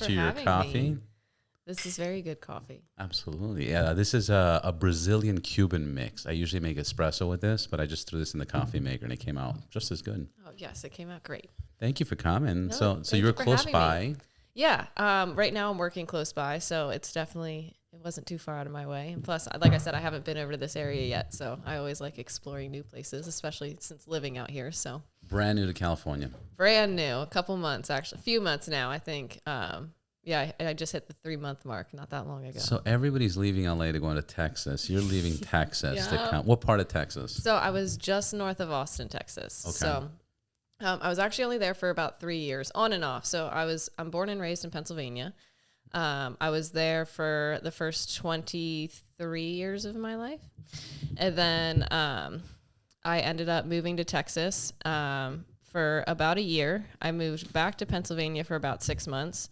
to your coffee. Me. This is very good coffee. Absolutely. Yeah, this is a Brazilian Cuban mix. I usually make espresso with this, but I just threw this in the coffee maker and it came out just as good. Oh, yes, it came out great. Thank you for coming. No, So you were close by. Me. Yeah. Right now I'm working close by, so it's definitely, it wasn't too far out of my way. And plus, like I said, I haven't been over to this area yet, so I always like exploring new places, especially since living out here. So brand new to California. Brand new, a couple months actually, a few months now, I think. Yeah, I just hit the 3-month mark not that long ago. So everybody's leaving LA to go into Texas. You're leaving Texas to come. What part of Texas? So I was just north of Austin, Texas. Okay. So I was actually only there for about 3 years, on and off. So I'm born and raised in Pennsylvania. I was there for the first 23 years of my life. And then I ended up moving to Texas for about a year. I moved back to Pennsylvania for about 6 months.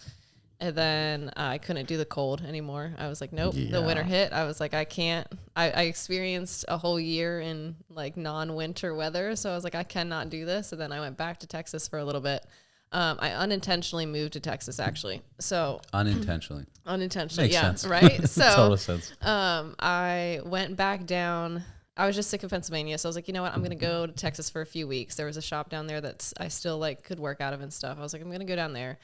And then I couldn't do the cold anymore. I was like, nope, The winter hit. I was like, I can't. I experienced a whole year in like non-winter weather. So I was like, I cannot do this. And then I went back to Texas for a little bit. I unintentionally moved to Texas, actually. So unintentionally. Makes sense. Right? So total sense. I went back down. I was just sick of Pennsylvania. So I was like, you know what? I'm going to go to Texas for a few weeks. There was a shop down there that I still like could work out of and stuff. I was like, I'm going to go down there.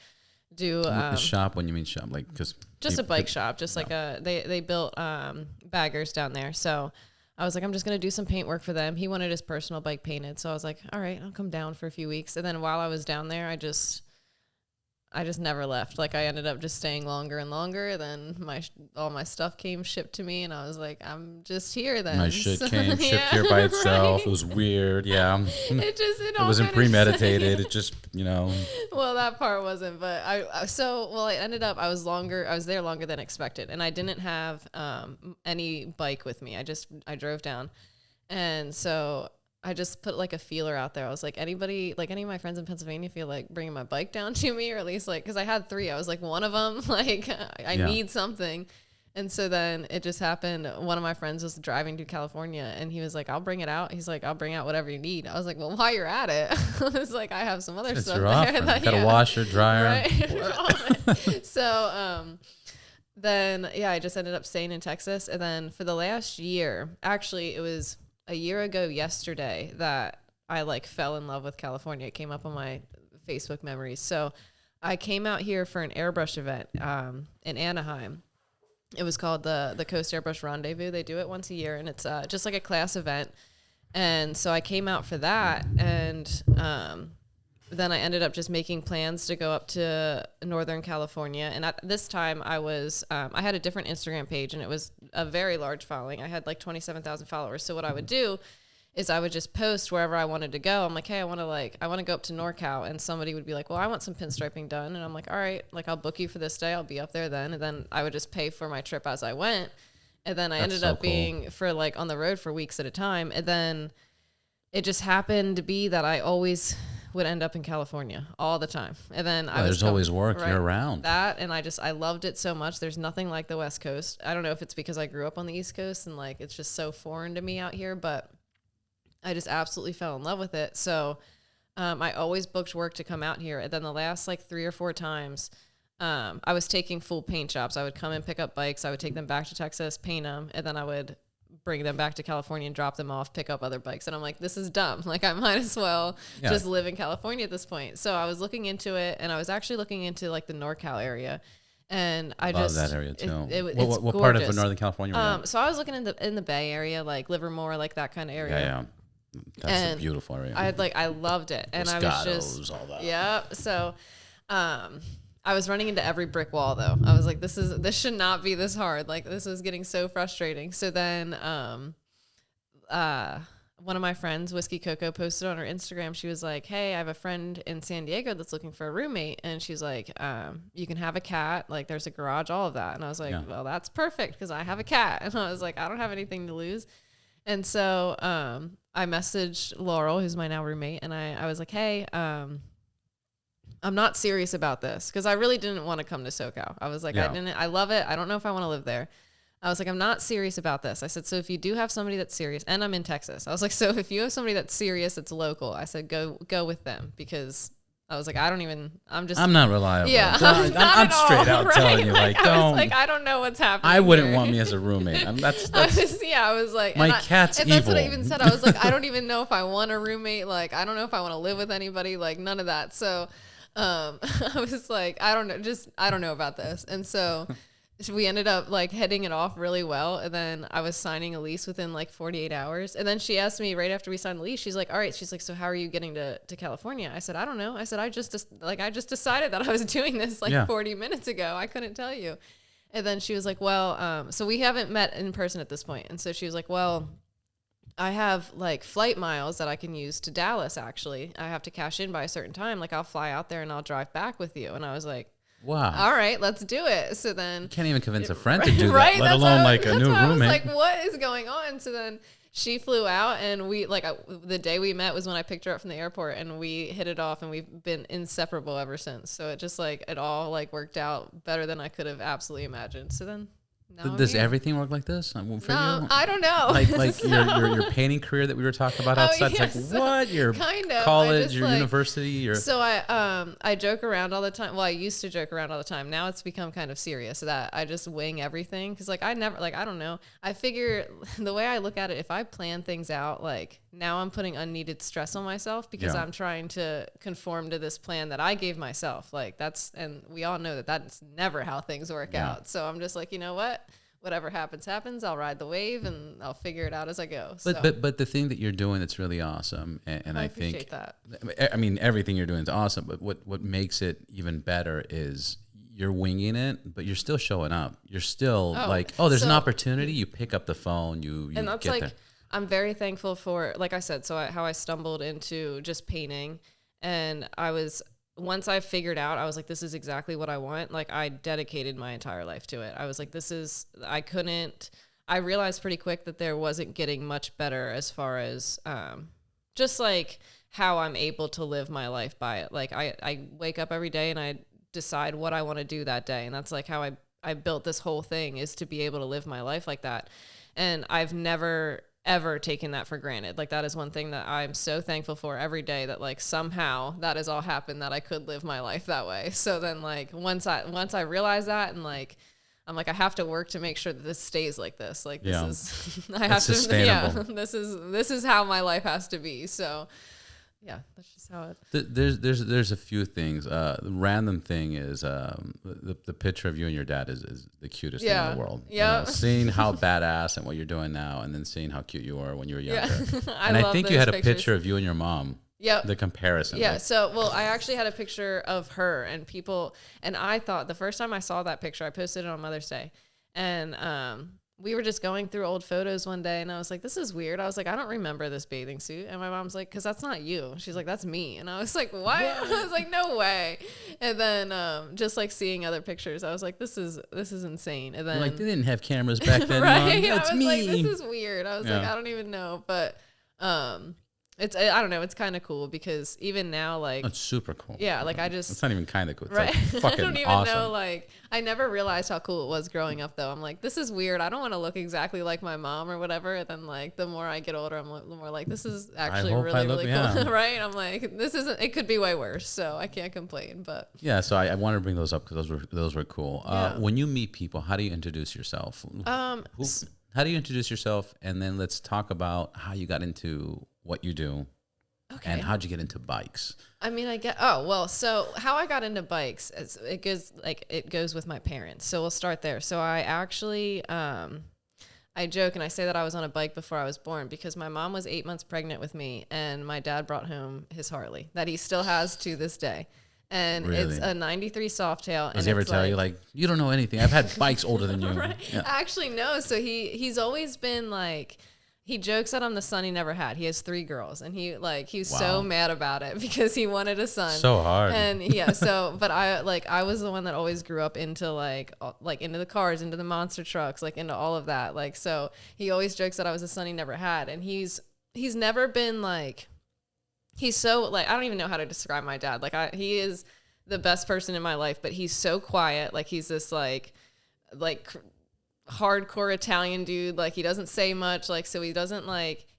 Do a shop when you mean shop, like because just a bike shop, just like they built baggers down there. So I was like, I'm just gonna do some paint work for them. He wanted his personal bike painted, so I was like, all right, I'll come down for a few weeks. And then while I was down there, I just never left. Like I ended up just staying longer and longer. Then all my stuff came shipped to me, and I was like, I'm just here then. My shit came shipped here by itself. Right? It was weird. Yeah, it wasn't premeditated. It just Well, that part wasn't, but I ended up I was there longer than expected, and I didn't have any bike with me. I drove down, and so I just put like a feeler out there. I was like, any of my friends in Pennsylvania feel like bringing my bike down to me, or at least like, cause I had 3, I was like one of them, like I need something. And so then it just happened. One of my friends was driving to California and he was like, I'll bring it out. He's like, I'll bring out whatever you need. I was like, well, while you're at it, I was like, I have some other stuff there. Got a washer, dryer. Right? So, then I just ended up staying in Texas. And then for the last year, actually it was a year ago yesterday that I like fell in love with California. It came up on my Facebook memories. So I came out here for an airbrush event in Anaheim. It was called the Coast Airbrush Rendezvous. They do it once a year, and it's just like a class event. And so I came out for that, and then I ended up just making plans to go up to Northern California. And at this time, I had a different Instagram page, and it was a very large following. I had like 27,000 followers. So what I would do is I would just post wherever I wanted to go. I'm like, hey, I want to go up to NorCal. And somebody would be like, well, I want some pinstriping done. And I'm like, all right, like I'll book you for this day. I'll be up there then. And then I would just pay for my trip as I went. And then I ended up being for like on the road for weeks at a time. And then it just happened to be that I always would end up in California all the time. And then there's always work year round. That, and I loved it so much. There's nothing like the West Coast. I don't know if it's because I grew up on the East Coast and like it's just so foreign to me out here, but I just absolutely fell in love with it. So I always booked work to come out here. And then the last like 3 or 4 times, I was taking full paint jobs. I would come and pick up bikes. I would take them back to Texas, paint them, and then I would bring them back to California and drop them off, pick up other bikes. And I'm like, this is dumb. Like I might as well just live in California at this point. So I was looking into it, and I was actually looking into like the NorCal area. And I love that area too. What part of Northern California were you? So I was looking in the Bay Area, like Livermore, like that kind of area. Yeah. That's a beautiful area. I loved it. And I was just, all that. Yeah. So, I was running into every brick wall though. I was like, this should not be this hard. Like this was getting so frustrating. So then, one of my friends, Whiskey Coco, posted on her Instagram. She was like, hey, I have a friend in San Diego that's looking for a roommate. And she's like, you can have a cat. Like there's a garage, all of that. And I was like, well, that's perfect because I have a cat. And I was like, I don't have anything to lose. And so, I messaged Laurel, who's my now roommate, and I was like, hey, I'm not serious about this because I really didn't want to come to SoCal. I was like, I love it. I don't know if I want to live there. I was like, I'm not serious about this. I said, so if you do have somebody that's serious, and I'm in Texas, I was like, so if you have somebody that's serious, that's local, I said, go with them because I was like, I'm not reliable. Yeah, I'm straight out telling you, like, I don't. was like, I don't know what's happening. I wouldn't here. want me as a roommate. That's I was like, my cat's and evil. that's what I even said. I was like, I don't even know if I want a roommate. Like, I don't know if I want to live with anybody. Like, none of that. So, I was like, I don't know. I don't know about this. And so we ended up like heading it off really well. And then I was signing a lease within like 48 hours. And then she asked me right after we signed the lease, she's like, all right. She's like, so how are you getting to California? I said, I don't know. I said, I just decided that I was doing this like 40 minutes ago. I couldn't tell you. And then she was like, well, so we haven't met in person at this point. And so she was like, well, I have like flight miles that I can use to Dallas. Actually, I have to cash in by a certain time. Like I'll fly out there and I'll drive back with you. And I was like, wow. All right, let's do it. So then you can't even convince a friend to do that, right? let alone like a new roommate. I was like, what is going on? So then she flew out, and we the day we met was when I picked her up from the airport, and we hit it off, and we've been inseparable ever since. So it just like it all like worked out better than I could have absolutely imagined. So then. Does everything work like this for you? I don't know. Like so. your painting career that we were talking about outside. It's like what your kind of college, your university, your. So I joke around all the time. Well, I used to joke around all the time. Now it's become kind of serious that I just wing everything because like I never like I don't know. I figure the way I look at it, if I plan things out, like now I'm putting unneeded stress on myself because I'm trying to conform to this plan that I gave myself. Like and we all know that that's never how things work out. So I'm just like, you know what? Whatever happens. I'll ride the wave and I'll figure it out as I go. But the thing that you're doing that's really awesome, and I appreciate think that. I mean everything you're doing is awesome. But what makes it even better is you're winging it, but you're still showing up. You're still there's an opportunity. You pick up the phone. You and that's get like there. I'm very thankful for, like I said, how I stumbled into just painting, and once I figured out, I was like, this is exactly what I want. Like I dedicated my entire life to it. I was like, I realized pretty quick that there wasn't getting much better as far as, just like how I'm able to live my life by it. Like I wake up every day and I decide what I want to do that day. And that's like how I built this whole thing, is to be able to live my life like that. And I've never ever taken that for granted. Like that is one thing that I'm so thankful for every day, that like somehow that has all happened, that I could live my life that way. So then like once I realized that, and like I'm like, I have to work to make sure that this stays like this. Like this is I have to sustainable. this is how my life has to be. So yeah, that's just how it. There's a few things. The random thing is the picture of you and your dad is the cutest thing in the world. Yeah. Seeing how badass and what you're doing now, and then seeing how cute you were when you were younger. I think you had a picture of you and your mom. Yep. The comparison. Yeah. So, I actually had a picture of her, and I thought the first time I saw that picture, I posted it on Mother's Day, and we were just going through old photos one day, and I was like, this is weird. I was like, I don't remember this bathing suit. And my mom's like, because that's not you. She's like, that's me. And I was like, what? I was like, no way. And then just like seeing other pictures, I was like, this is insane. And then you're like, they didn't have cameras back then. right? Mom. That's I was me. like, this is weird. I was like, I don't even know. But I don't know. It's kind of cool because even now, like, it's super cool. Yeah, like it's not even kind of cool. It's right. like fucking I don't even awesome. know. Like, I never realized how cool it was growing up. Though I'm like, this is weird. I don't want to look exactly like my mom or whatever. And then like the more I get older, I'm the more like, this is actually really cool, right? I'm like, this isn't. It could be way worse. So I can't complain. But yeah, so I wanted to bring those up because those were cool. When you meet people, how do you introduce yourself? How do you introduce yourself? And then let's talk about how you got into what you do. Okay. And how'd you get into bikes? I mean, so how I got into bikes, it goes with my parents. So we'll start there. So I actually, I joke and I say that I was on a bike before I was born because my mom was 8 months pregnant with me, and my dad brought home his Harley that he still has to this day. And it's a 93 Softail. Does he ever tell you, like, you don't know anything? I've had bikes older than you. Right? Yeah. Actually, no. So he's always been like, he jokes that I'm the son he never had. He has 3 girls, and he's so mad about it because he wanted a son. So hard. And yeah, but I was the one that always grew up into like into the cars, into the monster trucks, like into all of that. Like, so he always jokes that I was the son he never had. And he's never been like, he's so like, I don't even know how to describe my dad. Like he is the best person in my life, but he's so quiet. Like he's this like hardcore Italian dude. Like he doesn't say much. Like, so he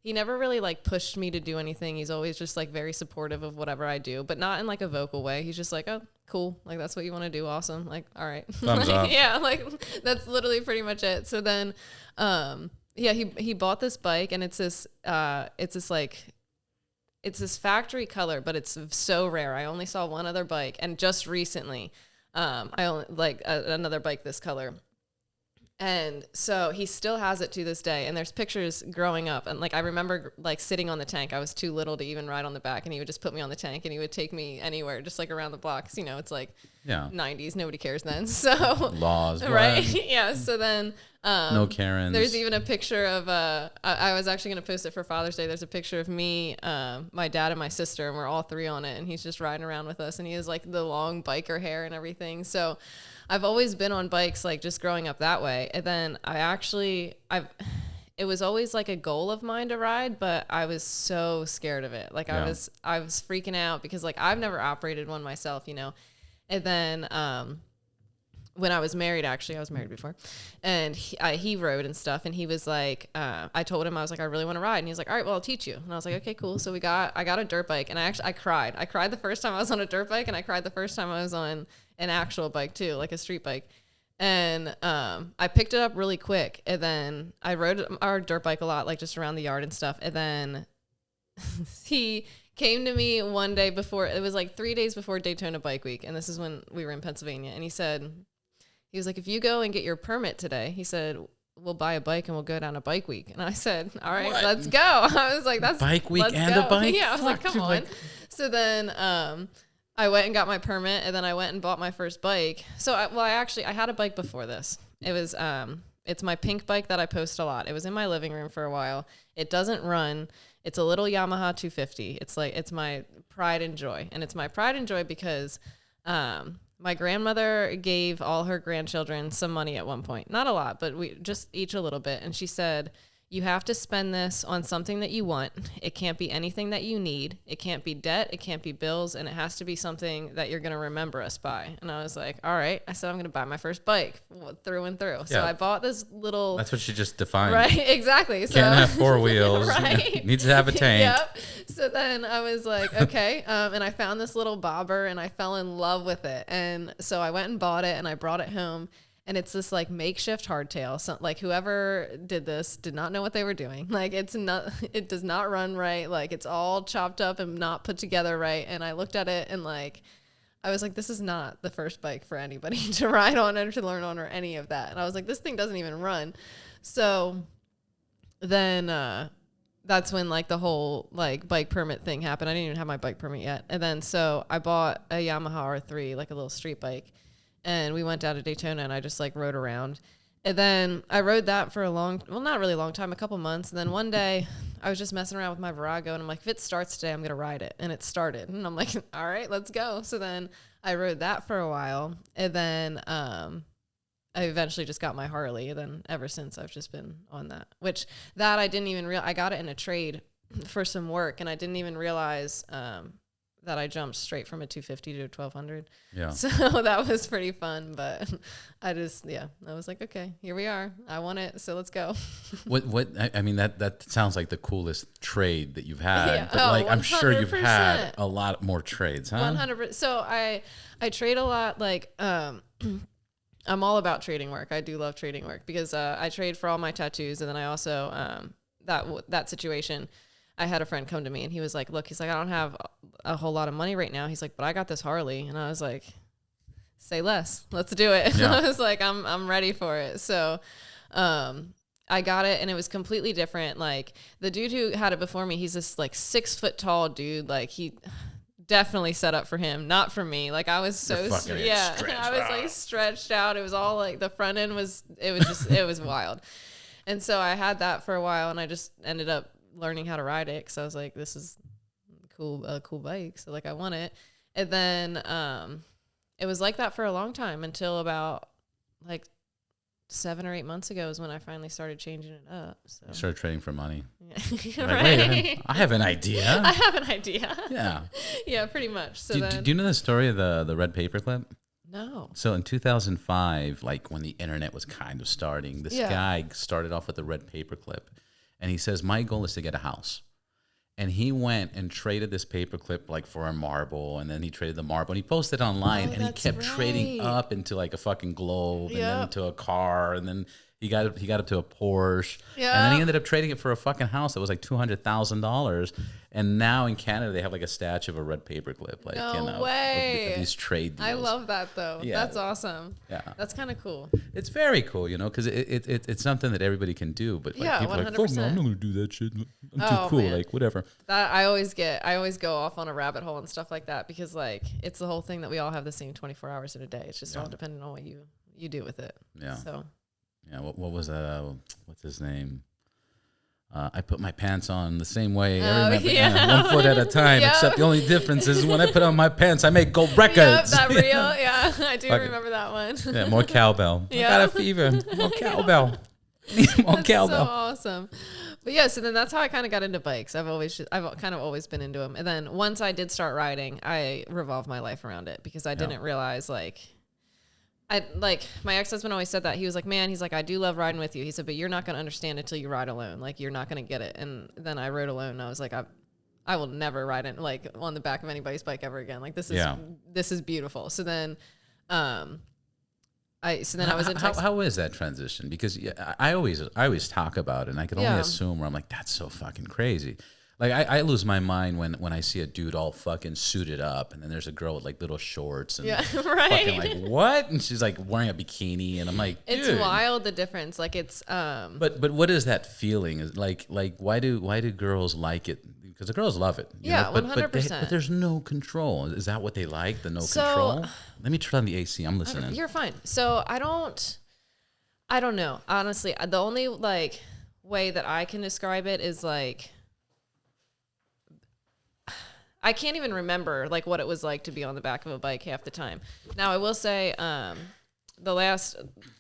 he never really like pushed me to do anything. He's always just like very supportive of whatever I do, but not in like a vocal way. He's just like, oh, cool. Like, that's what you want to do. Awesome. Like, all right. Thumbs like, up. Yeah. Like, that's literally pretty much it. So then, yeah, he bought this bike, and it's this factory color, but it's so rare. I only saw one other bike, and just recently, I only like another bike this color. And so he still has it to this day. And there's pictures growing up. And like, I remember like sitting on the tank. I was too little to even ride on the back. And he would just put me on the tank, and he would take me anywhere, just like around the block. 'Cause, you know, it's like 90s. Nobody cares then. So laws, right. Yeah. So then, no Karens. There's even a picture of, I was actually going to post it for Father's Day. There's a picture of me, my dad and my sister, and we're all three on it. And he's just riding around with us, and he has like the long biker hair and everything. So I've always been on bikes, like just growing up that way. And then it was always like a goal of mine to ride, but I was so scared of it. Like I was freaking out because like I've never operated one myself, you know? And then, when I was married, actually, I was married before, and he rode and stuff. And he was like, I told him, I was like, I really want to ride. And he was like, all right, well, I'll teach you. And I was like, okay, cool. So I got a dirt bike, and I cried. I cried the first time I was on a dirt bike, and I cried the first time I was on an actual bike too, like a street bike. And I picked it up really quick, and then I rode our dirt bike a lot, like just around the yard and stuff. And then he came to me one day before, it was like 3 days before Daytona Bike Week, and this is when we were in Pennsylvania. And he was like, if you go and get your permit today, he said, we'll buy a bike and we'll go down a bike week. And I said, all right, let's go. I was like, that's bike week and a bike. Yeah, I was like, come on. So then I went and got my permit, and then I went and bought my first bike. So I had a bike before this. It was it's my pink bike that I post a lot. It was in my living room for a while. It doesn't run. It's a little Yamaha 250. It's my pride and joy. And it's my pride and joy because my grandmother gave all her grandchildren some money at one point. Not a lot, but we just each a little bit. And she said, you have to spend this on something that you want. It can't be anything that you need. It can't be debt. It can't be bills. And it has to be something that you're going to remember us by. And I was like, all right. I said, I'm going to buy my first bike through and through. So I bought this little... That's what she just defined. Right, exactly. So, can't have four wheels. Right. Needs to have a tank. Yep. So then I was like, okay. And I found this little bobber, and I fell in love with it. And so I went and bought it, and I brought it home. And it's this like makeshift hardtail. So like whoever did this did not know what they were doing. Like it does not run right. Like it's all chopped up and not put together right. And I looked at it, and like, I was like, this is not the first bike for anybody to ride on or to learn on or any of that. And I was like, this thing doesn't even run. So then that's when like the whole like bike permit thing happened. I didn't even have my bike permit yet. And then so I bought a Yamaha R3, like a little street bike. And we went down to Daytona, and I just like rode around. And then I rode that for not really long time, a couple months. And then one day I was just messing around with my Virago, and I'm like, if it starts today, I'm going to ride it. And it started. And I'm like, all right, let's go. So then I rode that for a while. And then I eventually just got my Harley. And then ever since I've just been on that, that I didn't even realize. I got it in a trade for some work, and I didn't even realize that I jumped straight from a 250 to a 1200. Yeah. So that was pretty fun, but I was like, okay, here we are. I want it. So let's go. I mean, that sounds like the coolest trade that you've had, yeah. But like, 100%. I'm sure you've had a lot more trades, huh? 100%. So I trade a lot. Like, I'm all about trading work. I do love trading work because, I trade for all my tattoos. And then I also, that situation, I had a friend come to me, and he was like, look, he's like, I don't have a whole lot of money right now. He's like, but I got this Harley. And I was like, say less, let's do it. Yeah. I was like, I'm ready for it. So, I got it, and it was completely different. Like the dude who had it before me, he's this like 6 foot tall dude. Like he definitely set up for him, not for me. Like I was I was like stretched out. It was all like the front end it was wild. And so I had that for a while, and I just ended up learning how to ride it because I was like, this is a cool bike, so like I want it. And then it was like that for a long time until about like 7 or 8 months ago is when I finally started changing it up. So you started trading for money. Yeah. Like, wait, I have an idea. I have an idea. Yeah. Yeah, pretty much. So do you know the story of the red paperclip? No. So in 2005, like when the internet was kind of starting, this guy started off with a red paperclip. and he says, my goal is to get a house. And he went and traded this paperclip like for a marble, and then he traded the marble, and he posted online, and he kept trading up into like a fucking globe, and then into a car, and then he got up to a Porsche, and then he ended up trading it for a fucking house that was like $200,000. And now in Canada they have like a statue of a red paperclip, like way. Of these trade deals. I love that though. Yeah. That's awesome. Yeah, that's kind of cool. It's very cool, because it's something that everybody can do. But like, people 100%. Are like, fuck no, I'm not gonna do that shit. I'm too cool, man. Like whatever. That I always go off on a rabbit hole and stuff like that, because like it's the whole thing that we all have the same 24 hours in a day. It's just all dependent on what you do with it. Yeah. So. Yeah. What was that? What's his name? I put my pants on the same way. I remember, 1 foot at a time. Except the only difference is when I put on my pants, I make gold records. That real, yeah. I do remember that one. Yeah, more cowbell. I got a fever. More cowbell. More cowbell. So awesome. But yeah, so then that's how I kind of got into bikes. I've kind of always been into them. And then once I did start riding, I revolved my life around it, because I didn't realize my ex-husband always said that. He was like, man, he's like, I do love riding with you. He said, but you're not going to understand until you ride alone. Like, you're not going to get it. And then I rode alone, and I was like, I will never ride it like on the back of anybody's bike ever again. Like, this is beautiful. So then, I was in Texas. How is that transition? Because I always talk about it, and I can only assume where I'm like, that's so fucking crazy. Like, I lose my mind when I see a dude all fucking suited up, and then there's a girl with like little shorts and fucking like, what? And she's like wearing a bikini, and I'm like, dude. It's wild, the difference. Like, it's But what is that feeling? Is like why do girls like it? Because the girls love it. 100%. But there's no control. Is that what they like? The control? Let me turn on the AC. I'm listening. You're fine. So I don't know. Honestly, the only like way that I can describe it is like, I can't even remember like what it was like to be on the back of a bike half the time. Now I will say, the last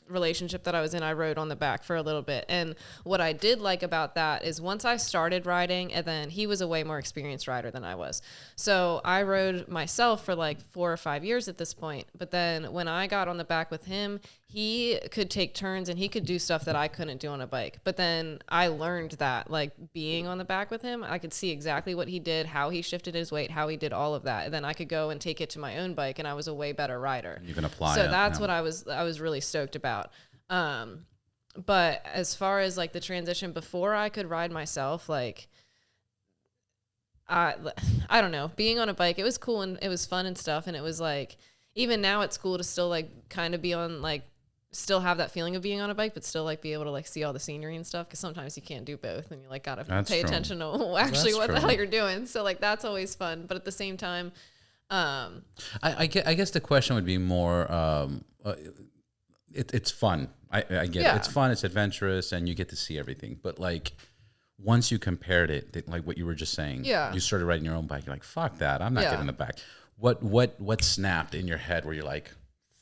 relationship that I was in, I rode on the back for a little bit. And what I did like about that is once I started riding, and then he was a way more experienced rider than I was. So I rode myself for like 4 or 5 years at this point. But then when I got on the back with him, he could take turns and he could do stuff that I couldn't do on a bike. But then I learned that, like, being on the back with him, I could see exactly what he did, how he shifted his weight, how he did all of that. And then I could go and take it to my own bike, and I was a way better rider. You can apply so it. So that's what I was really stoked about. But as far as like the transition before I could ride myself, like, I don't know, being on a bike, it was cool and it was fun and stuff. And it was like, even now it's cool to still like kind of be on, like, still have that feeling of being on a bike, but still like be able to like see all the scenery and stuff. Cause sometimes you can't do both, and you like gotta pay attention to actually what the hell you're doing. So like, that's always fun. But at the same time, I guess the question would be more, it's fun. I get it. It's fun. It's adventurous, and you get to see everything. But like, once you compared it, like what you were just saying, you started riding your own bike. You're like, fuck that. I'm not getting the back. What snapped in your head where you're like,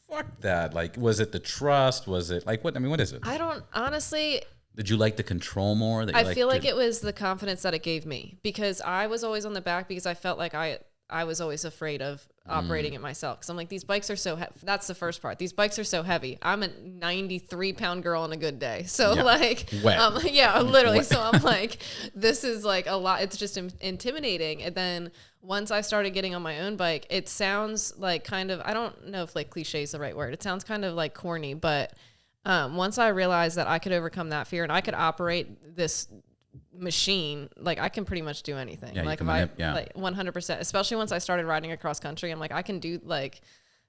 fuck that? Like, was it the trust? Was it like what? I mean, what is it? I don't honestly. Did you like the control more? I feel like it was the confidence that it gave me, because I was always on the back because I felt like I was always afraid of operating it myself. Cause I'm like, these bikes are so heavy. That's the first part. These bikes are so heavy. I'm a 93-pound girl on a good day. So like, literally. So I'm like, this is like a lot. It's just intimidating. And then once I started getting on my own bike, it sounds like kind of, I don't know if like cliche is the right word. It sounds kind of like corny, but once I realized that I could overcome that fear and I could operate this machine, like, I can pretty much do anything. Like, if like 100%, especially once I started riding across country, I'm like, I can do, like,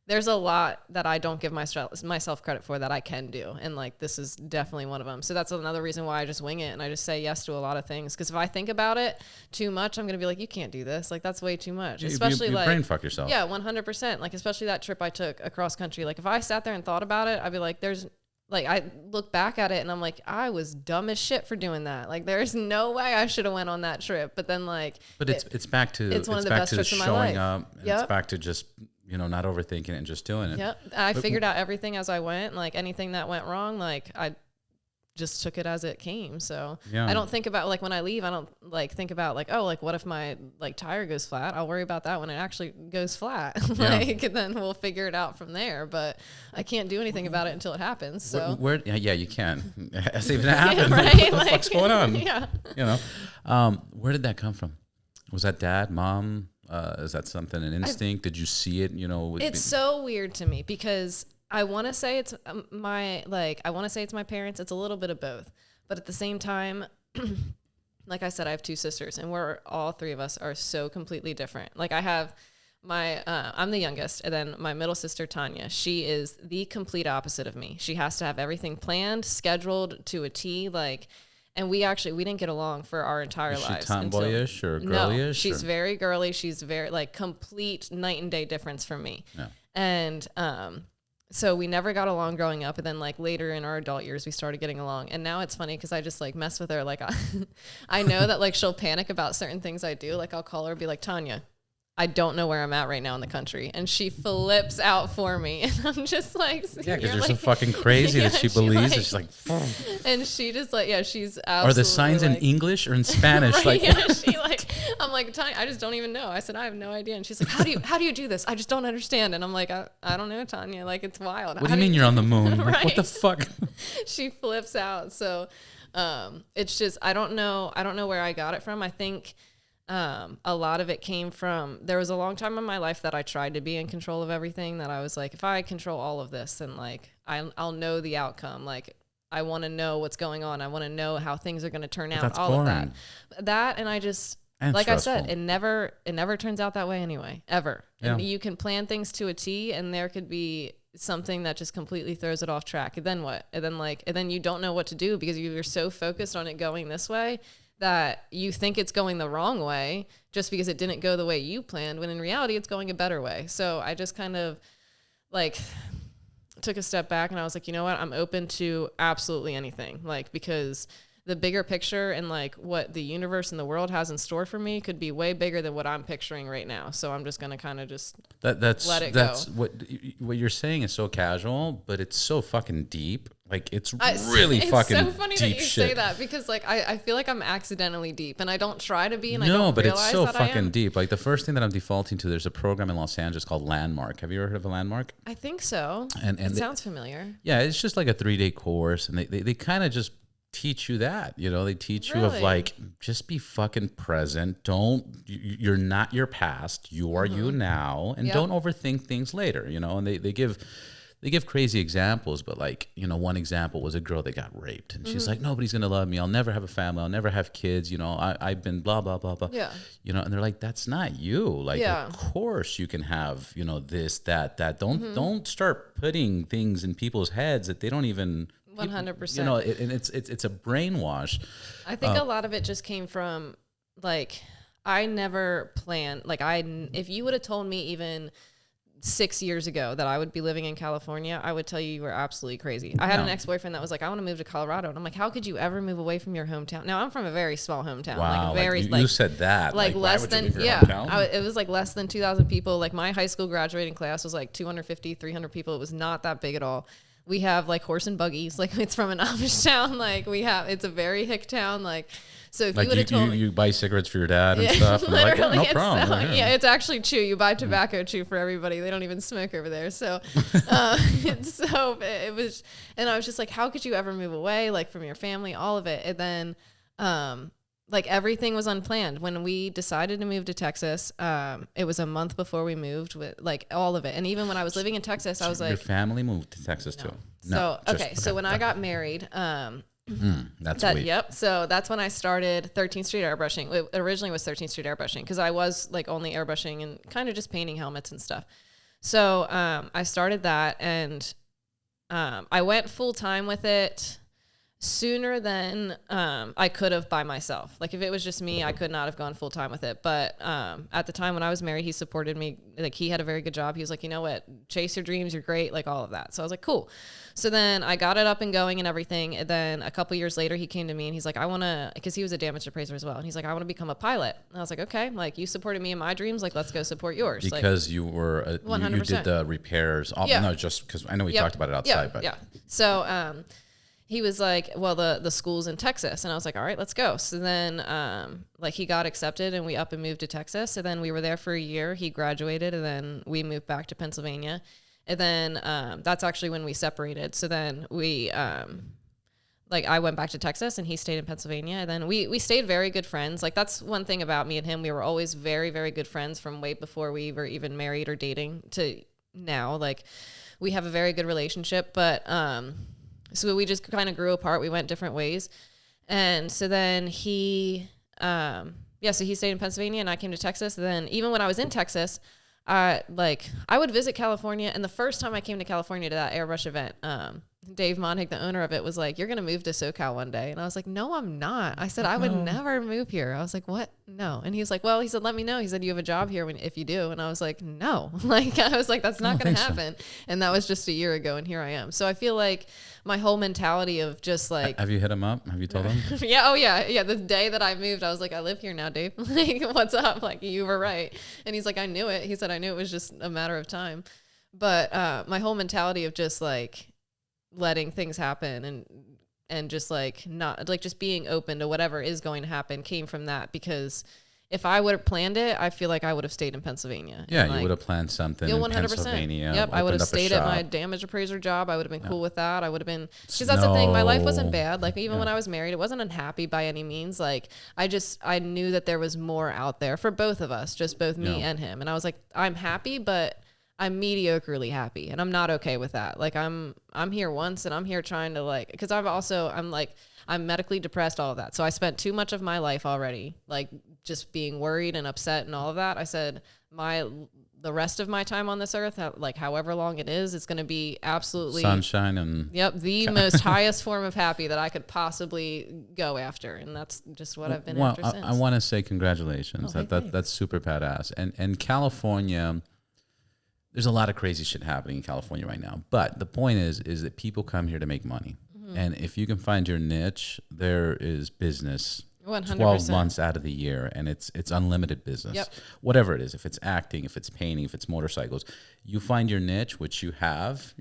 there's a lot that I don't give myself credit for that I can do. And like, this is definitely one of them. So that's another reason why I just wing it. And I just say yes to a lot of things. Cause if I think about it too much, I'm going to be like, you can't do this. Like, that's way too much. Especially you brain fuck yourself. Yeah, 100%. Like, especially that trip I took across country. Like, if I sat there and thought about it, I'd be like, I look back at it and I'm like, I was dumb as shit for doing that. Like, there's no way I should have went on that trip. But then like, it's back to, it's one of the best trips of my life. Showing up. It's back to just, not overthinking it and just doing it. Yep. I figured out everything as I went. Like, anything that went wrong, like, I just took it as it came. So Yeah. I don't think about like when I leave, I don't like think about like, oh, like what if my like tire goes flat? I'll worry about that when it actually goes flat. Like, and then we'll figure it out from there. But I can't do anything about it until it happens. So yeah, you can. It's even happened. Right? What the Like, fuck's going on? Yeah. You know, where did that come from? Was that dad, mom? Is that something, an instinct? Did you see it? You know, it's so weird to me because I want to say it's my parents. It's a little bit of both, but at the same time, like I said, I have two sisters, and we're all three of us are so completely different. Like I have I'm the youngest, and then my middle sister Tanya. She is the complete opposite of me. She has to have everything planned, scheduled to a T. Like, and we didn't get along for our entire lives. Is she tomboyish or girlyish? No, she's very girly. She's very like complete night and day difference from me. Yeah. And so we never got along growing up, and then like later in our adult years we started getting along. And now it's funny because I just like mess with her. Like I know that like she'll panic about certain things I do. Like I'll call her and be like, Tanya, I don't know where I'm at right now in the country. And she flips out for me. And I'm just like, yeah, because you're so fucking crazy that she believes it. She's like, and she just like, yeah, she's absolutely. Are the signs like, in English or in Spanish? Right, like, yeah, she like, I'm like, Tanya, I just don't even know. I said, I have no idea. And she's like, how do you do this? I just don't understand. And I'm like, I don't know, Tanya. Like, it's wild. What do you mean you're on the moon? Like, Right. what the fuck? She flips out. So, it's just, I don't know where I got it from. I think, a lot of it came from, there was a long time in my life that I tried to be in control of everything, that I was like, if I control all of this, then like, I'll know the outcome. Like, I want to know what's going on. I want to know how things are going to turn out. That's all boring. of that. And I just, And like stressful. I said, it never turns out that way anyway, ever. Yeah. And you can plan things to a T, and there could be something that just completely throws it off track. And then what? And then you don't know what to do because you're so focused on it going this way that you think it's going the wrong way just because it didn't go the way you planned, when in reality it's going a better way. So I just kind of like took a step back, and I was like, you know what? I'm open to absolutely anything. Like, because the bigger picture and like what the universe and the world has in store for me could be way bigger than what I'm picturing right now. So I'm just going to kind of just let it go. What you're saying is so casual, but it's so fucking deep. Like it's really fucking so funny deep that you shit. say that, because like I feel like I'm accidentally deep, and I don't try to be, and I No, don't but it's realize so that I fucking am. deep. Like the first thing that I'm defaulting to, there's a program in Los Angeles called Landmark. Have you ever heard of a Landmark? I think so. And it they- sounds familiar. Yeah, it's just like a 3-day course, and they kind of just teach you that, you know, they teach you of Really? like, just be fucking present. You're not your past, you are you now, and Yep. don't overthink things later, you know. And they give crazy examples, but like, you know, one example was a girl that got raped, and she's like, nobody's gonna love me, I'll never have a family, I'll never have kids, you know, I've been blah blah blah blah. Yeah. You know, and they're like, that's not you. Like, Yeah. of course you can have, you know, this, that. Don't start putting things in people's heads that they don't even 100%. You know, and it's a brainwash. I think a lot of it just came from like, I never planned, like if you would have told me even 6 years ago that I would be living in California, I would tell you were absolutely crazy. I had an ex-boyfriend that was like, I want to move to Colorado. And I'm like, how could you ever move away from your hometown? Now I'm from a very small hometown. Wow, like very, you said that. like why less would you than, leave your yeah, hometown? it was like less than 2,000 people. Like my high school graduating class was like 250, 300 people. It was not that big at all. We have like horse and buggies. Like it's from an Amish town. Like it's a very hick town. Like, so if like you would have told me, you buy cigarettes for your dad and stuff. And like, yeah, no it's problem. so- yeah, it's actually chew. You buy tobacco chew for everybody. They don't even smoke over there. So, it was, and I was just like, how could you ever move away, like from your family, all of it? And then, like everything was unplanned. When we decided to move to Texas, it was a month before we moved, with like all of it. And even when I was living in Texas, I was your like, family moved to Texas too. so, okay. So when I got married, that's sweet. yep. So that's when I started 13th Street Airbrushing. It originally was 13th Street Airbrushing because I was like only airbrushing and kind of just painting helmets and stuff. So I started that, and I went full time with it sooner than I could have by myself. Like if it was just me, I could not have gone full time with it. But at the time when I was married, he supported me. Like he had a very good job. He was like, you know what, chase your dreams. You're great. Like all of that. So I was like, cool. So then I got it up and going and everything. And then a couple years later, he came to me and he's like, I want to, because he was a damage appraiser as well. And he's like, I want to become a pilot. And I was like, okay, like you supported me in my dreams. Like, let's go support yours. Because you were, you did the repairs. Yeah. No, just because I know we Yep. talked about it outside, yeah, but yeah. So, he was like, well, the school's in Texas. And I was like, all right, let's go. So then, like he got accepted and we up and moved to Texas. So then we were there for a year. He graduated and then we moved back to Pennsylvania. And then, that's actually when we separated. So then we, like I went back to Texas and he stayed in Pennsylvania. And then we stayed very good friends. Like that's one thing about me and him. We were always very, very good friends from way before we were even married or dating to now. Like we have a very good relationship, but, so we just kind of grew apart. We went different ways. And so then he, so he stayed in Pennsylvania and I came to Texas. And then even when I was in Texas, I would visit California. And the first time I came to California to that airbrush event, Dave Monhig, the owner of it, was like, you're going to move to SoCal one day. And I was like, no, I'm not. I said, I would never move here. I was like, what? No. And he was like, well, he said, let me know. He said, you have a job here if you do. And I was like, no, like, I was like, that's not going to happen. So. And that was just a year ago. And here I am. So I feel like my whole mentality of just like, have you hit him up? Have you told him? Yeah. Oh yeah. Yeah. The day that I moved, I was like, I live here now, Dave. Like, what's up? Like, you were right. And he's like, I knew it. He said, I knew it was just a matter of time. But, my whole mentality of just like, letting things happen and just like not like just being open to whatever is going to happen came from that, because if I would have planned it, I feel like I would have stayed in Pennsylvania. Yeah, you would have planned something in Pennsylvania. Yep, I would have stayed at my damage appraiser job. I would have been cool with that. I would have been, because that's the thing. My life wasn't bad. Like even when I was married, it wasn't unhappy by any means. Like I knew that there was more out there for both of us, just both me and him. And I was like, I'm happy, but I'm mediocrely happy, and I'm not okay with that. Like I'm here once, and I'm here trying to like, because I'm medically depressed, all of that. So I spent too much of my life already, like just being worried and upset and all of that. I said the rest of my time on this earth, like however long it is, it's going to be absolutely sunshine and the most highest form of happy that I could possibly go after, and that's just what I've been after since. I want to say congratulations. Oh, that's super badass. And California. There's a lot of crazy shit happening in California right now. But the point is that people come here to make money. Mm-hmm. And if you can find your niche, there is business 100%. 12 months out of the year. And it's unlimited business. Yep. Whatever it is, if it's acting, if it's painting, if it's motorcycles, you find your niche, which you have,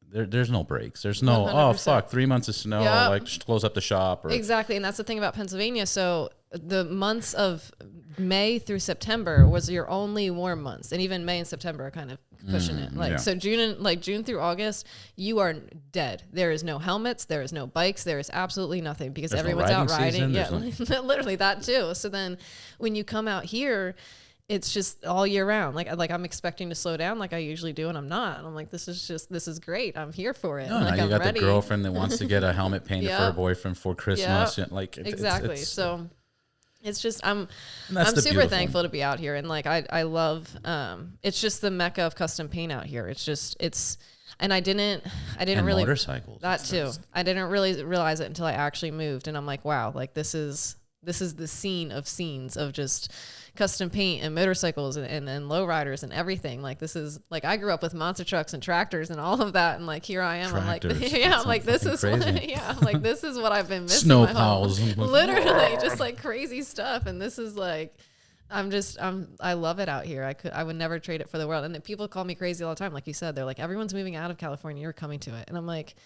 there's no breaks. There's no, 100%. Oh, fuck, 3 months of snow, like just close up the shop. Exactly. And that's the thing about Pennsylvania. So the months of May through September was your only warm months. And even May and September are kind of pushing it. So June through August, you are dead. There is no helmets. There is no bikes. There is absolutely nothing, because everyone's out riding. Yeah, literally that too. So then when you come out here, it's just all year round. Like I'm expecting to slow down like I usually do, and I'm not. And I'm like, this is great. I'm here for it. No, like, now you got ready. The girlfriend that wants to get a helmet painted for her boyfriend for Christmas. Yep. Like exactly. So it's just I'm super thankful to be out here, and like I love it's just the mecca of custom paint out here. And I didn't really motorcycles. That too. I didn't really realize it until I actually moved, and I'm like, wow, like this is the scene of scenes of just custom paint and motorcycles and lowriders and everything. Like this is like, I grew up with monster trucks and tractors and all of that, and like here I am. Tractors. I'm like, yeah, I'm like, this is what, I'm like, this is what I've been missing. Snow plows, literally just like crazy stuff. And this is like, I love it out here. I would never trade it for the world. And then people call me crazy all the time. Like you said, they're like, everyone's moving out of California, you're coming to it. And I'm like,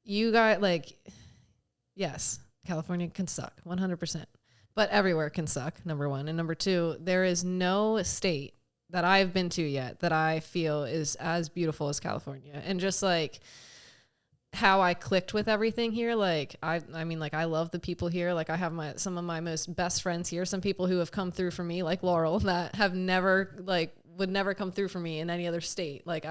you got like, yes, California can suck 100%. But everywhere can suck, number one. And number two, there is no state that I've been to yet that I feel is as beautiful as California. And just like how I clicked with everything here, like I mean, like I love the people here. Like I have some of my most best friends here. Some people who have come through for me, like Laurel, that have never would never come through for me in any other state. Like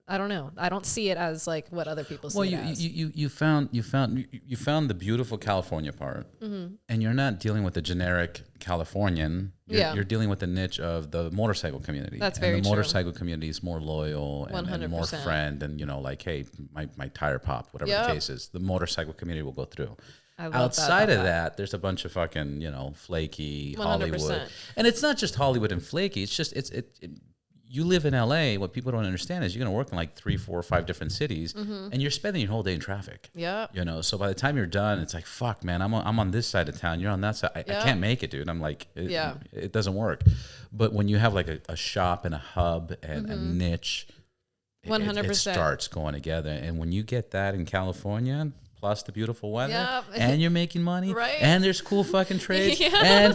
I don't know. I don't see it as like what other people see it as. You found the beautiful California part, and you're not dealing with the generic Californian. You're dealing with the niche of the motorcycle community. That's very true. And the motorcycle community is more loyal and more 100%. friend, and like, hey, my tire popped, whatever the case is. The motorcycle community will go through. Outside of that, there's a bunch of fucking flaky 100%. Hollywood, and it's not just Hollywood and flaky. It's just you live in LA. What people don't understand is you're going to work in like 3, 4, 5 different cities, and you're spending your whole day in traffic. Yeah. So by the time you're done, it's like, fuck, man, I'm on this side of town. You're on that side. I can't make it, dude. I'm like, it doesn't work. But when you have like a shop and a hub and a niche, it starts going together. And when you get that in California, plus the beautiful weather, and you're making money, right? And there's cool fucking trades, and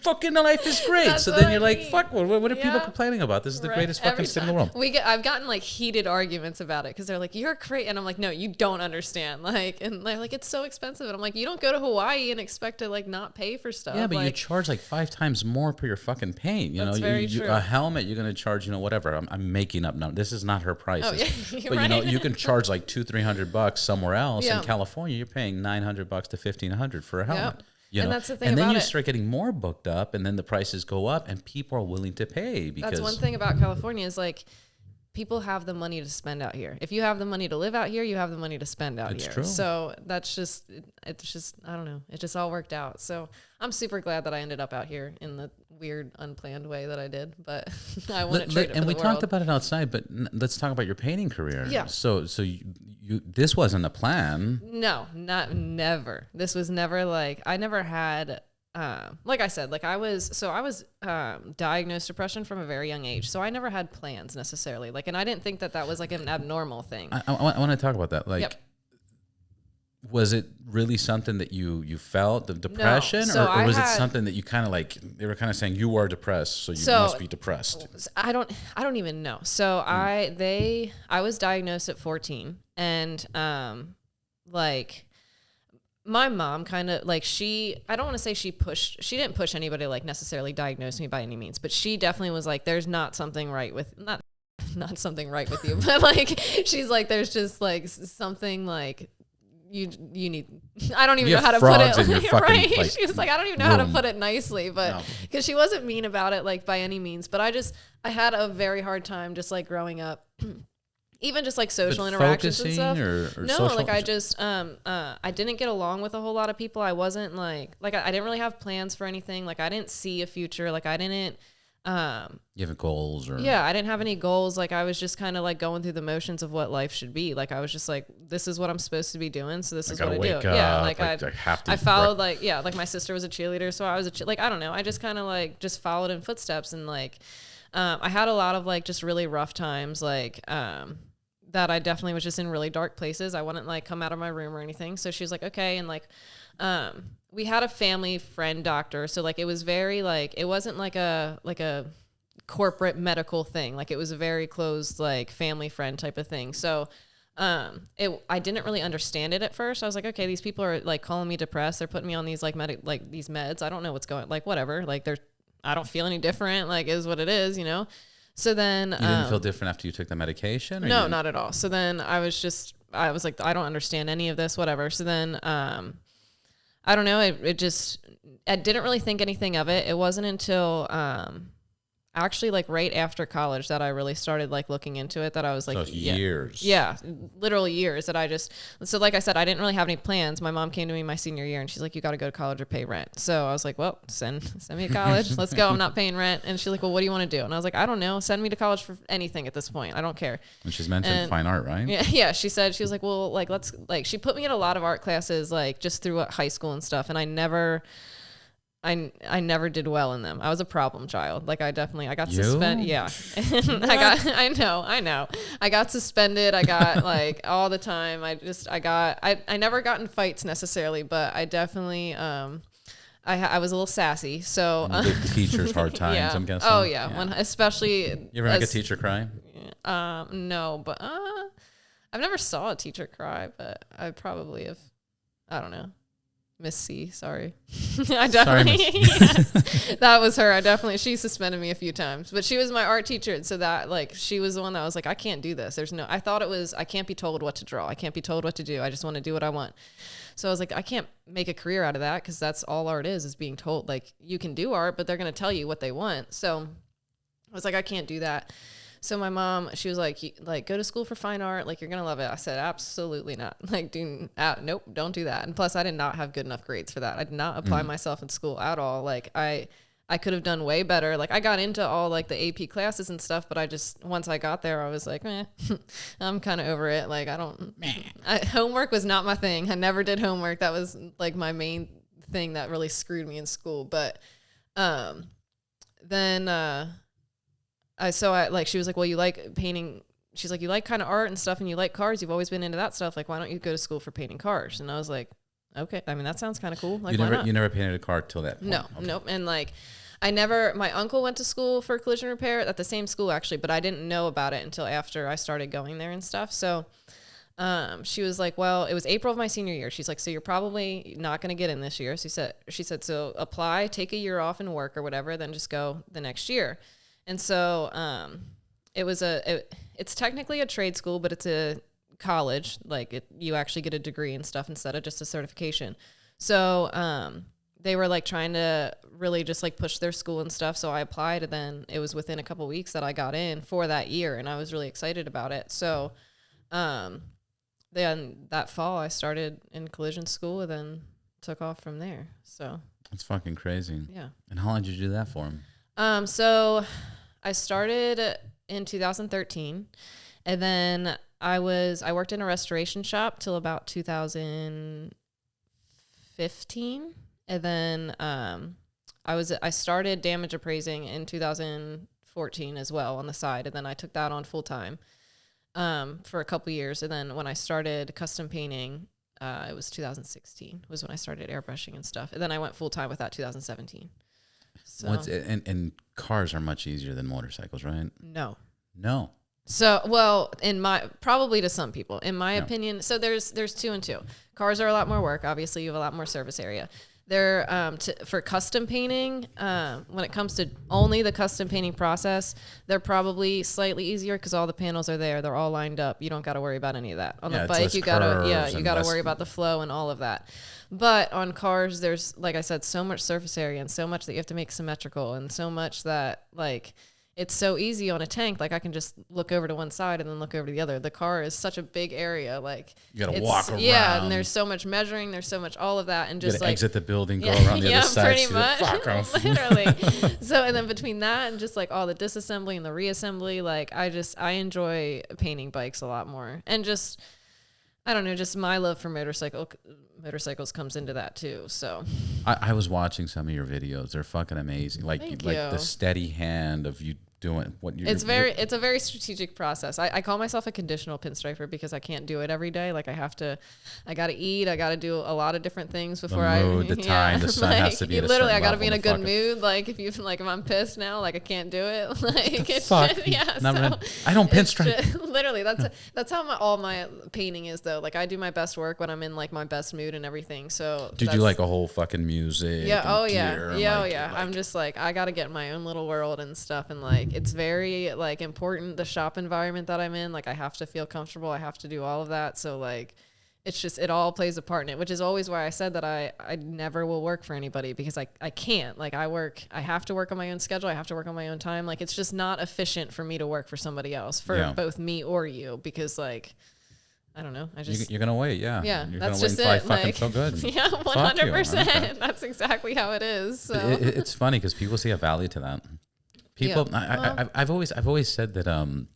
fucking life is great. That's so then you're I like, fuck, what are people complaining about? This is the greatest fucking thing in the world. I've gotten like heated arguments about it because they're like, you're crazy. And I'm like, no, you don't understand. Like, and they're like, it's so expensive. And I'm like, you don't go to Hawaii and expect to like not pay for stuff. Yeah, but like, you charge like 5 times more per your fucking paint. You know, very true. A helmet, you're going to charge, whatever. I'm making up numbers. This is not her prices. Oh, yeah, but you can charge like $200-300 somewhere else. In California, you're paying $900 to $1,500 for a helmet. And that's the thing and then about you start getting more booked up, and then the prices go up, and people are willing to pay. Because that's one thing about California is like people have the money to spend out here. If you have the money to live out here, you have the money to spend out here. True. So that's just it's just I don't know. It just all worked out. So I'm super glad that I ended up out here in the weird, unplanned way that I did. But I wouldn't trade it for and the we world. talked about it outside, but let's talk about your painting career. Yeah. So you this wasn't a plan. No, never. This was never like I never had. Like I said, like I was diagnosed depression from a very young age. So I never had plans necessarily. Like, and I didn't think that was like an abnormal thing. I want to talk about that. Like, was it really something that you felt, the depression, no. or was it something that you kind of like, they were kind of saying you are depressed, so you must be depressed? I don't even know. So I was diagnosed at 14, and like my mom kind of like I don't want to say she didn't push anybody like necessarily diagnose me by any means, but she definitely was like, there's not something right with not something right with you, but like she's like, there's just like something like you need, I don't even know how to put it right. Like, she was like, I don't even know how to put it nicely, but because she wasn't mean about it like by any means, but I had a very hard time just like growing up. Even just like social interactions and stuff. No, like I just, I didn't get along with a whole lot of people. I wasn't like I didn't really have plans for anything. Like I didn't see a future. Like I didn't, you have goals or? Yeah, I didn't have any goals. Like I was just kind of like going through the motions of what life should be. Like I was just like, this is what I'm supposed to be doing. So this is what I do. Yeah. Like I followed like my sister was a cheerleader. So I was like, I don't know. I just kind of like just followed in footsteps and like, I had a lot of like just really rough times. Like, that I definitely was just in really dark places. I wouldn't like come out of my room or anything. So she was like, okay. And like, we had a family friend doctor. So like, it was very like, it wasn't like a corporate medical thing. Like it was a very closed, like family friend type of thing. So, I didn't really understand it at first. I was like, okay, these people are like calling me depressed. They're putting me on these like these meds. I don't know what's going, like whatever. Like I don't feel any different. Like is what it is, So then... You didn't feel different after you took the medication? No, not at all. So then I was like, I don't understand any of this, whatever. So then, I don't know. I didn't really think anything of it. It wasn't until, actually like right after college that I really started like looking into it, that I was like, years. Yeah, literally years that so like I said, I didn't really have any plans. My mom came to me my senior year and she's like, you got to go to college or pay rent. So I was like, well, send me to college. Let's go. I'm not paying rent. And she's like, well, what do you want to do? And I was like, I don't know. Send me to college for anything at this point. I don't care. And she's mentioned fine art, right? Yeah. She was like, well, like, she put me in a lot of art classes, like just through high school and stuff. And I never did well in them. I was a problem child. Like I got suspended. Yeah. I know. I got suspended. I got like all the time. I never got in fights necessarily, but I definitely, I was a little sassy. So give teachers hard times, I'm guessing. Oh yeah. Especially. You ever make a teacher cry? No, but, I've never saw a teacher cry, but I probably have. I don't know. Miss C, sorry. I definitely, yes, that was her. She suspended me a few times, but she was my art teacher. And so that like, she was the one that was like, I can't do this. I thought it was, I can't be told what to draw. I can't be told what to do. I just want to do what I want. So I was like, I can't make a career out of that. Cause that's all art is being told. Like you can do art, but they're going to tell you what they want. So I was like, I can't do that. So my mom, she was like, go to school for fine art. Like, you're going to love it. I said, absolutely not. Like, nope, don't do that. And plus I did not have good enough grades for that. I did not apply myself in school at all. Like I could have done way better. Like I got into all like the AP classes and stuff, but once I got there, I was like, I'm kind of over it. Like homework was not my thing. I never did homework. That was like my main thing that really screwed me in school. But, then, she was like, well, you like painting she's like, you like kind of art and stuff and you like cars. You've always been into that stuff. Like, why don't you go to school for painting cars? And I was like, okay. I mean, that sounds kind of cool. Like, you never painted a car till that point? No, okay. Nope. And like, my uncle went to school for collision repair at the same school actually, but I didn't know about it until after I started going there and stuff. So she was like, well, it was April of my senior year. She's like, so you're probably not going to get in this year. So she said, so apply, take a year off and work or whatever, then just go the next year. And so, it's technically a trade school, but it's a college. Like you actually get a degree and stuff instead of just a certification. So, they were like trying to really just like push their school and stuff. So I applied, and then it was within a couple of weeks that I got in for that year, and I was really excited about it. So, then that fall I started in collision school and then took off from there. So that's fucking crazy. Yeah. And how long did you do that for? So I started in 2013, and then I worked in a restoration shop till about 2015. And then I started damage appraising in 2014 as well on the side, and then I took that on full time for a couple years. And then when I started custom painting, it was 2016 was when I started airbrushing and stuff. And then I went full time with that 2017. So and cars are much easier than motorcycles, right? No. So, well, probably to some people, in my opinion. So there's 2 and 2. Cars are a lot more work. Obviously, you have a lot more service area. They're for custom painting. When it comes to only the custom painting process, they're probably slightly easier because all the panels are there. They're all lined up. You don't got to worry about any of that. On the bike, you gotta worry about the flow and all of that. But on cars, there's, like I said, so much surface area and so much that you have to make symmetrical, and so much that like. It's so easy on a tank. Like I can just look over to one side and then look over to the other. The car is such a big area. Like you gotta walk around. Yeah, and there's so much measuring. There's so much all of that, and just you gotta exit the building, go around the other side. Pretty much. Literally. So and then between that and just like all the disassembly and the reassembly, like I enjoy painting bikes a lot more, and just I don't know, just my love for motorcycles comes into that too. So I was watching some of your videos. They're fucking amazing. Like the steady hand of you doing what you're it's a very strategic process. I call myself a conditional pinstriper because I can't do it every day. Like I gotta eat, I gotta do a lot of different things before the time, the sun has to be at a literally I gotta certain be in a good level. mood. Like if I'm pissed now, like I can't do it. Like it's fuck? I don't pinstripe. Literally that's how all my painting is though. Like I do my best work when I'm in like my best mood and everything. So did you like a whole fucking music? Yeah. Oh yeah. I'm just like I gotta get in my own little world and stuff, and like it's very like important, the shop environment that I'm in. Like I have to feel comfortable. I have to do all of that. So like it's just, it all plays a part in it, which is always why I said that I never will work for anybody, because I can't. Like I have to work on my own schedule. I have to work on my own time. Like it's just not efficient for me to work for somebody else, for both me or you, because like I don't know. You're gonna wait, yeah. Yeah, you're that's gonna just wait until it. I fucking feel good. Yeah, 100%. That's exactly how it is. So. It's funny because people see a value to that. People, I've always said that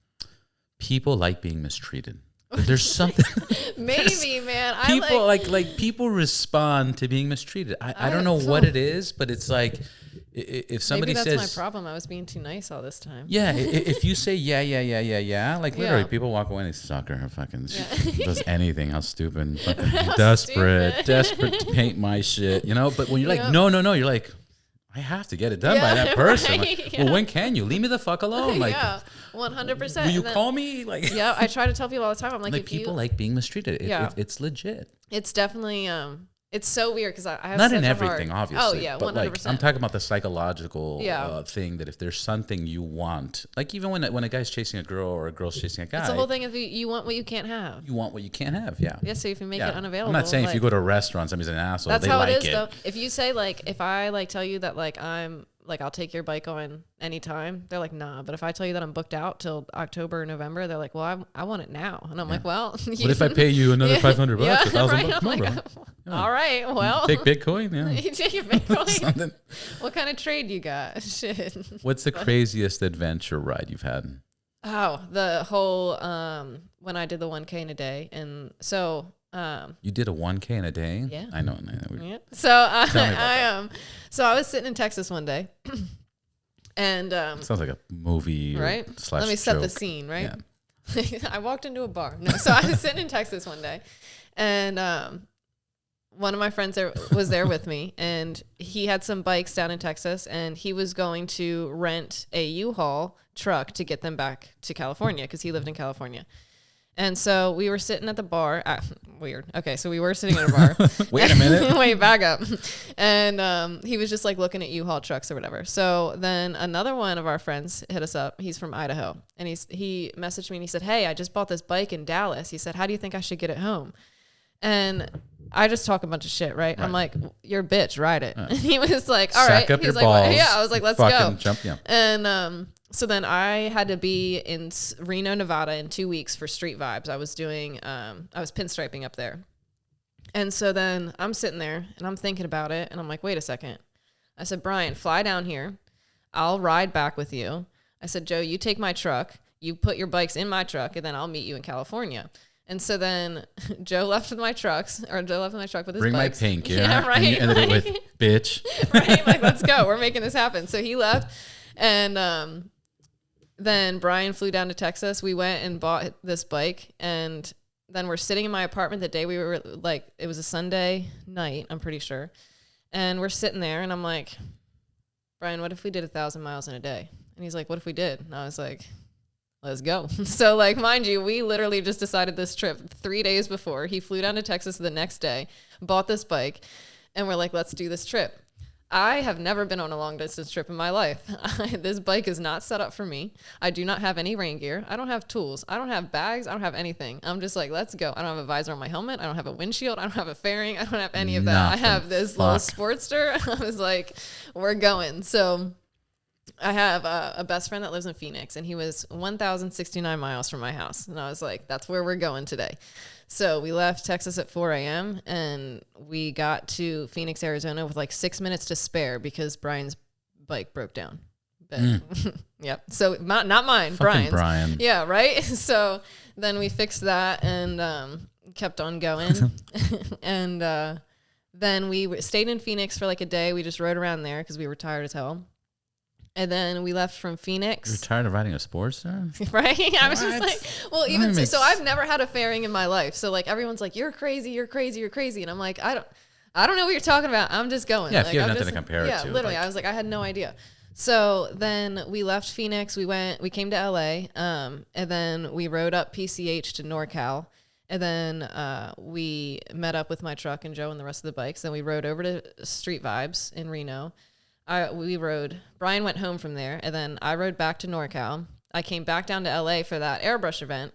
people like being mistreated. There's something. Maybe, man. People like people respond to being mistreated. I don't know what it is, but it's like if somebody maybe says, that's my problem. I was being too nice all this time. Yeah, if you say yeah, like literally people walk away and they suck her fucking does anything. How stupid, fucking desperate to paint my shit, you know. But when you're like no, you're like, I have to get it done by that person. Right, like, well, when can you leave me the fuck alone? Like, 100%. Will you call me? Like, yeah, I try to tell people all the time. I'm like, if people like being mistreated. It's legit. It's definitely it's so weird because I have not such in a everything, hard, obviously. Oh yeah, 100%. But like, I'm talking about the psychological thing that if there's something you want, like even when a guy's chasing a girl or a girl's chasing a guy, it's the whole thing of you want what you can't have. You want what you can't have, yeah. Yeah, so if you make it unavailable. I'm not saying if you go to a restaurant, somebody's an asshole. That's they how like it is, though. If you say like, if I like tell you that like I'm like I'll take your bike on anytime, they're like, nah. But if I tell you that I'm booked out till October or November, they're like, well, I want it now. And I'm like, well, what if I pay you another $500, $1,000? No, bro. All right, well, take Bitcoin. Yeah, you take your Bitcoin. What kind of trade you got? Shit. What's the craziest adventure ride you've had? Oh, the whole when I did the 1K in a day, and so. You did a 1K in a day? Yeah. I know. Yeah. So so I was sitting in Texas one day, and sounds like a movie, right? / Let me set joke. the scene, right? Yeah. I walked into a bar. No, so I was sitting in Texas one day, and one of my friends was there with me, and he had some bikes down in Texas, and he was going to rent a U-Haul truck to get them back to California because he lived in California. And so we were sitting at the bar. Weird. Okay, so we were sitting at a bar. Wait a minute. Wait, back up. And he was just like looking at U-Haul trucks or whatever. So then another one of our friends hit us up. He's from Idaho. And he messaged me and he said, hey, I just bought this bike in Dallas. He said, how do you think I should get it home? And I just talk a bunch of shit, right? I'm like, you're a bitch, ride it. And he was like, all right. Sack up He's your like, balls. yeah, I was like, let's go. Jump, yeah. And so then I had to be in Reno, Nevada in 2 weeks for Street Vibes. I was doing, I was pinstriping up there. And so then I'm sitting there and I'm thinking about it. And I'm like, wait a second. I said, Brian, fly down here. I'll ride back with you. I said, Joe, you take my truck. You put your bikes in my truck, and then I'll meet you in California. And so then Joe left with my truck with his Bring bikes. my pink, yeah. Yeah, right. And you ended it with, bitch. Right, like, let's go. We're making this happen. So he left, and then Brian flew down to Texas. We went and bought this bike, and then we're sitting in my apartment the day we were, like, it was a Sunday night, I'm pretty sure. And we're sitting there, and I'm like, Brian, what if we did 1,000 miles in a day? And he's like, what if we did? And I was like, let's go. So, like, mind you, we literally just decided this trip 3 days before. He flew down to Texas the next day, bought this bike, and we're like, let's do this trip. I have never been on a long distance trip in my life. This bike is not set up for me. I do not have any rain gear. I don't have tools. I don't have bags. I don't have anything. I'm just like, let's go. I don't have a visor on my helmet. I don't have a windshield. I don't have a fairing. I don't have any of that. Nothing. I have this little Sportster. I was like, we're going. So I have a best friend that lives in Phoenix, and he was 1,069 miles from my house. And I was like, that's where we're going today. So we left Texas at 4 a.m. and we got to Phoenix, Arizona with like 6 minutes to spare because Brian's bike broke down. Yep. So not mine, Fucking Brian's. Brian. Yeah, right? So then we fixed that and kept on going. And then we stayed in Phoenix for like a day. We just rode around there because we were tired as hell. And then we left from Phoenix. You're tired of riding a Sportster? Right? I was just like, well, even so I've never had a fairing in my life. So like everyone's like, you're crazy, you're crazy, you're crazy. And I'm like, I don't know what you're talking about. I'm just going. Yeah, like, if you have nothing to compare it to. Yeah, literally. Like, I was like, I had no idea. So then we left Phoenix. We came to LA. And then we rode up PCH to NorCal. And then we met up with my truck and Joe and the rest of the bikes. Then we rode over to Street Vibes in Reno. Brian went home from there, and then I rode back to NorCal. I came back down to LA for that airbrush event,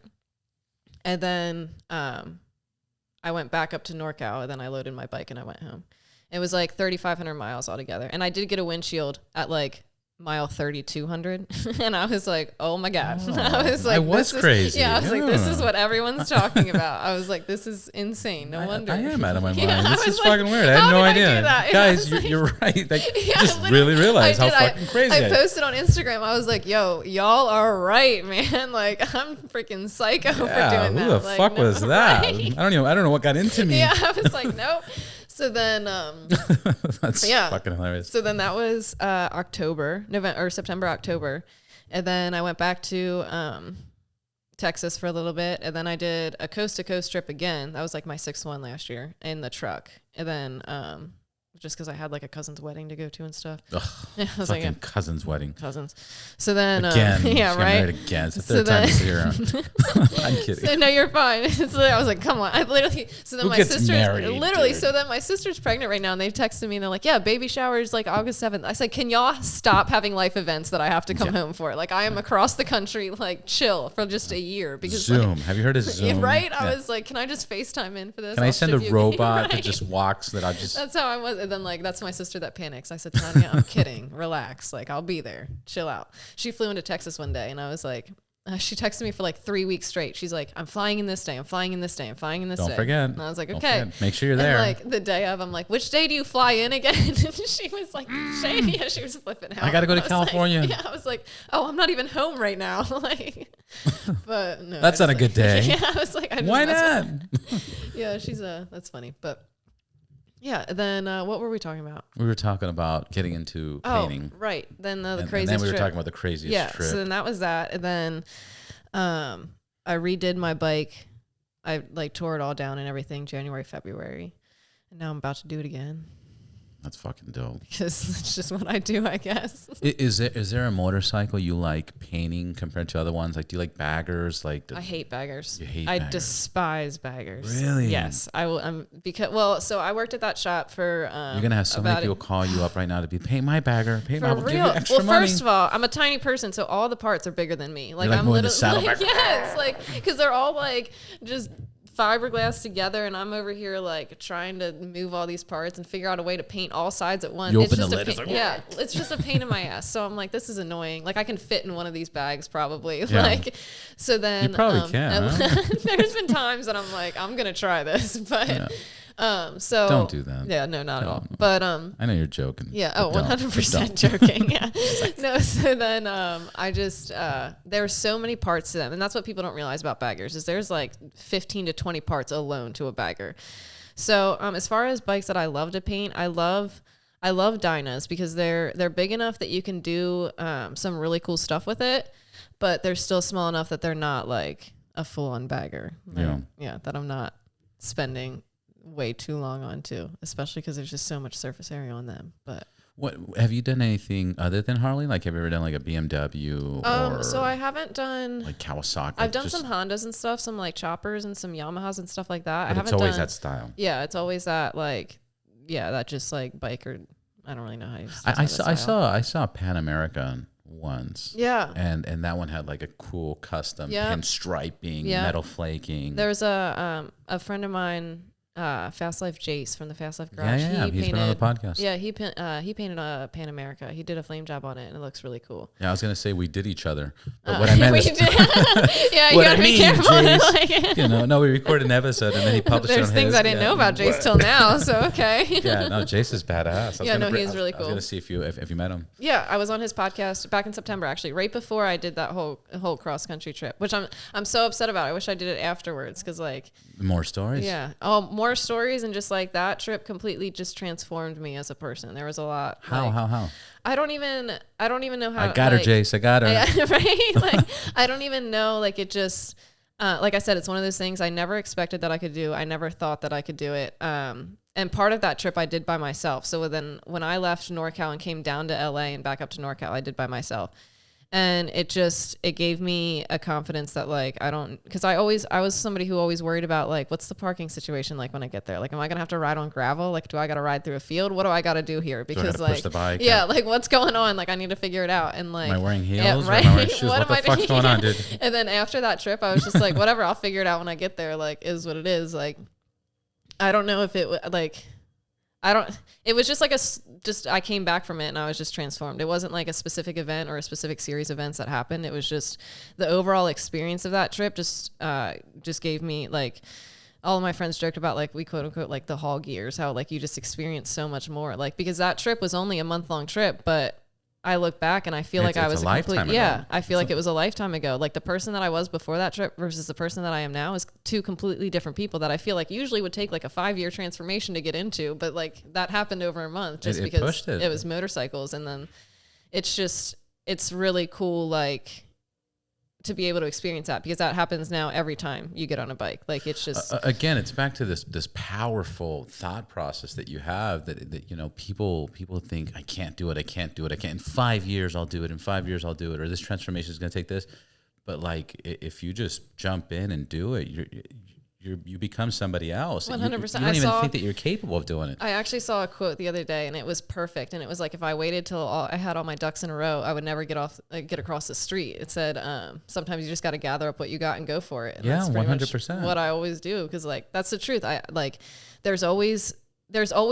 and then I went back up to NorCal, and then I loaded my bike and I went home. It was like 3,500 miles altogether, and I did get a windshield at like mile 3,200, and I was like, oh my god. Oh, I was like, I was crazy. I was like, this is what everyone's talking about. I was like, this is insane. No wonder. I am out of my mind. Yeah, this is like, fucking weird. I had no idea. Guys, you're right. Like, yeah, just really realized how fucking crazy I posted on Instagram. I was like, yo, y'all are right, man. Like, I'm freaking psycho for doing that. Who the fuck was that? Right? I don't know what got into me. Yeah, I was like, nope. So then, that's fucking hilarious. So then that was September, October. And then I went back to Texas for a little bit. And then I did a coast to coast trip again. That was like my 6th one last year in the truck. And then just because I had like a cousin's wedding to go to and stuff. Ugh, I was fucking like, cousin's wedding. Cousins. So then, again, yeah, right. Again, it's the third time this year. I'm kidding. So no, you're fine. So I was like, come on. I literally. So then Who my gets sister, married, literally. dude? So then my sister's pregnant right now, and they texted me and they're like, yeah, baby shower is like August 7th. I said, can y'all stop having life events that I have to come home for? Like I am across the country, like chill for just a year because Zoom. Like, Have you heard of Zoom? Right? I was like, can I just FaceTime in for this? Can I send a robot right? that just walks? That I just. That's how I was. And then like that's my sister that panics. I said, Tanya, I'm kidding. Relax. Like I'll be there. Chill out. She flew into Texas one day, and I was like, she texted me for like 3 weeks straight. She's like, I'm flying in this day. I'm flying in this day. I'm flying in this day. Don't forget. And I was like, okay. Make sure you're there. And like the day of, I'm like, which day do you fly in again? And she was like, Shayna. She was flipping out. I got to go to California. Like, yeah. I was like, oh, I'm not even home right now. Like, but no. That's not a good day. Yeah. I was like, why not? Yeah. That's funny. But yeah. Then what were we talking about? We were talking about getting into painting. Oh, right. Then the craziest and then we were trip. talking about the craziest trip. So then that was that. And then I redid my bike. I like tore it all down and everything January, February. And now I'm about to do it again. That's fucking dope. Because it's just what I do, I guess. Is there a motorcycle you like painting compared to other ones? Like, do you like baggers? Like, I hate baggers. You hate I baggers. despise baggers. Really? Yes. I will. So I worked at that shop for. You're gonna have so many people call you up right now to be paint my bagger. Paint my. For Give you real. extra Well, money. first of all, I'm a tiny person, so all the parts are bigger than me. Like You're like I'm more in literally the saddle. yes, like because they're all like just fiberglass together, and I'm over here like trying to move all these parts and figure out a way to paint all sides at once. You It's open just the a lid, it's pain, like, yeah, it's just a pain in my ass. So I'm like, this is annoying. Like I can fit in one of these bags probably. Yeah. Like, so then You probably can. Huh? there's been times that I'm like, I'm gonna try this, but. Yeah. So Don't do that. Yeah, no, not at all. No. But I know you're joking. yeah. but Oh, don't. 100% joking. Yeah. No. So then, I just there are so many parts to them, and that's what people don't realize about baggers is there's like 15 to 20 parts alone to a bagger. So as far as bikes that I love to paint, I love Dynas because they're big enough that you can do some really cool stuff with it, but they're still small enough that they're not like a full-on bagger. Yeah. That I'm not spending way too long on too, especially because there's just so much surface area on them. But what have you done anything other than Harley? Like, have you ever done like a BMW or so I haven't done like Kawasaki? I've done some Hondas and stuff, some like choppers and some Yamahas and stuff like that. But I haven't it's always done, that style. Yeah, it's always that like that just like biker. I don't really know how you. I saw Pan America once. Yeah. And that one had like a cool custom pinstriping, metal flaking. There's a friend of mine. Fast Life Jace from the Fast Life Garage. Yeah. He's been on the podcast. Yeah, he painted a Pan America. He did a flame job on it, and it looks really cool. Yeah, I was gonna say we did each other, but what I meant is, yeah, you gotta be careful. Jace, no, we recorded an episode and then he published. There's it on things his. I didn't know about Jace till now, so okay. Yeah, no, Jace is badass. He's really cool. I was gonna see if you met him. Yeah, I was on his podcast back in September, actually, right before I did that whole cross country trip, which I'm so upset about. I wish I did it afterwards because like more stories. Yeah. Oh, more stories and just like that trip completely just transformed me as a person. There was a lot. How? I don't even know how. I got her, Jace. I got her. Right? Like I don't even know. Like it just, like I said, it's one of those things I never expected that I could do. I never thought that I could do it. And part of that trip I did by myself. So then when I left NorCal and came down to LA and back up to NorCal, I did by myself. And it gave me a confidence that like, because I was somebody who always worried about like, what's the parking situation like when I get there? Like, am I going to have to ride on gravel? Like, do I got to ride through a field? What do I got to do here? Because like, push the bike like what's going on? Like, I need to figure it out. And like, am I wearing heels? right? Or am I wearing shoes? What the fuck's going on, dude? And then after that trip, I was just like, whatever, I'll figure it out when I get there. Like, is what it is. Like, I don't know if it like, it was just like I came back from it and I was just transformed. It wasn't like a specific event or a specific series of events that happened. It was just the overall experience of that trip just gave me like, all of my friends joked about like, we quote unquote like the hog years, how like you just experience so much more. Like, because that trip was only a month-long trip, but I look back and I feel like I was I feel like it was a lifetime ago. Like the person that I was before that trip versus the person that I am now is two completely different people that I feel like usually would take like a 5-year transformation to get into. But like that happened over a month just because it was motorcycles. And then it's really cool. Like to be able to experience that because that happens now every time you get on a bike. Like it's just again, it's back to this powerful thought process that you have that you know people think I can't do it. In 5 years I'll do it. In 5 years I'll do it. Or this transformation is going to take this. But like if you just jump in and do it, you become somebody else. 100%. You don't even think that you're capable of doing it. I actually saw a quote the other day, and it was perfect. And it was like, if I waited till I had all my ducks in a row, I would never get across the street. It said, sometimes you just got to gather up what you got and go for it. And yeah, that's 100%. What I always do, because like that's the truth. I like there's always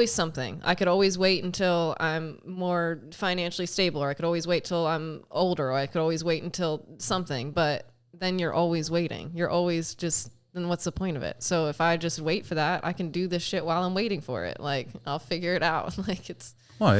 something. I could always wait until I'm more financially stable, or I could always wait till I'm older, or I could always wait until something. But then you're always waiting. You're always just. Then what's the point of it? So if I just wait for that, I can do this shit while I'm waiting for it. Like I'll figure it out. Like it's like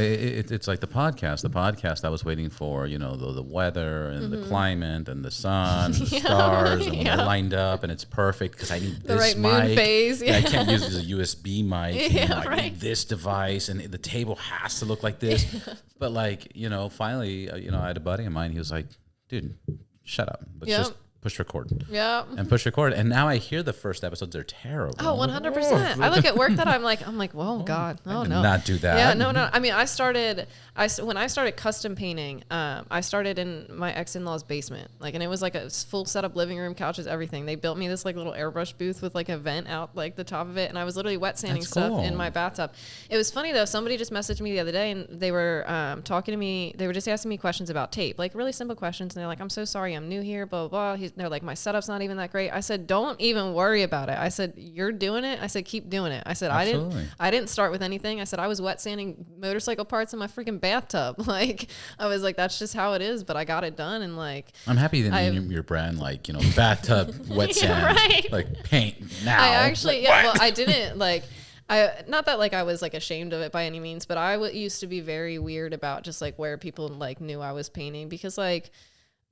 the podcast. The podcast I was waiting for, you know, the weather and the climate and the sun, and the stars, and when they're lined up and it's perfect because I need the this right mic. Moon phase. I can't use it as a USB mic. Yeah, I need this device and the table has to look like this. But like, you know, finally, you know, I had a buddy of mine. He was like, "Dude, shut up. Let's just push record. Yeah. And push record. And now I hear the first episodes are terrible. Oh, 100%. I look at work that I'm like, whoa, God, I did no. not do that. Yeah, no. I mean, when I started custom painting, I started in my ex-in-law's basement. Like, and it was like a full setup living room, couches, everything. They built me this like little airbrush booth with like a vent out like the top of it. And I was literally wet sanding stuff in my bathtub. It was funny though. Somebody just messaged me the other day and they were talking to me. They were just asking me questions about tape, like really simple questions. And they're like, I'm so sorry, I'm new here, blah, blah, blah. They're like, my setup's not even that great. I said, don't even worry about it. I said, you're doing it. I said, keep doing it. I said, Absolutely. I didn't start with anything. I said, I was wet sanding motorcycle parts in my freaking bathtub. Like, I was like, that's just how it is. But I got it done. And like, I'm happy that your brand, like, bathtub, wet sand, right. like paint now. I actually, like, well, I didn't like, not that like I was like ashamed of it by any means, but I used to be very weird about just like where people like knew I was painting, because like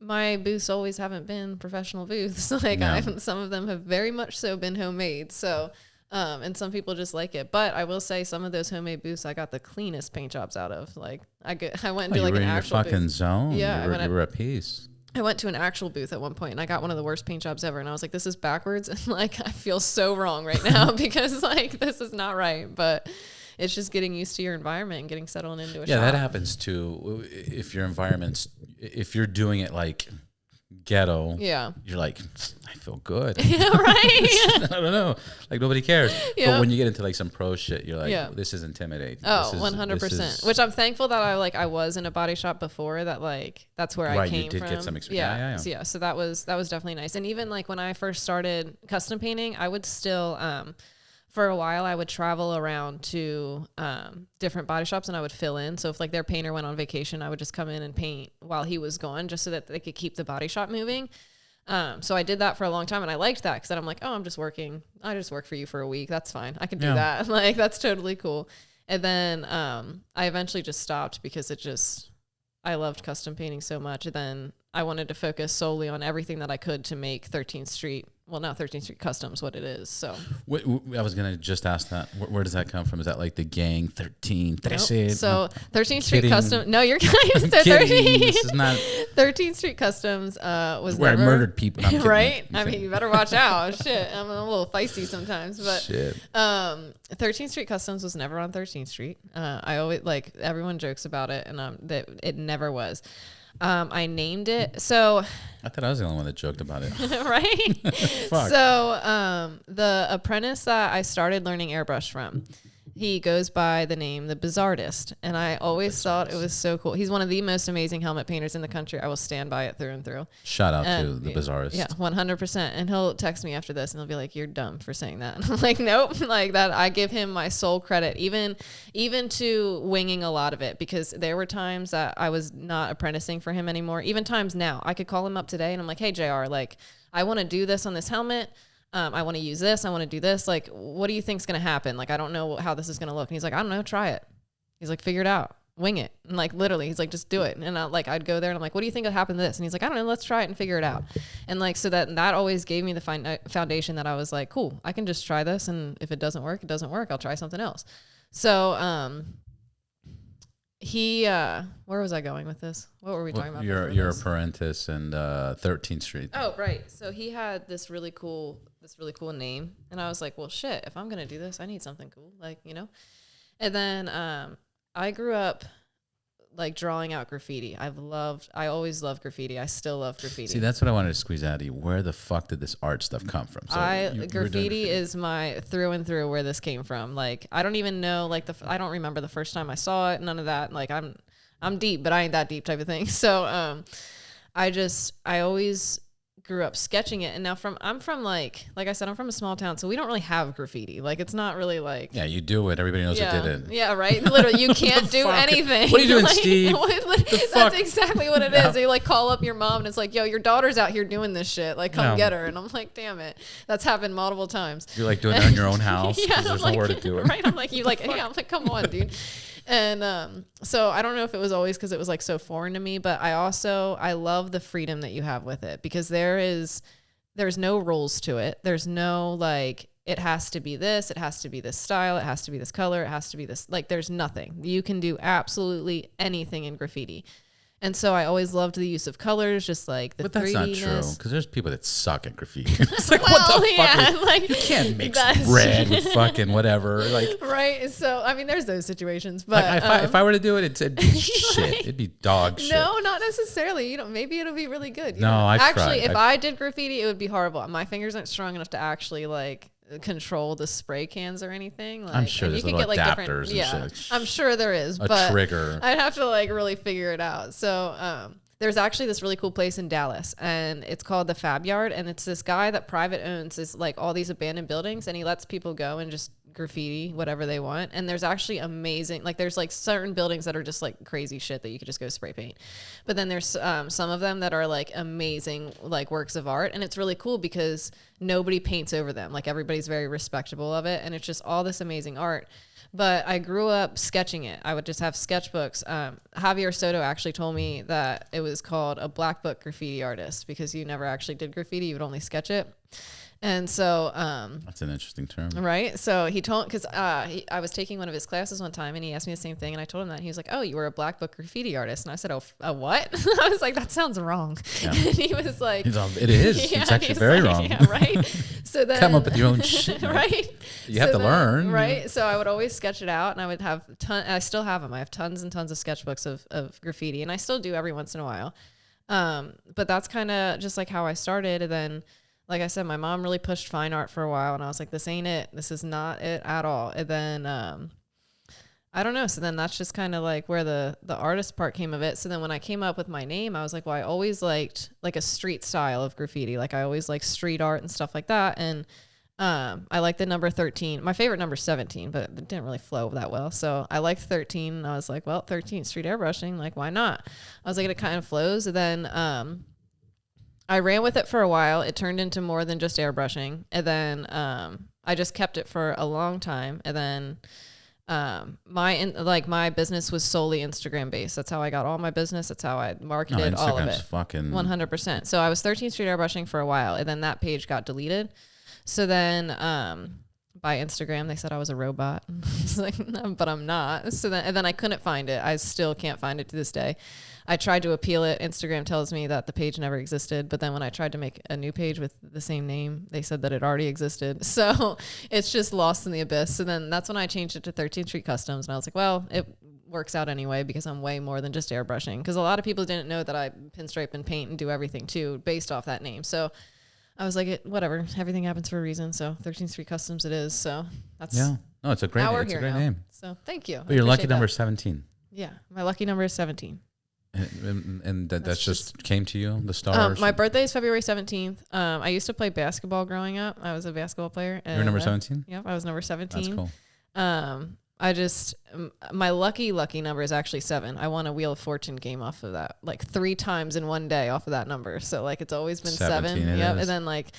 my booths always haven't been professional booths. Like some of them have very much so been homemade. So, and some people just like it, but I will say some of those homemade booths I got the cleanest paint jobs out of. Like I went and do like an actual fucking booth. zone. Yeah, you were at peace. I went to an actual booth at one point and I got one of the worst paint jobs ever. And I was like, this is backwards. And like, I feel so wrong right now because like, this is not right. But it's just getting used to your environment and getting settled into a shop. Yeah, that happens too. If your environment's, if you're doing it like ghetto, yeah, you're like, I feel good. Yeah, right. I don't know. Like nobody cares. Yeah. But when you get into like some pro shit, you're like, this is intimidating. Oh, 100%. Which I'm thankful that I was in a body shop before, that like, that's where I came from. Right, you did get some experience. Yeah. So that was definitely nice. And even like when I first started custom painting, I would still, for a while, I would travel around to different body shops and I would fill in. So if like their painter went on vacation, I would just come in and paint while he was gone, just so that they could keep the body shop moving. So I did that for a long time and I liked that, because then I'm like, oh, I just work for you for a week. That's fine. I can do that. Like, that's totally cool. And then I eventually just stopped because I loved custom painting so much. And then I wanted to focus solely on everything that I could to make 13th Street. Well, now 13th Street Customs what it is. So I was going to just ask that. Where does that come from? Is that like the gang 13? Nope. So 13th Street Kidding. Customs. No, you're kidding. So This is not 13th Street Customs was where I murdered people. No, right? I mean, you better watch out. Shit. I'm a little feisty sometimes. But shit. 13th Street Customs was never on 13th Street. I always, like, everyone jokes about it, and that it never was. I named it. So I thought I was the only one that joked about it. Right? Fuck. So the apprentice that I started learning airbrush from, he goes by the name The Bizarrist, and I always thought it was so cool. He's one of the most amazing helmet painters in the country. I will stand by it through and through. Shout out to The Bizarrist. Yeah, 100%. And he'll text me after this and he'll be like, you're dumb for saying that. And I'm like, nope. Like that, I give him my sole credit, even to winging a lot of it, because there were times that I was not apprenticing for him anymore. Even times now, I could call him up today and I'm like, hey, JR, like, I want to do this on this helmet. I want to use this. I want to do this. Like, what do you think's going to happen? Like, I don't know how this is going to look. And he's like, I don't know. Try it. He's like, figure it out. Wing it. And like, literally, he's like, just do it. And I'd go there and I'm like, what do you think will happen to this? And he's like, I don't know. Let's try it and figure it out. And like, so that always gave me the foundation that I was like, cool, I can just try this. And if it doesn't work, it doesn't work. I'll try something else. So, where was I going with this? What were we talking about? Your apprentice and 13th Street. Oh, right. So he had this really cool name, and I was like, well, shit, if I'm gonna do this, I need something cool, like, you know. And then I grew up like drawing out graffiti. I always loved graffiti. I still love graffiti. See, that's what I wanted to squeeze out of you. Where the fuck did this art stuff come from? So graffiti is my through and through where this came from. Like, I don't even know, like, I don't remember the first time I saw it. None of that. Like, I'm deep, but I ain't that deep type of thing. So, I always grew up sketching it. And now I'm from like I said, I'm from a small town, so we don't really have graffiti. Like, it's not really like, yeah, you do it. Everybody knows you did it. Yeah, right. Literally, you can't do anything. What are you doing, like, Steve? That's exactly what it is. You like call up your mom and it's like, yo, your daughter's out here doing this shit. Like, come get her. And I'm like, damn it. That's happened multiple times. You're like doing it in your own house. Yeah, there's like, nowhere to do it. Right. I'm like, I'm like, come on, dude. And so I don't know if it was always because it was like so foreign to me, but I love the freedom that you have with it, because there's no rules to it. There's no like, it has to be this, it has to be this style, it has to be this color, it has to be this, like, there's nothing. You can do absolutely anything in graffiti. And so I always loved the use of colors, just like the 3D-ness. But that's not true, because there's people that suck at graffiti. It's like, what the fuck? Like, you can't mix red with fucking whatever. Like, right? So, I mean, there's those situations. But like, if I were to do it, it'd be shit. It'd be dog shit. No, not necessarily. You know, maybe it'll be really good. Actually, if I did graffiti, it would be horrible. My fingers aren't strong enough to actually like control the spray cans or anything. Like, I'm sure there's little adapters and shit. I'm sure there is. A trigger. I'd have to like really figure it out. So there's actually this really cool place in Dallas, and it's called the Fab Yard, and it's this guy that private owns is like all these abandoned buildings, and he lets people go and just graffiti whatever they want. And there's actually amazing, like there's like certain buildings that are just like crazy shit that you could just go spray paint, but then there's some of them that are like amazing like works of art, and it's really cool because nobody paints over them. Like everybody's very respectable of it, and it's just all this amazing art. But I grew up sketching it. I would just have sketchbooks. Javier Soto actually told me that it was called a black book graffiti artist because you never actually did graffiti. You would only sketch it. And so that's an interesting term, right? So he told, because I was taking one of his classes one time, and he asked me the same thing, and I told him that. He was like, "Oh, you were a black book graffiti artist," and I said, "Oh, a what?" I was like, "That sounds wrong." Yeah. And he was like, "It is. Yeah, it's actually very wrong." Yeah, right. So then come up with your own shit, right? You have to learn, right? So I would always sketch it out, and I would have I still have them. I have tons and tons of sketchbooks of graffiti, and I still do every once in a while. But that's kind of just like how I started, and then. Like I said, my mom really pushed fine art for a while, and I was like, this ain't it. This is not it at all. And then, I don't know. So then that's just kind of like where the artist part came of it. So then when I came up with my name, I was like, well, I always liked like a street style of graffiti. Like I always liked street art and stuff like that. And I like the number 13. My favorite number is 17, but it didn't really flow that well. So I liked 13. And I was like, well, 13 street airbrushing. Like, why not? I was like, it kind of flows. And then, I ran with it for a while. It turned into more than just airbrushing. And then I just kept it for a long time. And then my business was solely Instagram based. That's how I got all my business. That's how I marketed all of it. Fucking 100%. So I was 13th Street airbrushing for a while, and then that page got deleted. So then by Instagram, they said I was a robot. I was like, no, but I'm not. So then I couldn't find it. I still can't find it to this day. I tried to appeal it. Instagram tells me that the page never existed. But then when I tried to make a new page with the same name, they said that it already existed. So it's just lost in the abyss. So then that's when I changed it to 13th Street Customs. And I was like, well, it works out anyway because I'm way more than just airbrushing. Because a lot of people didn't know that I pinstripe and paint and do everything too based off that name. So I was like, whatever. Everything happens for a reason. So 13th Street Customs it is. So that's no, it's a great name. So thank you. But your lucky number is 17. Yeah, my lucky number is 17. And that's just came to you, the stars? My birthday is February 17th. I used to play basketball growing up. I was a basketball player. You were number 17? Yep, I was number 17. That's cool. My lucky number is actually 7. I won a Wheel of Fortune game off of that, like 3 times in one day off of that number. So like it's always been 7. Yep. And then like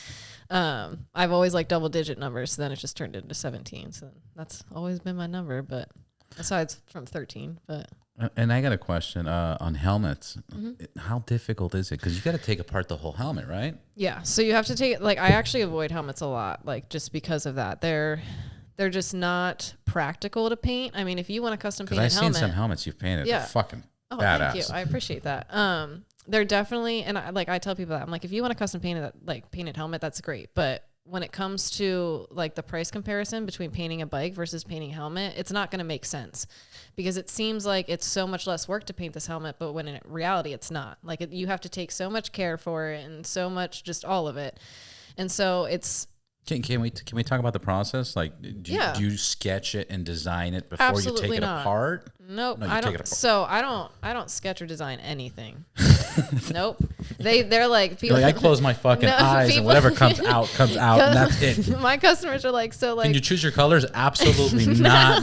I've always liked double digit numbers. So then it just turned into 17. So that's always been my number, but aside from 13, but. And I got a question on helmets. Mm-hmm. How difficult is it? Because you got to take apart the whole helmet, right? Yeah. So you have to take it. Like I actually avoid helmets a lot, like just because of that. They're just not practical to paint. I mean, if you want a custom painted helmet, I've seen some helmets you've painted. Yeah. They're fucking badass. Thank you. I appreciate that. They're definitely, and I tell people that I'm like, if you want a custom painted helmet, that's great. But when it comes to like the price comparison between painting a bike versus painting a helmet, it's not going to make sense because it seems like it's so much less work to paint this helmet, but when in reality it's not. Like you have to take so much care for it and so much, just all of it. And so it's, Can we talk about the process? Like, do you sketch it and design it before Absolutely you take it not. apart? Nope. I don't. So I don't sketch or design anything. Nope. They're like people. Like, I close my fucking eyes and whatever comes out, and that's it. My customers are like, so like. Can you choose your colors? Absolutely not.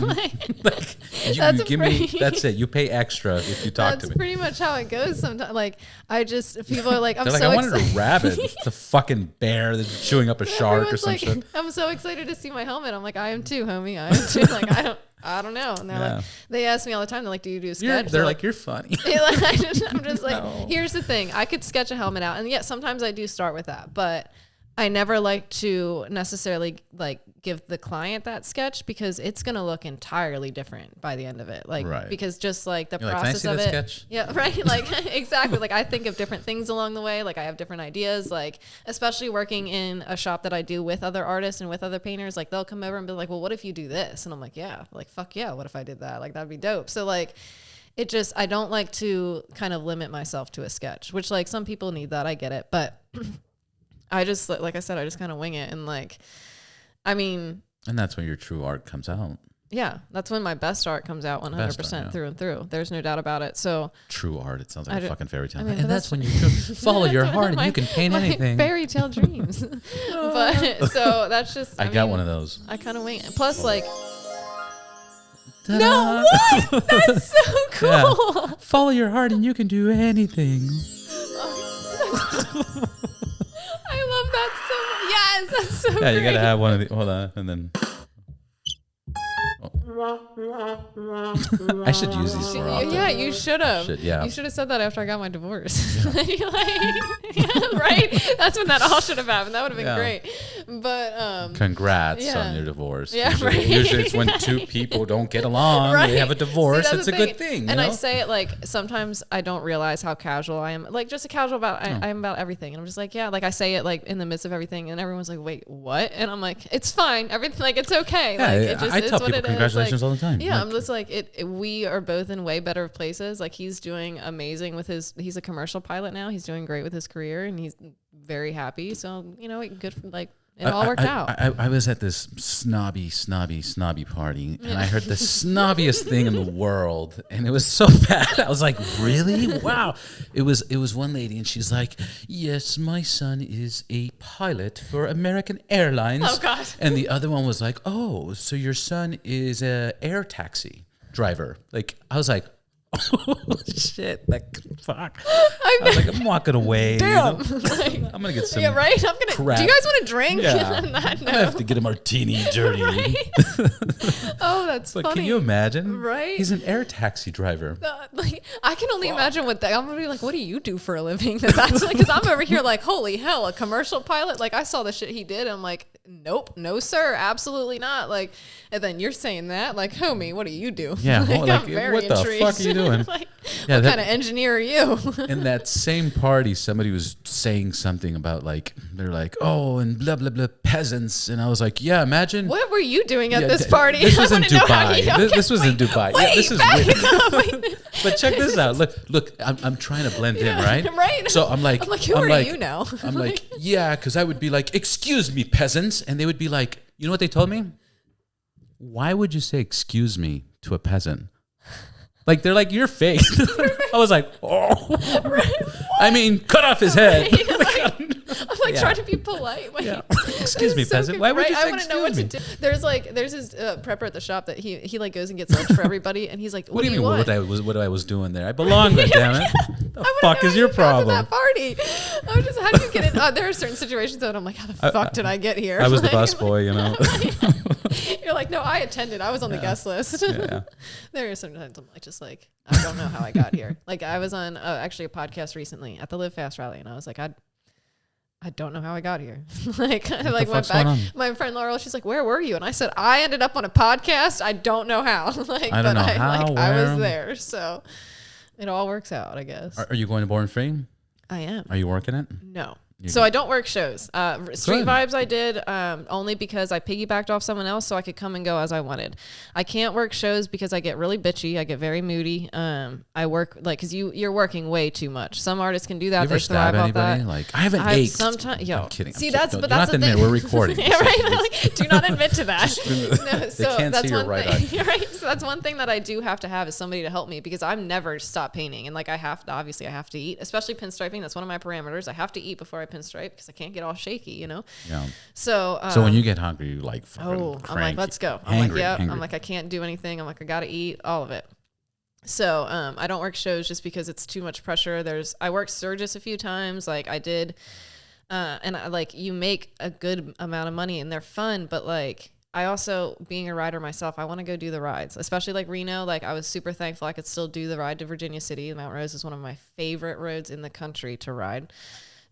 You give me. That's it. You pay extra if you talk to me. That's pretty much how it goes. Sometimes, like people are like, I'm They're like, so I wanted a rabbit. It's a fucking bear that's chewing up a shark or some shit. I'm so excited to see my helmet. I'm like, I am too, homie. I am too. Like I don't know. And they're like, they ask me all the time. They're like, do you do a sketch? They're like, you're funny. I'm just like, no. Here's the thing. I could sketch a helmet out. And yeah, sometimes I do start with that. But I never like to necessarily like give the client that sketch because it's going to look entirely different by the end of it. Like, because just like the process of it. Sketch? Yeah. Right. Like exactly. Like I think of different things along the way. Like I have different ideas, like, especially working in a shop that I do with other artists and with other painters, like they'll come over and be like, well, what if you do this? And I'm like, yeah, like, fuck yeah. What if I did that? Like, that'd be dope. So like, it just, I don't like to kind of limit myself to a sketch, which like some people need that. I get it. But I just, like I said, I just kind of wing it. And like, I mean. And that's when your true art comes out. Yeah. That's when my best art comes out 100% through and through. There's no doubt about it. So. True art. It sounds like a fucking fairy tale. I mean, and that's when you follow your heart and you can paint anything. Fairy tale dreams. But so that's just. I got one of those. I kind of wing it. Plus like. Ta-da. No, what? That's so cool. Yeah. Follow your heart and you can do anything. I love that so much. Yes, that's so great. You gotta have one of the. Hold on, and then. I should use these more often. Yeah, you should have. Yeah. You should have said that after I got my divorce. Yeah. Right? That's when that all should have happened. That would have been great. But congrats on your divorce. Yeah, usually it's when two people don't get along, they have a divorce. It's a good thing. And I say it like sometimes I don't realize how casual I am. Like just a casual about I am about everything. And I'm just like, yeah, like I say it like in the midst of everything and everyone's like, wait, what? And I'm like, it's fine. Everything like it's okay. Yeah, like it just I tell people congratulations like, all the time. Yeah, I'm just like we are both in way better places. Like he's doing amazing with he's a commercial pilot now. He's doing great with his career and he's very happy. So, you know, good for like it all worked out. I was at this snobby party and I heard the snobbiest thing in the world and it was so bad. I was like, really? Wow. It was one lady and she's like, yes, my son is a pilot for American Airlines. Oh, God. And the other one was like, oh, so your son is a air taxi driver. Like, I was like, oh shit! Like fuck! I'm walking away. Damn! You know? Like, I'm gonna get some. Yeah, right. I'm gonna. Crap. Do you guys want a drink? Yeah. I'm gonna have to get a martini dirty. Right? Oh, that's funny. Can you imagine? Right? He's an air taxi driver. Like, I can only imagine what I'm gonna be like. What do you do for a living? That's like because I'm over here like, holy hell, a commercial pilot. Like I saw the shit he did. And I'm like, nope, no sir, absolutely not. Like, and then you're saying that, like, homie, what do you do? Yeah, like, what the fuck are you doing? Like, yeah, what kind of engineer are you? In that same party, somebody was saying something about like they're like, oh, and blah blah blah peasants, and I was like, yeah, imagine. What were you doing at this party? This was in Dubai. This was in Dubai. Yeah, this is weird. But check this out. Look, I'm trying to blend in, right? Right. So I'm like, who are you now? I'm like, yeah, because I would be like, excuse me, peasants, and they would be like, you know what they told me? Why would you say excuse me to a peasant? Like, they're like, you're fake. I was like, oh. I mean, cut off his head. I'm like trying to be polite. Like, excuse me, peasant. Why would you say excuse me? I want to know what to do. There's this prepper at the shop that he like goes and gets lunch for everybody. And he's like, what do you mean want? What I was doing there? I belong there, damn it. The fuck is your problem? That party. I was just, how do you get in? There are certain situations that I'm like, how the fuck did I get here? I was the bus boy, you know. You're like, no, I attended. I was on the guest list. There are sometimes I'm like, I don't know how I got here. Like I was on actually a podcast recently at the Live Fast rally, and I was like, I don't know how I got here. Like I like went back. My friend Laurel, she's like, where were you? And I said, I ended up on a podcast. I don't know how. Like, I don't know how. Like, I was there, so it all works out, I guess. Are you going to Born Free? I am. Are you working it? No. So I don't work shows. Street Vibes I did only because I piggybacked off someone else so I could come and go as I wanted. I can't work shows because I get really bitchy. I get very moody. I work like because you're working way too much. Some artists can do that. You ever stab anybody? Like I haven't ached. Sometimes, I'm kidding. See, that's the thing. We're recording. Yeah, right. Like, do not admit to that. No, so they can't see your right eye. Right. So that's one thing that I do have to have is somebody to help me because I'm never stop painting and like I have to eat, especially pinstriping. That's one of my parameters. I have to eat before I pinstripe because I can't get all shaky, you know? Yeah. So when you get hungry, you like fucking I'm like, let's go. I'm like, yeah. I'm like, I can't do anything. I'm like, I gotta eat all of it. So I don't work shows just because it's too much pressure. I worked Sturgis a few times. Like I did, and you make a good amount of money and they're fun, but like I also, being a rider myself, I want to go do the rides, especially like Reno. Like I was super thankful I could still do the ride to Virginia City. Mount Rose is one of my favorite roads in the country to ride.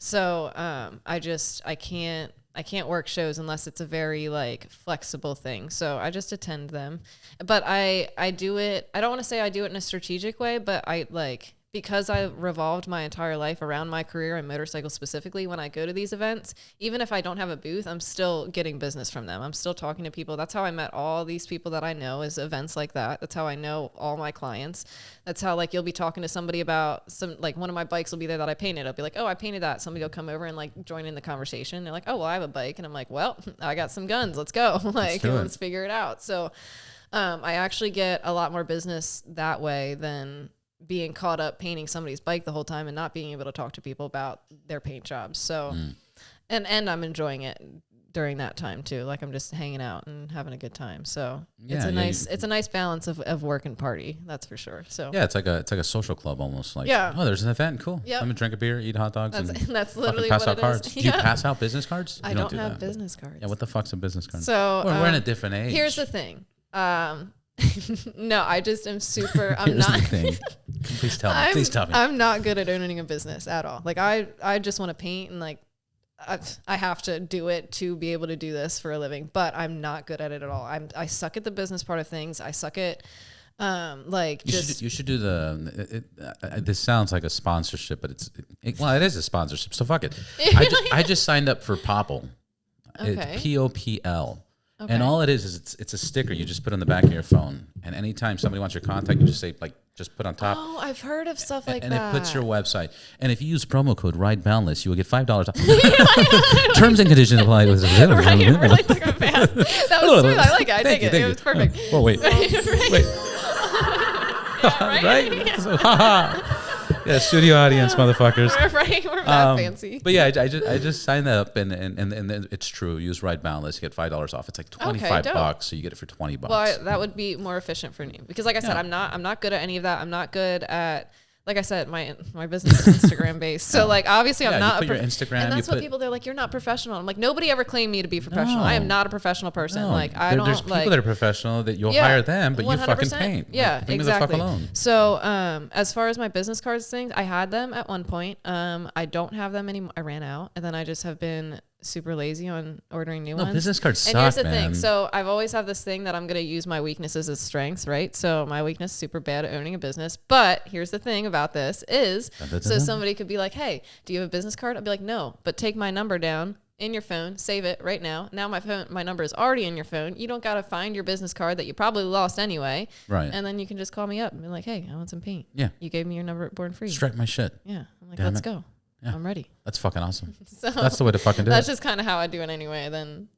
So I can't work shows unless it's a very like flexible thing. So I just attend them. But I do it, I don't want to say I do it in a strategic way, but I like, because I revolved my entire life around my career and motorcycles specifically, when I go to these events, even if I don't have a booth, I'm still getting business from them. I'm still talking to people. That's how I met all these people that I know, is events like that. That's how I know all my clients. That's how, like, you'll be talking to somebody about some, like, one of my bikes will be there that I painted. I'll be like, oh, I painted that. Somebody will come over and like join in the conversation. They're like, oh, well, I have a bike. And I'm like, well, I got some guns. Let's go. Like, let's figure it out. So I actually get a lot more business that way than being caught up painting somebody's bike the whole time and not being able to talk to people about their paint jobs. So, and I'm enjoying it during that time too. Like, I'm just hanging out and having a good time. So it's a nice balance of work and party. That's for sure. So yeah, it's like a social club almost. Like, oh, there's an event. Cool. Yeah. Let me drink a beer, eat hot dogs, that's literally pass what out cards. Do you pass out business cards? I don't have business cards. Yeah. What the fuck's a business card? So we're in a different age. Here's the thing. No, I just am super. I'm Here's not. The thing. Please tell me. Please tell me. I'm not good at owning a business at all. Like, I just want to paint, and like I have to do it to be able to do this for a living. But I'm not good at it at all. I suck at the business part of things. I suck at like you should do this sounds like a sponsorship, but it is a sponsorship. So fuck it. I just signed up for Popl. Okay. It's POPL. Okay. And all it is it's a sticker you just put on the back of your phone, and anytime somebody wants your contact, you just say, like, just put on top. Oh, I've heard of stuff like that. And it puts your website. And if you use promo code RideBoundless, you will get $5 off. Terms and conditions apply. Right, really took it fast. That was smooth. I like it. I dig it. It was perfect. Oh, wait. Wait. Yeah, right? So, haha. Yeah, studio audience, motherfuckers. Right, we're that fancy. But yeah, I just signed that up, and it's true. Use Ride Boundless, you get $5 off. It's like $25, so you get it for $20. Well, that would be more efficient for me, because, like I said, I'm not good at any of that. I'm not good at, like I said, my business is Instagram based. So like, obviously I'm not. You put your Instagram. And that's what people, they're like, you're not professional. I'm like, nobody ever claimed me to be professional. No. I am not a professional person. No. Like, there's people that are professional that you'll hire them, but 100%. You fucking paint. Yeah, like, leave exactly. me the fuck alone. So as far as my business cards things, I had them at one point. I don't have them anymore. I ran out, and then I just have been super lazy on ordering new ones. Business cards suck, and here's the man. thing. So I've always have this thing that I'm going to use my weaknesses as strengths, right? So my weakness is super bad at owning a business. But here's the thing about this is, so somebody could be like, hey, do you have a business card? I'll be like, no, but take my number down in your phone, save it right now. Now my number is already in your phone. You don't got to find your business card that you probably lost anyway. Right. And then you can just call me up and be like, hey, I want some paint. Yeah. You gave me your number at Born Free. Strike my shit. Yeah. I'm like, let's go. Yeah. I'm ready. That's fucking awesome. So that's the way to fucking do it. That's just kind of how I do it anyway. Then,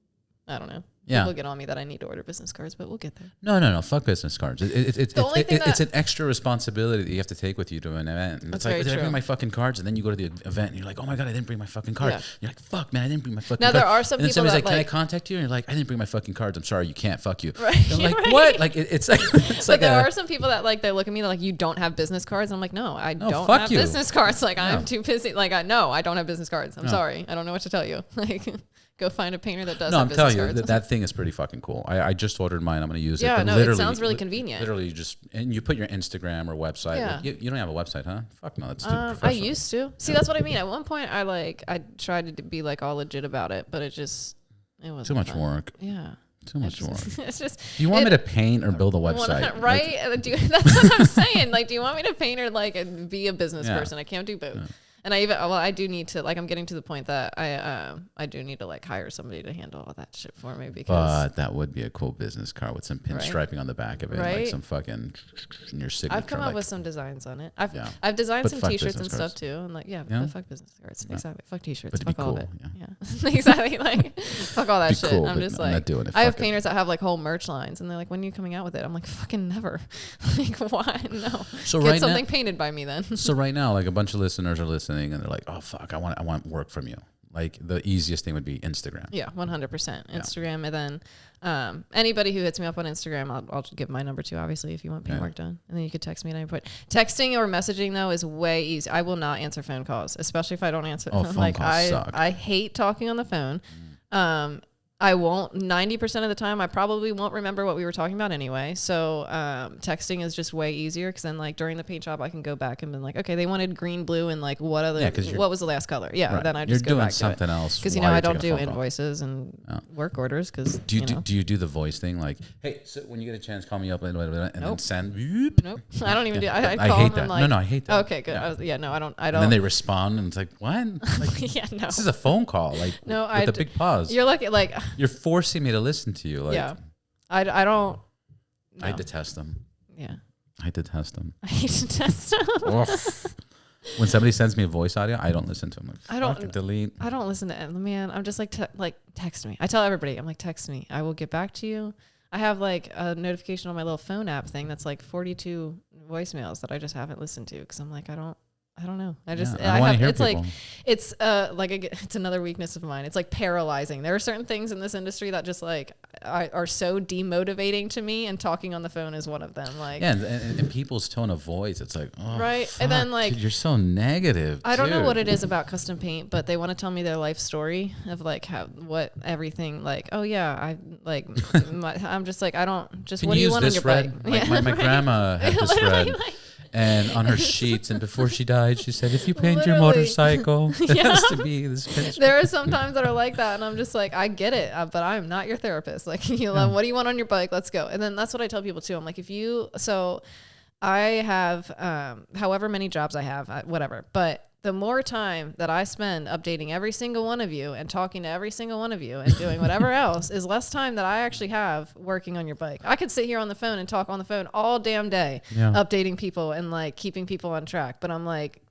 I don't know. Yeah. People get on me that I need to order business cards, but we'll get there. No. Fuck business cards. It's an extra responsibility that you have to take with you to an event. And it's like, did I bring my fucking cards? And then you go to the event and you're like, oh my God, I didn't bring my fucking card. Yeah. You're like, fuck, man, I didn't bring my fucking card. Now, there are some and then people somebody's that like, can I contact you? And you're like, I didn't bring my fucking cards. I'm sorry, you can't. Fuck you. Right. And I'm like, what? Like, it's like, but there are some people that, like, they look at me like, you don't have business cards. And I'm like, no, I don't have business cards. Like, I'm too busy. Like, I don't have business cards. I'm sorry. I don't know what to tell you. Like, go find a painter that does have business cards. No, I'm telling you, that thing is pretty fucking cool. I just ordered mine. I'm going to use it. Yeah, no, it sounds really convenient. Literally, and you put your Instagram or website. Yeah. You don't have a website, huh? Fuck no, that's too professional. I used to. See, that's what I mean. At one point, I tried to be like all legit about it, but it wasn't too much work. Yeah. Too much work. It's just. Do you want me to paint or build a website? Right? That's what I'm saying. Like, do you want me to paint or like be a business person? I can't do both. Yeah. And I do need to, like, I'm getting to the point that I do need to like hire somebody to handle all that shit for me, because. But that would be a cool business card with some pinstriping on the back of it, like some fucking your signature. I've come up with some designs on it. I've designed some T-shirts and stuff too, and like but fuck business cards, exactly. Fuck T-shirts, fuck all of it. Yeah. Exactly. Like, fuck all that shit. Cool, I'm just like, I'm not doing it. I have painters that have like whole merch lines, and they're like, when are you coming out with it? I'm like, fucking never. Like, why? No. So get something painted by me then. So right now, like, a bunch of listeners are listening, and they're like, oh fuck, I want work from you. Like, the easiest thing would be Instagram. Yeah, 100% Instagram. And then anybody who hits me up on Instagram, I'll give my number to, obviously, if you want paint work done. And then you could text me at any point. Texting or messaging, though, is way easy. I will not answer phone calls, especially if I don't answer. Oh, phone calls suck. I hate talking on the phone. I won't, 90% of the time, I probably won't remember what we were talking about anyway. So texting is just way easier because then like during the paint job, I can go back and be like, okay, they wanted green, blue, and like what was the last color? Yeah, right. then I just go back to something else. Because, I don't do invoices and work orders because, do you do the voice thing? Like, hey, so when you get a chance, call me up and then send. Nope. I don't even do I hate that. No, I hate that. Okay, good. I don't. And then they respond and it's like, what? Like, yeah, no. This is a phone call. Like, no, with a big pause. You're lucky, like... You're forcing me to listen to you. Like, yeah. I don't... No. I detest them. Yeah. I detest them. I detest them. When somebody sends me a voice audio, I don't listen to them. Like, I don't delete. I don't listen to it, man. I'm just like text me. I tell everybody, I'm like, text me. I will get back to you. I have like a notification on my little phone app thing that's like 42 voicemails that I just haven't listened to because I'm like, I don't know. I just I want to hear it's people. like it's another weakness of mine. It's like paralyzing. There are certain things in this industry that just like are so demotivating to me, and talking on the phone is one of them. Like, yeah, and people's tone of voice, it's like, oh, right. Fuck, and then like, dude, you're so negative. I don't know what it is about custom paint, but they want to tell me their life story of like everything. Like, oh yeah, I like. I'm just like, I don't. Just what do you want on your red? bike? Like, my grandma had this red. And on her sheets, and before she died, she said, if you paint your motorcycle, it has to be this picture. There are some times that are like that, and I'm just like, I get it, but I'm not your therapist. Like, what do you want on your bike? Let's go. And then that's what I tell people too. I'm like, I have however many jobs I have, whatever, but the more time that I spend updating every single one of you and talking to every single one of you and doing whatever else is less time that I actually have working on your bike. I could sit here on the phone and talk on the phone all damn day, updating people and like keeping people on track. But I'm like,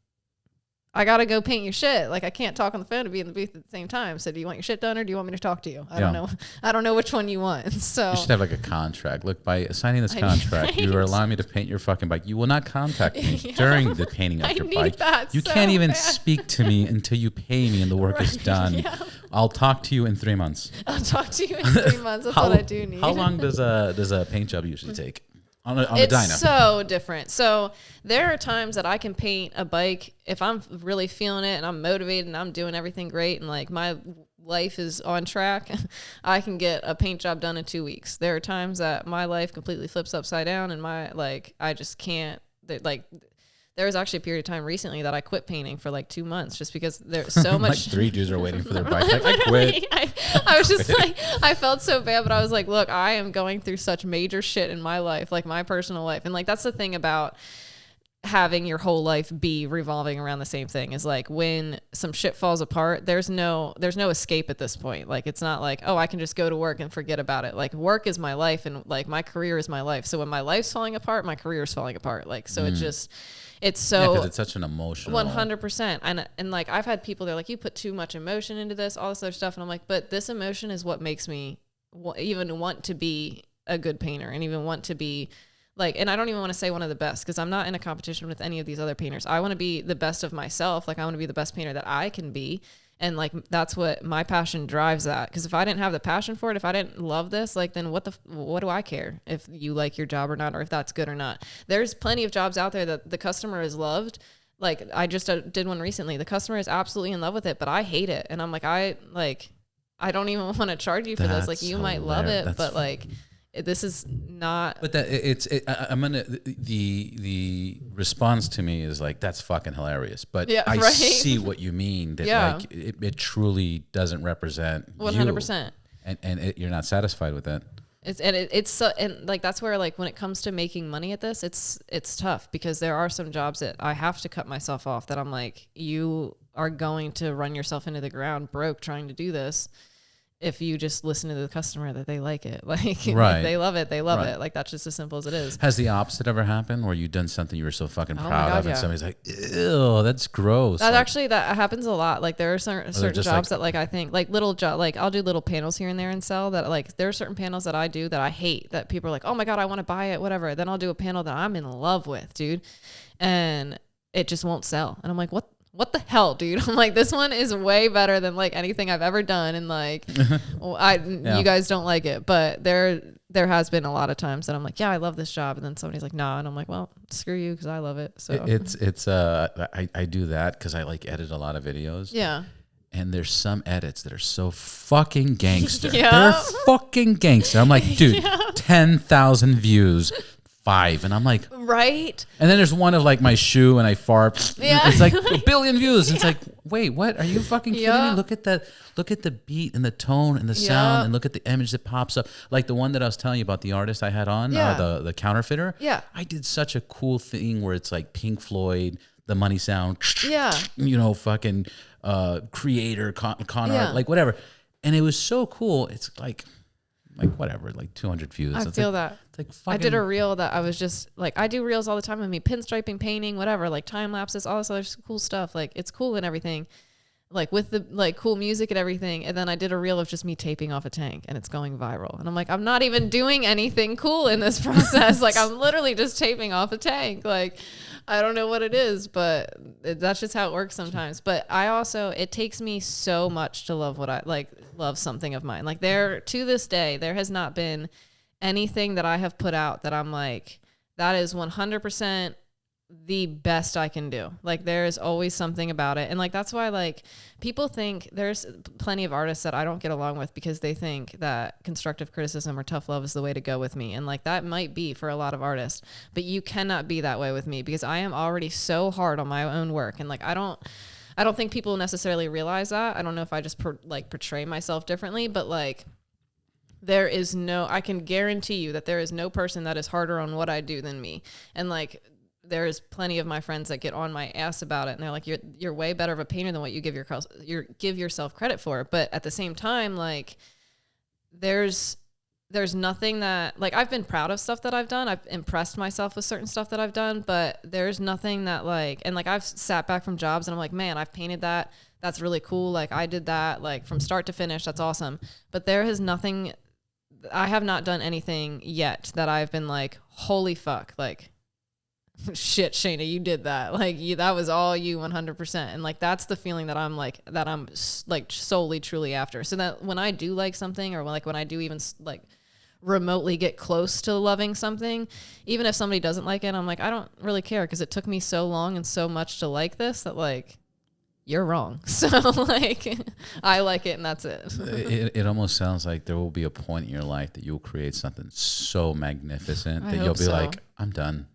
I got to go paint your shit. Like, I can't talk on the phone to be in the booth at the same time. So do you want your shit done or do you want me to talk to you? I don't know. I don't know which one you want. So you should have like a contract. Look, by signing this contract, you are allowing me to paint your fucking bike. You will not contact me during the painting of your bike. You can't even speak to me until you pay me and the work is done. Yeah. I'll talk to you in 3 months. I'll talk to you in 3 months. That's what I do need. How long does a paint job usually take? On a dyno. It's so different. So there are times that I can paint a bike if I'm really feeling it and I'm motivated and I'm doing everything great and like my life is on track. I can get a paint job done in 2 weeks. There are times that my life completely flips upside down and I just can't. There was actually a period of time recently that I quit painting for like 2 months just because there's so much. Like 3 dudes are waiting for their bike. Like, I quit. I was just like, I felt so bad, but I was like, look, I am going through such major shit in my life, like my personal life. And like, that's the thing about having your whole life be revolving around the same thing is like when some shit falls apart, there's no escape at this point. Like, it's not like, oh, I can just go to work and forget about it. Like, work is my life and like my career is my life. So when my life's falling apart, my career is falling apart. Like, so it's so because it's such an emotional 100%. And like, I've had people, they're like, you put too much emotion into this, all this other stuff. And I'm like, but this emotion is what makes me even want to be a good painter and even want to be like, and I don't even want to say one of the best because I'm not in a competition with any of these other painters. I want to be the best of myself. Like, I want to be the best painter that I can be. And like, that's what my passion drives at. Because if I didn't have the passion for it, if I didn't love this, like, then what do I care if you like your job or not, or if that's good or not? There's plenty of jobs out there that the customer is loved. Like, I just did one recently. The customer is absolutely in love with it, but I hate it. And I'm like, I don't even want to charge you for this. Like, you might love it, but like, this is not. But I'm gonna. The response to me is like, that's fucking hilarious. But I right? see what you mean. That like it truly doesn't represent 100%. And you're not satisfied with that. It's so, and like, that's where like when it comes to making money at this, it's tough because there are some jobs that I have to cut myself off. That I'm like, you are going to run yourself into the ground broke trying to do this. If you just listen to the customer that they like it, like, right. If they love it, they love it. Like, that's just as simple as it is. Has the opposite ever happened where you've done something you were so fucking proud of and somebody's like, ew, that's gross? That happens a lot. Like, there are certain jobs that like, I think like little job, like I'll do little panels here and there and sell that. Like, there are certain panels that I do that I hate that people are like, oh my God, I want to buy it, whatever. Then I'll do a panel that I'm in love with, dude. And it just won't sell. And I'm like, what the hell, dude? I'm like, this one is way better than like anything I've ever done. And like, you guys don't like it, but there has been a lot of times that I'm like, yeah, I love this job. And then somebody's like, nah. And I'm like, well, screw you. Cause I love it. So I do that. Cause I like edit a lot of videos. Yeah. and there's some edits that are so fucking gangster. Yeah. They're fucking gangster. I'm like, dude, 10,000 views, 5. And I'm like, right. And then there's one of like my shoe and I fart. Yeah. It's like 1 billion views. It's like, wait, what? Are you fucking kidding Yeah. me? Look at the beat and the tone and the sound Yeah. and look at the image that pops up. Like the one that I was telling you about, the artist I had on, Yeah. the counterfeiter. Yeah. I did such a cool thing where it's like Pink Floyd, the money sound. Yeah. You know, fucking creator, Connor, Yeah. like whatever. And it was so cool. It's like whatever, like 200 views. I It's feel like, that. It's like fucking, I did a reel that I was just like, I do reels all the time with me, pinstriping, painting, whatever, like time lapses, all this other cool stuff. Like it's cool and everything, like with the like cool music and everything. And then I did a reel of just me taping off a tank and it's going viral. And I'm like, I'm not even doing anything cool in this process. Like I'm literally just taping off a tank. Like I don't know what it is, but that's just how it works sometimes. But I also, it takes me so much to love love something of mine. Like to this day, there has not been anything that I have put out that I'm like, that is 100% the best I can do. Like there is always something about it. And like, that's why like people think there's plenty of artists that I don't get along with because they think that constructive criticism or tough love is the way to go with me. And like, that might be for a lot of artists, but you cannot be that way with me because I am already so hard on my own work. And like, I don't think people necessarily realize that. I don't know if I just portray myself differently, but like, I can guarantee you that there is no person that is harder on what I do than me. And like, there's plenty of my friends that get on my ass about it. And they're like, you're way better of a painter than what you give yourself credit for. But at the same time, like there's nothing that like, I've been proud of stuff that I've done. I've impressed myself with certain stuff that I've done, but there's nothing that like, and like I've sat back from jobs and I'm like, man, I've painted that. That's really cool. Like I did that, like from start to finish. That's awesome. But I have not done anything yet that I've been like, holy fuck, shit, Shayna, you did that. Like that was all you 100%. And like, that's the feeling that I'm like solely truly after. So that when I do like something or like when I do even like remotely get close to loving something, even if somebody doesn't like it, I'm like, I don't really care. Cause it took me so long and so much to like this that like, you're wrong. So like, I like it and that's it. It almost sounds like there will be a point in your life that you'll create something so magnificent that you'll be like, I'm done.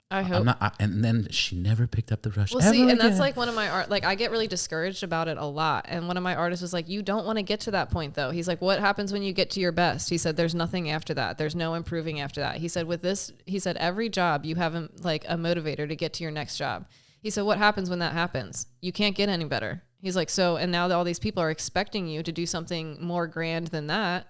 I hope. I'm not, and then she never picked up the brush. Well, see, and that's like one of my art. Like I get really discouraged about it a lot. And one of my artists was like, "You don't want to get to that point, though." He's like, "What happens when you get to your best?" He said, "There's nothing after that. There's no improving after that." He said, "With this," he said, "every job you have like a motivator to get to your next job." He said, "What happens when that happens? You can't get any better." He's like, "So, and now that all these people are expecting you to do something more grand than that."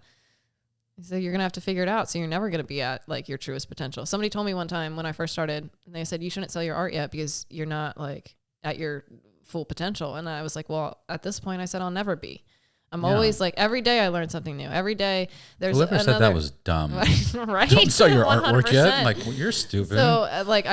So you're going to have to figure it out. So you're never going to be at like your truest potential. Somebody told me one time when I first started, and they said, you shouldn't sell your art yet because you're not like at your full potential. And I was like, well, at this point I said, I'll never be. I'm always like, every day I learn something new. Every day there's whoever said that was dumb. Right. Don't sell your 100%. artwork yet. Like, well, you're stupid. So like,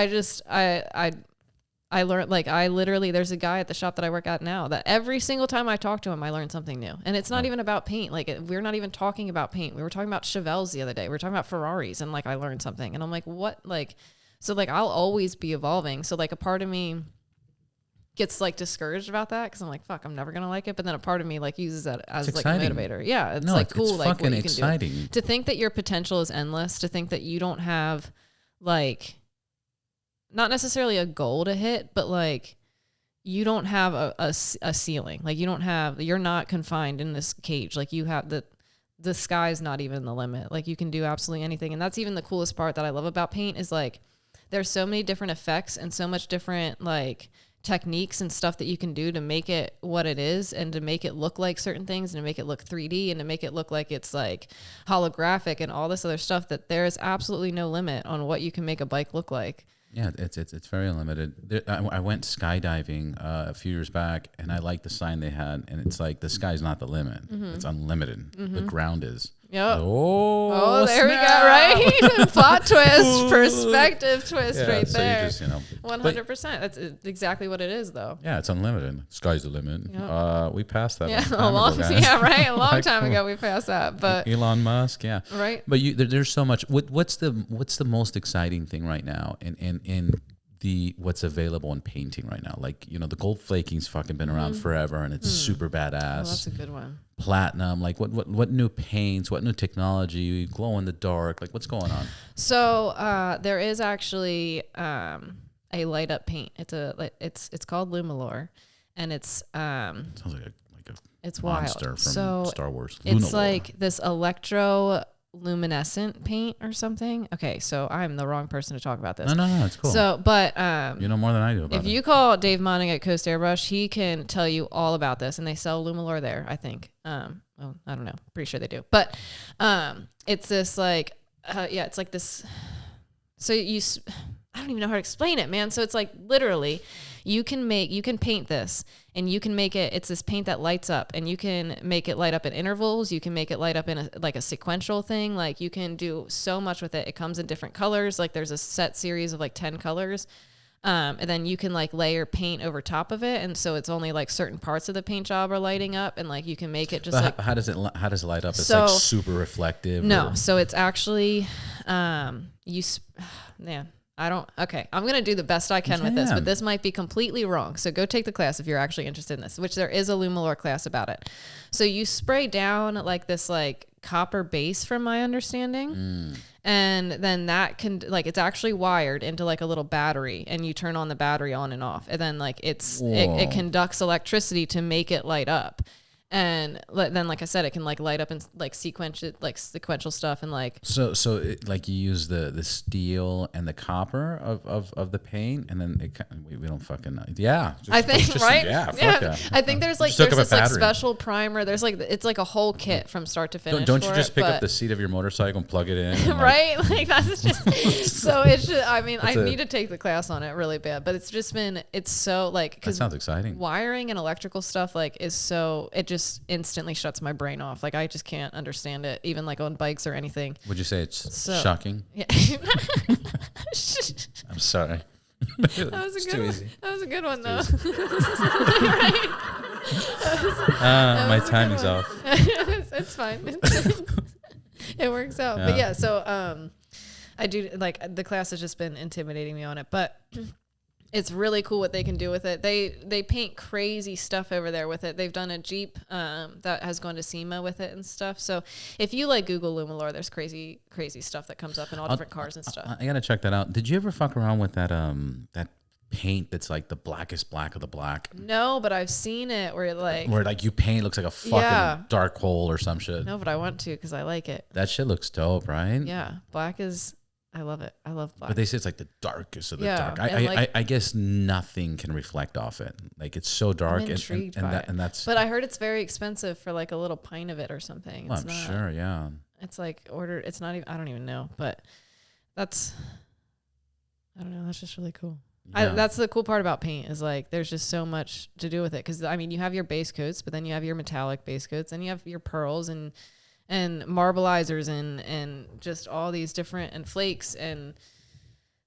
I learned, like, I literally, there's a guy at the shop that I work at now that every single time I talk to him, I learn something new. And it's not even about paint. Like, we're not even talking about paint. We were talking about Chevelles the other day. We were talking about Ferraris, and like, I learned something. And I'm like, what? Like, so like, I'll always be evolving. So like, a part of me gets like discouraged about that because I'm like, fuck, I'm never going to like it. But then a part of me like uses that as like a motivator. Yeah. It's like cool. It's like fucking what you can exciting. do. To think that your potential is endless, to think that you don't have like, not necessarily a goal to hit, but like, you don't have a ceiling. Like you're not confined in this cage. Like you have the sky's not even the limit. Like you can do absolutely anything. And that's even the coolest part that I love about paint is like, there's so many different effects and so much different like techniques and stuff that you can do to make it what it is and to make it look like certain things and to make it look 3D and to make it look like it's like holographic and all this other stuff, that there is absolutely no limit on what you can make a bike look like. Yeah, it's very limited. I went skydiving a few years back, and I liked the sign they had, and it's like the sky's not the limit; it's unlimited. The ground is. Yep. Oh, there we go. Right, plot twist, perspective twist, right so there. You just, 100%. That's exactly what it is, though. Yeah, it's unlimited. Sky's the limit. Yep. We passed that. Yeah, a long time ago, yeah, right. A long time ago, we passed that. But Elon Musk, yeah, right. But there's so much. What's the most exciting thing right now in what's available in painting right now. Like, you know, the gold flaking's fucking been around forever, and it's super badass. Oh, that's a good one. Platinum, like what new paints, what new technology, glow in the dark, like what's going on? So there is actually a light up paint. It's called Lumalure, and it's Sounds like a it's monster wild. from So Star Wars. it's Lunalore. like this electroluminescent paint or something. Okay, so I'm the wrong person to talk about this. No, it's cool. So, but you know more than I do about if it. you call Dave Monning at Coast Airbrush, he can tell you all about this, and they sell Lumalure there, I think. Well, I don't know. Pretty sure they do. But it's this like, it's like this. So I don't even know how to explain it, man. So it's like literally, you can paint this, and you can make it. It's this paint that lights up, and you can make it light up in intervals. You can make it light up in a sequential thing. Like you can do so much with it. It comes in different colors. Like there's a set series of like 10 colors. And then you can like layer paint over top of it, and so it's only like certain parts of the paint job are lighting up, and like you can make it just but like how does it light up? It's like super reflective. No, so it's actually man, okay, I'm going to do the best I can with this, but this might be completely wrong. So go take the class if you're actually interested in this, which there is a Lumalure class about it. So you spray down like this like copper base from my understanding. And then that can like, it's actually wired into like a little battery, and you turn on the battery on and off. And then like it conducts electricity to make it light up. And then, like I said, it can like light up and like sequential stuff, and like so like you use the steel and the copper of the paint, and then we don't fucking know. Yeah, I think right. Yeah. I think there's like this like special primer. There's like it's like a whole kit from start to finish. Don't you just pick up the seat of your motorcycle and plug it in? And right, like that's just so it should. I mean, I need to take the class on it really bad, but it's so like that sounds exciting. Wiring and electrical stuff like is so it just instantly shuts my brain off. Like I just can't understand it, even like on bikes or anything. Would you say it's shocking? Yeah. I'm sorry. That was a good one. Easy. That was a good one though. My timing's off. It's fine. It works out. Yeah. But yeah, so I do like the class has just been intimidating me on it, but it's really cool what they can do with it. They paint crazy stuff over there with it. They've done a Jeep that has gone to SEMA with it and stuff. So if you like Google Lumalure, there's crazy stuff that comes up in all different cars and stuff. I gotta check that out. Did you ever fuck around with that paint that's like the blackest black of the black? No, but I've seen it where you paint looks like a fucking dark hole or some shit. No, but I want to because I like it. That shit looks dope, right? Yeah, black is. I love it. I love black. But they say it's like the darkest of the dark. I guess nothing can reflect off it. Like it's so dark. I'm intrigued by it. That's. But I heard it's very expensive for like a little pint of it or something. Well, I'm sure, yeah. It's like ordered. It's not even. I don't even know. But that's. I don't know. That's just really cool. Yeah. That's the cool part about paint is like there's just so much to do with it because I mean you have your base coats, but then you have your metallic base coats, and you have your pearls and marbleizers and just all these different and flakes and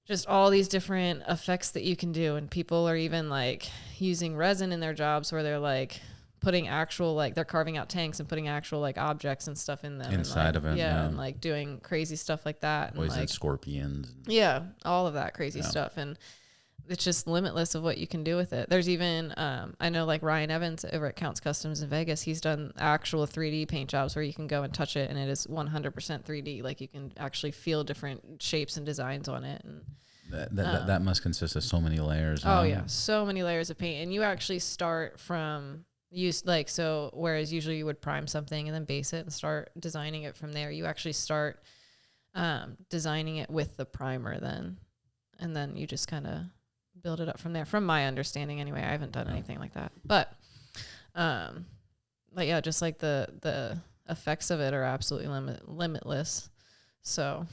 just all these different effects that you can do. And people are even like using resin in their jobs where they're like putting actual like they're carving out tanks and putting actual like objects and stuff in them inside of it. Yeah, and like doing crazy stuff like that. Poison like scorpions. Yeah, all of that crazy stuff. And it's just limitless of what you can do with it. There's even, I know like Ryan Evans over at Counts Customs in Vegas, he's done actual 3D paint jobs where you can go and touch it and it is 100% 3D. Like you can actually feel different shapes and designs on it. And that must consist of so many layers. Oh yeah. So many layers of paint. And you actually start from whereas usually you would prime something and then base it and start designing it from there. You actually start, designing it with the primer then, and then you just kind of build it up from there, from my understanding anyway. I haven't done anything like that, but yeah, just like the effects of it are absolutely limitless. So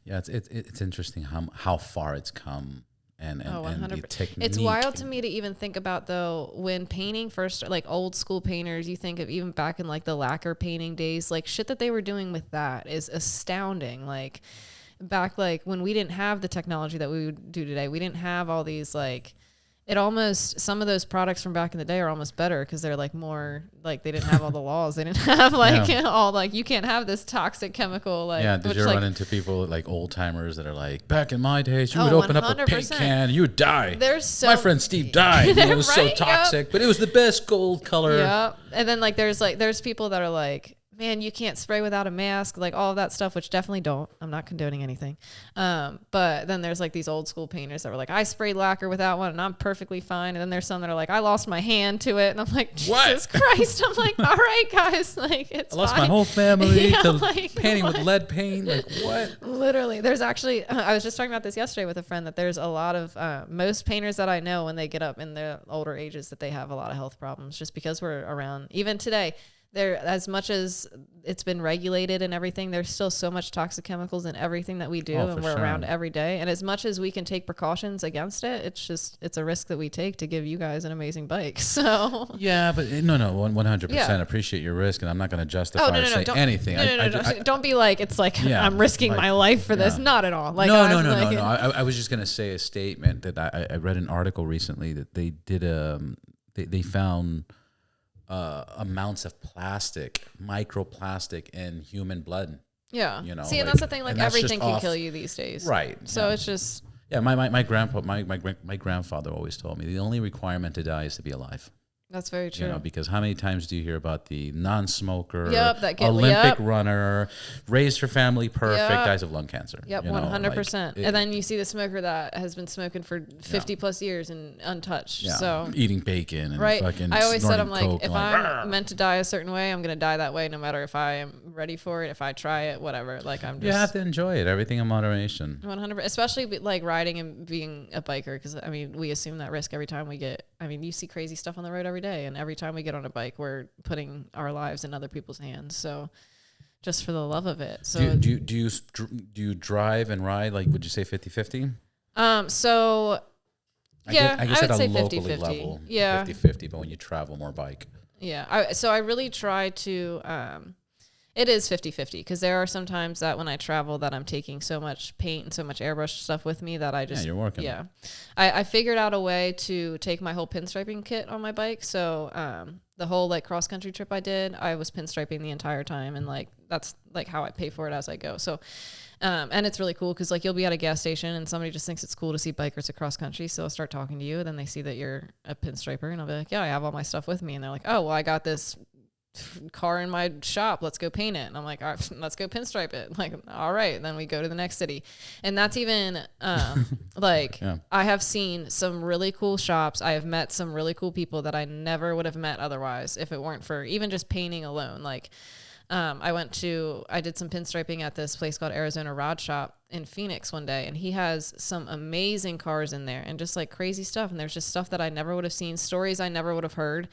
yeah, it's interesting how far it's come and the technique. It's wild to me to even think about though, when painting first, like old school painters, you think of even back in like the lacquer painting days, like shit that they were doing with that is astounding. Like back like when we didn't have the technology that we would do today, we didn't have all these like it almost, some of those products from back in the day are almost better because they're like more like they didn't have all the laws. They didn't have like all like you can't have this toxic chemical. Like, yeah, did you run into people like old timers that are like, back in my days, you would open 100%. Up a paint can, you would die. There's so my friend Steve died. It was right? so toxic, but it was the best gold color. Yeah, and then like there's people that are like, man, you can't spray without a mask, like all of that stuff, which definitely don't. I'm not condoning anything. But then there's like these old school painters that were like, I sprayed lacquer without one and I'm perfectly fine. And then there's some that are like, I lost my hand to it. And I'm like, Jesus Christ. I'm like, all right, guys, like it's I lost fine. my whole family to like, painting with lead paint. Like what? Literally. There's actually, I was just talking about this yesterday with a friend that there's a lot of, most painters that I know when they get up in their older ages that they have a lot of health problems just because we're around, even today. There, as much as it's been regulated and everything, there's still so much toxic chemicals in everything that we do, and we're around every day. And as much as we can take precautions against it, it's a risk that we take to give you guys an amazing bike. So yeah, but no, 100% appreciate your risk, and I'm not going to justify or say anything. Don't be like it's like I'm risking my life for this. Not at all. Like no. I was just going to say a statement that I read an article recently that they did they found. Amounts of plastic, microplastic in human blood. Yeah. You know, see, and that's the thing, like everything can kill you these days. Right. So it's just. Yeah. My grandfather always told me the only requirement to die is to be alive. That's very true. You know, because how many times do you hear about the non-smoker, Olympic runner, raised her family perfect, dies of lung cancer? Yep, 100%. And then you see the smoker that has been smoking for 50 plus years and untouched. Yeah. So eating bacon and fucking I always said, I'm like, Coke, if I'm meant to die a certain way, I'm going to die that way no matter if I am ready for it, if I try it, whatever. Like I'm just... You have to enjoy it. Everything in moderation. 100%. Especially like riding and being a biker because, I mean, we assume that risk every time we get... I mean, you see crazy stuff on the road every day, and every time we get on a bike, we're putting our lives in other people's hands. So, just for the love of it. So, do you drive and ride? Like, would you say 50-50? So, yeah, I guess would at say a locally 50-50. level, yeah, 50-50. But when you travel, more bike. Yeah, so I really try to. It is 50-50 because there are some times that when I travel that I'm taking so much paint and so much airbrush stuff with me that I just... Yeah, you're working. Yeah. I figured out a way to take my whole pinstriping kit on my bike. So the whole like cross-country trip I did, I was pinstriping the entire time. And like that's like how I pay for it as I go. So and it's really cool because like you'll be at a gas station and somebody just thinks it's cool to see bikers across country. So they'll start talking to you. Then they see that you're a pinstriper and I'll be like, yeah, I have all my stuff with me. And they're like, oh, well, I got this car in my shop, let's go paint it. And I'm like, all right, let's go pinstripe it. Like, all right, then we go to the next city. And that's even like I have seen some really cool shops. I have met some really cool people that I never would have met otherwise if it weren't for even just painting alone. Like I did some pinstriping at this place called Arizona Rod Shop in Phoenix one day, and he has some amazing cars in there and just like crazy stuff. And there's just stuff that I never would have seen, stories I never would have heard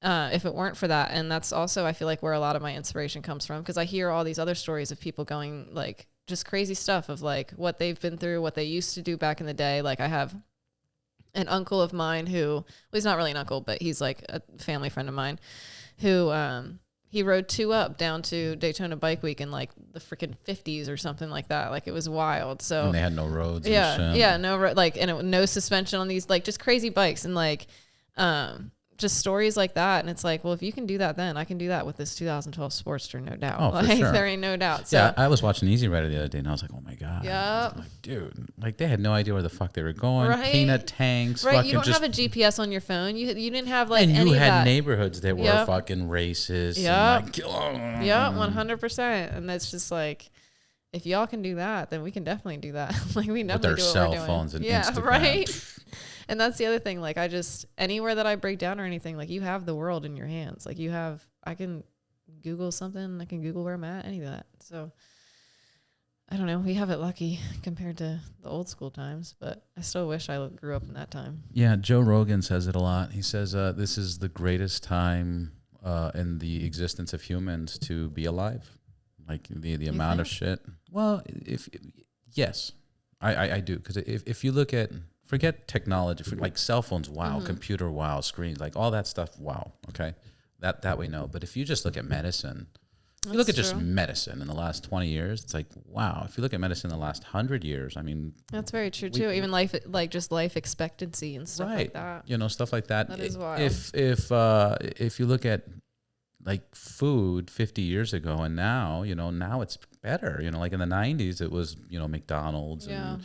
if it weren't for that. And that's also, I feel like, where a lot of my inspiration comes from, because I hear all these other stories of people going like just crazy stuff of like what they've been through, what they used to do back in the day. Like I have an uncle of mine who, well, he's not really an uncle, but he's like a family friend of mine who he rode 2-Up down to Daytona Bike Week in like the freaking 50s or something like that. Like it was wild. So and they had no roads. No suspension on these, like just crazy bikes and like just stories like that. And it's like, well, if you can do that, then I can do that with this 2012 Sportster, no doubt. Oh, like, for sure. There ain't no doubt. So. Yeah, I was watching Easy Rider the other day, and I was like, oh my god. Yeah. Like, dude, like they had no idea where the fuck they were going. Right. Peanut tanks. Right. You don't have a GPS on your phone. You didn't have like and any you of had that. neighborhoods that were fucking racist. Yeah. Like, yeah, 100%. And that's just like, if y'all can do that, then we can definitely do that. Like we definitely with their do cell what we're phones doing. and Instagram. Right. And that's the other thing. Like I just, anywhere that I break down or anything, like you have the world in your hands. Like I can Google something. I can Google where I'm at, any of that. So I don't know. We have it lucky compared to the old school times, but I still wish I grew up in that time. Yeah. Joe Rogan says it a lot. He says, this is the greatest time in the existence of humans to be alive. Like the amount of shit. Well, yes, I do. Because if you look at, forget technology, like cell phones, wow, computer, wow, screens, like all that stuff, wow, okay, that we know. But if you just look at medicine, You look at just medicine in the last 20 years, it's like, wow. If you look at medicine in the last 100 years, I mean. That's very true, too. Even life, like just life expectancy and stuff like that. You know, stuff like that. That is wild. If you look at like food 50 years ago and now, you know, now it's better. You know, like in the 90s, it was, you know, McDonald's and,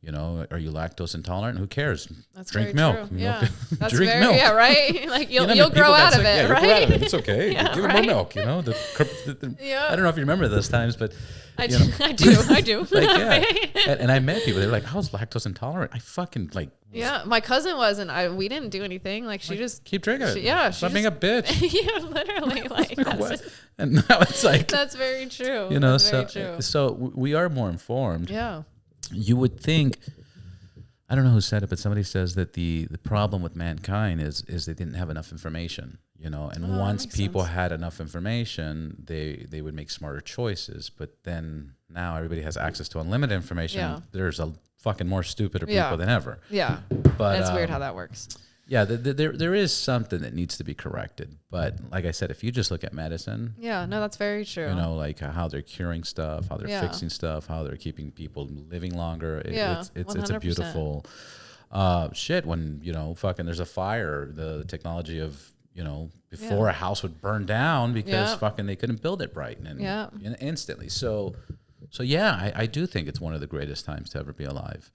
you know, are you lactose intolerant? Who cares? That's Drink milk. True. Yeah, that's drink milk. Yeah, right. Like you'll grow out of it, right? Grow out of it. It's okay. Give it more milk. You know, I don't know if you remember those times, but I do. I do. Like, and I met people. They were like, "I was lactose intolerant." I fucking like. Yeah, my cousin was, and we didn't do anything. Like she just keep drinking it. Yeah, stop being a bitch. Yeah, literally. Like and now it's like that's very true. You know, that's so we are more informed. Yeah. You would think, I don't know who said it, but somebody says that the problem with mankind is they didn't have enough information, you know, and once people had enough information, they would make smarter choices. But then now everybody has access to unlimited information. Yeah. There's a fucking more stupider people than ever. Yeah. But it's weird how that works. Yeah, there is something that needs to be corrected. But like I said, if you just look at medicine. Yeah, no, that's very true. You know, like how they're curing stuff, how they're fixing stuff, how they're keeping people living longer. It's a beautiful shit when, you know, fucking there's a fire, the technology of, you know, before a house would burn down because fucking they couldn't build it right and instantly. So yeah, I do think it's one of the greatest times to ever be alive.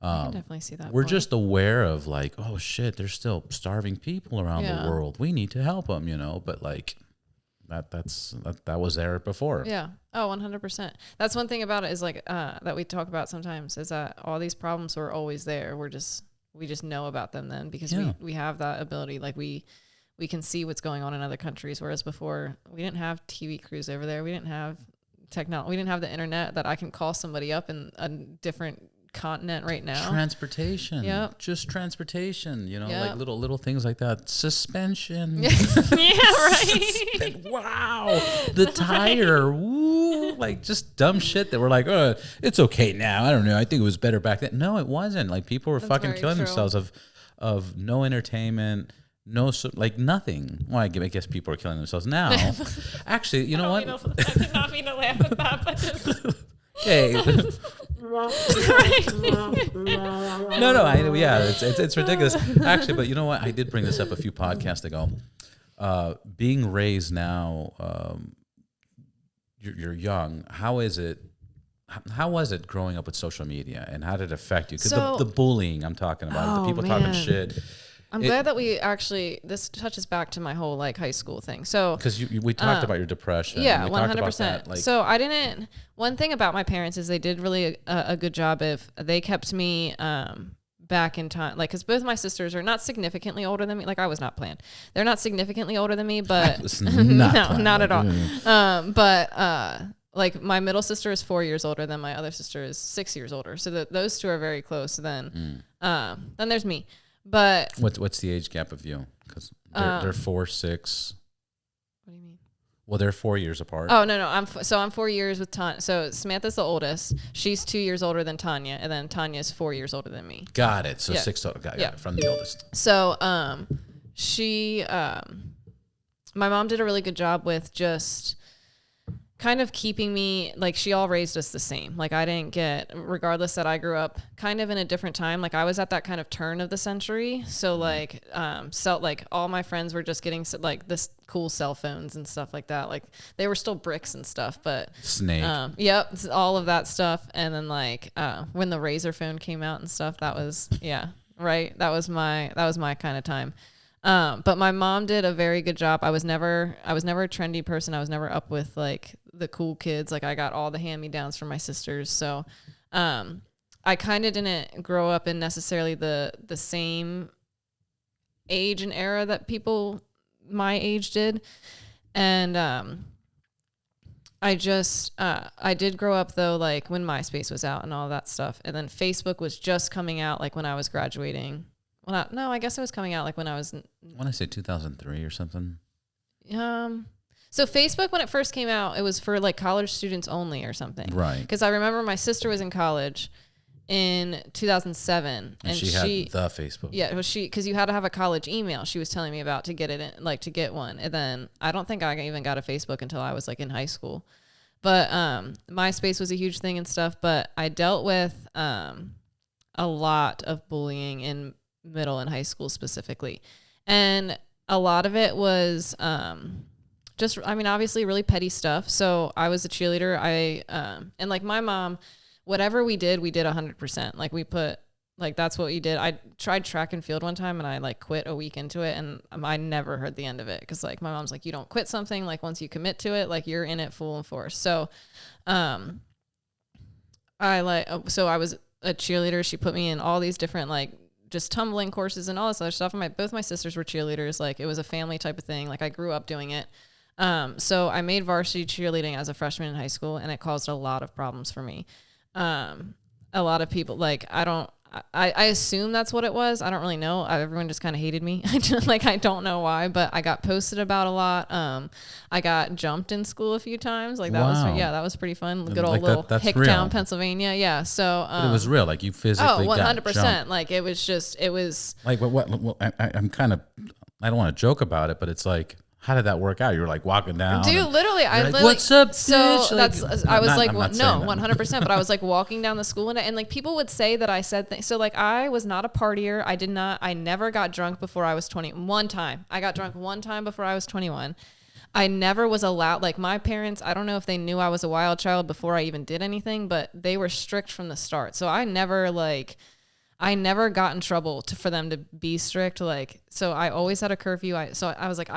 I can definitely see that. We're just aware of like, oh shit, there's still starving people around the world. We need to help them, you know. But like, that was there before. Yeah. Oh, 100%. That's one thing about it is like that we talk about sometimes is that all these problems were always there. We just know about them then because we have that ability. Like we can see what's going on in other countries, whereas before we didn't have TV crews over there. We didn't have technology. We didn't have the internet that I can call somebody up in a different continent right now. Transportation. Just transportation, you know, like little things like that. Suspension. Right. Wow. The tire. Woo. Like just dumb shit that we're like, oh, it's okay now. I don't know. I think it was better back then. No, it wasn't. Like people were fucking killing themselves of no entertainment. No, like nothing. Well, I guess people are killing themselves now. Actually, you know what? I did not mean to laugh at that, but just... Okay. No, it's ridiculous. Actually, but you know what? I did bring this up a few podcasts ago. Being raised now, you're young. How is it? How was it growing up with social media, and how did it affect you? Because the bullying I'm talking about, the people talking shit. I'm glad that we actually, this touches back to my whole like high school thing. So, because we talked about your depression. Yeah, 100%. Like, so one thing about my parents is they did really a good job of, they kept me back in time. Like, because both my sisters are not significantly older than me. Like I was not planned. They're not significantly older than me, but not at all. Like my middle sister is 4 years older than my other sister is 6 years older. So those two are very close. Then there's me. But what's the age gap of you? Because they're 4, 6. What do you mean? Well, they're 4 years apart. Oh no, I'm 4 years with Tanya. So Samantha's the oldest. She's 2 years older than Tanya, and then Tanya's 4 years older than me. Got it. So 6. Got it from the oldest. So she my mom did a really good job with just kind of keeping me, like she all raised us the same. Like I didn't get, regardless that I grew up kind of in a different time. Like I was at that kind of turn of the century. So like, like all my friends were just getting like this cool cell phones and stuff like that. Like they were still bricks and stuff, but Snake. Yep. All of that stuff. And then like, when the Razor phone came out and stuff, that was, right. That was my kind of time. But my mom did a very good job. I was never a trendy person. I was never up with like the cool kids. Like I got all the hand-me-downs from my sisters. So, I kind of didn't grow up in necessarily the same age and era that people my age did. And, I did grow up though, like when MySpace was out and all that stuff. And then Facebook was just coming out like when I was graduating. Well, no, I guess it was coming out like when I was... I want to say 2003 or something. So Facebook, when it first came out, it was for like college students only or something. Right. Because I remember my sister was in college in 2007, and she had the Facebook. Yeah, it was because you had to have a college email. She was telling me about to get it in, like to get one, and then I don't think I even got a Facebook until I was like in high school. But MySpace was a huge thing and stuff. But I dealt with a lot of bullying in middle and high school specifically, and a lot of it was just, I mean, obviously really petty stuff. So I was a cheerleader. And like my mom, whatever we did 100%. Like we put, like, that's what we did. I tried track and field one time and I like quit a week into it, and I never heard the end of it. Cause like my mom's like, you don't quit something. Like once you commit to it, like you're in it full and force. So, so I was a cheerleader. She put me in all these different, like just tumbling courses and all this other stuff. And both my sisters were cheerleaders. Like it was a family type of thing. Like I grew up doing it. So I made varsity cheerleading as a freshman in high school, and it caused a lot of problems for me. A lot of people, like, I assume that's what it was. I don't really know. Everyone just kind of hated me. I don't know why, but I got posted about a lot. I got jumped in school a few times. Like that that was pretty fun. Good old little Hicktown, Pennsylvania. Yeah. So, but it was real. Like you physically 100%. Like it was like, I'm kind of, I don't want to joke about it, but it's like, how did that work out? You were like walking down. Dude, literally, I like, what's up, so bitch? I was like, no, 100%. But I was like walking down the school and like people would say that I said things. So like I was not a partier. I never got drunk before I was 20. One time. I got drunk one time before I was 21. I never was allowed, like my parents, I don't know if they knew I was a wild child before I even did anything, but they were strict from the start. So I never got in trouble for them to be strict. Like, so I always had a curfew. So I was like,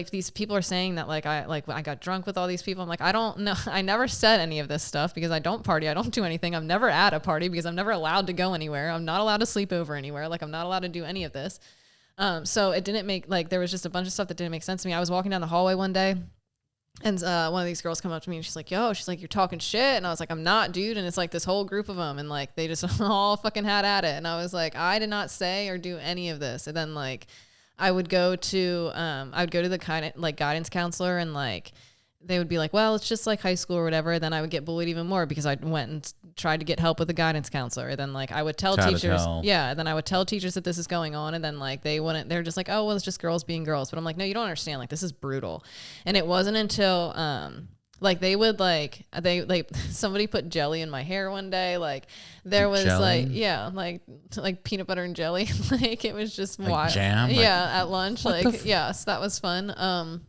these people are saying that I got drunk with all these people. I'm like, I don't know. I never said any of this stuff because I don't party. I don't do anything. I'm never at a party because I'm never allowed to go anywhere. I'm not allowed to sleep over anywhere. Like I'm not allowed to do any of this. So it didn't make, like, there was just a bunch of stuff that didn't make sense to me. I was walking down the hallway one day and one of these girls come up to me and she's like, you're talking shit. And I was like, I'm not, dude. And it's like this whole group of them. And like, they just all fucking had at it. And I was like, I did not say or do any of this. And then like, I would go to the kind of like guidance counselor, and like they would be like, well, it's just like high school or whatever. Then I would get bullied even more because I went and tried to get help with the guidance counselor. And then like I would tell teachers, then I would tell teachers that this is going on. And then like they're just like, oh, well, it's just girls being girls. But I'm like, no, you don't understand. Like this is brutal. And it wasn't until like they would somebody put jelly in my hair one day. Like there was jelly? like peanut butter and jelly. Like it was just like wild. Jam? At lunch. So that was fun.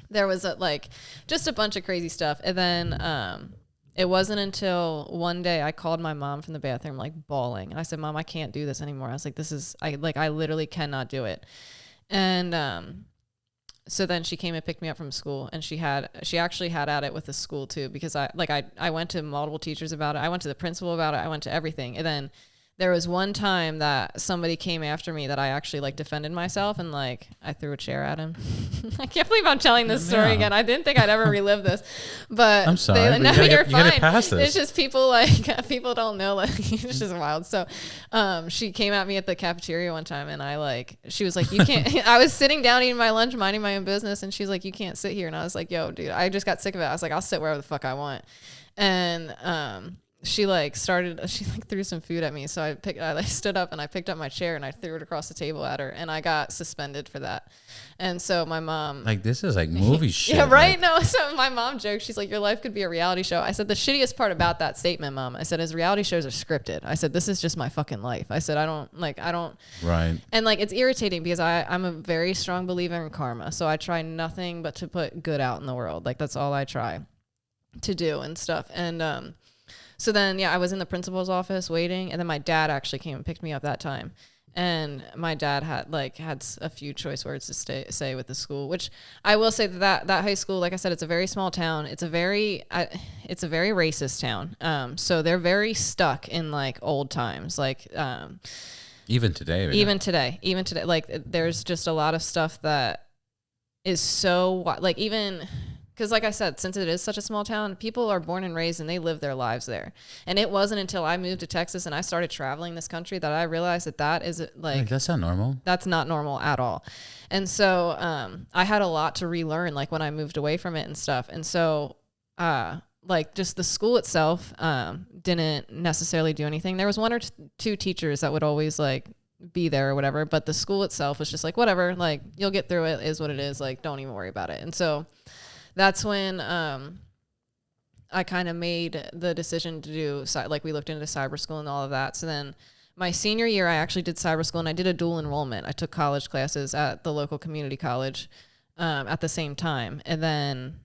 There was just a bunch of crazy stuff. And then it wasn't until one day I called my mom from the bathroom like bawling. And I said, Mom, I can't do this anymore. I was like, I literally cannot do it. And so then she came and picked me up from school, and she actually had at it with the school too, because I went to multiple teachers about it. I went to the principal about it. I went to everything. And then there was one time that somebody came after me that I actually like defended myself, and like I threw a chair at him. I can't believe I'm telling this story again. I didn't think I'd ever relive this, but I'm sorry. You're fine. You gotta pass this. It's just people don't know. Like it's just wild. So, she came at me at the cafeteria one time, and she was like, "You can't." I was sitting down eating my lunch, minding my own business, and she's like, "You can't sit here." And I was like, "Yo, dude, I just got sick of it." I was like, "I'll sit wherever the fuck I want," and she threw some food at me. So I stood up and I picked up my chair and I threw it across the table at her, and I got suspended for that. And so my mom, like, this is like movie shit. Yeah, right. No. So my mom joked, she's like, your life could be a reality show. I said, the shittiest part about that statement, Mom, I said, is reality shows are scripted. I said, this is just my fucking life. I said, I don't. Right. And like, it's irritating because I'm a very strong believer in karma. So I try nothing but to put good out in the world. Like that's all I try to do and stuff. And, so then, I was in the principal's office waiting, and then my dad actually came and picked me up that time. And my dad had a few choice words to say with the school, which I will say that high school, like I said, it's a very small town. It's a very racist town. So they're very stuck in like old times, like even today, like there's just a lot of stuff that is so like even. Because like I said, since it is such a small town, people are born and raised and they live their lives there. And it wasn't until I moved to Texas and I started traveling this country that I realized that is like... that's not normal. That's not normal at all. And so I had a lot to relearn like when I moved away from it and stuff. And so like just the school itself didn't necessarily do anything. There was one or two teachers that would always like be there or whatever, but the school itself was just like, whatever, like you'll get through it, is what it is, like don't even worry about it. And so that's when I kind of made the decision to do, like we looked into cyber school and all of that. So then my senior year, I actually did cyber school and I did a dual enrollment. I took college classes at the local community college at the same time. And then,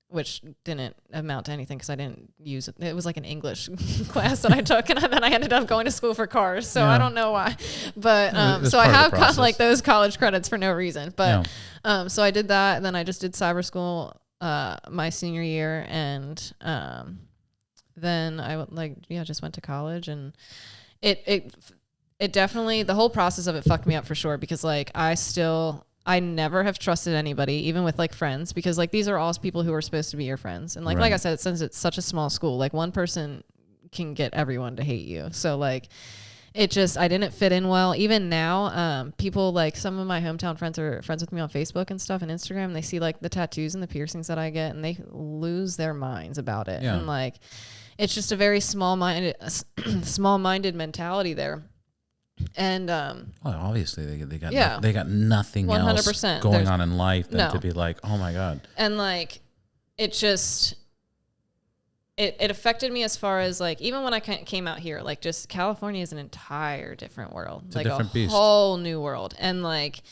which didn't amount to anything because I didn't use it. It was like an English class that I took, and then I ended up going to school for cars. So I don't know why, but so I have got like those college credits for no reason. But so I did that, and then I just did cyber school my senior year, and then I just went to college, and it definitely, the whole process of it fucked me up for sure, because like I never have trusted anybody, even with like friends, because like these are all people who are supposed to be your friends. And like I said, since it's such a small school, like one person can get everyone to hate you. So like it just, I didn't fit in well. Even now, people like some of my hometown friends are friends with me on Facebook and stuff and Instagram. And they see like the tattoos and the piercings that I get, and they lose their minds about it. And like, it's just a very small-minded mentality there. And well, obviously they got nothing 100% else going on in life than to be like, oh my God. And like it just it affected me as far as like, even when I came out here, like just California is an entire different world. It's like a whole new world. And like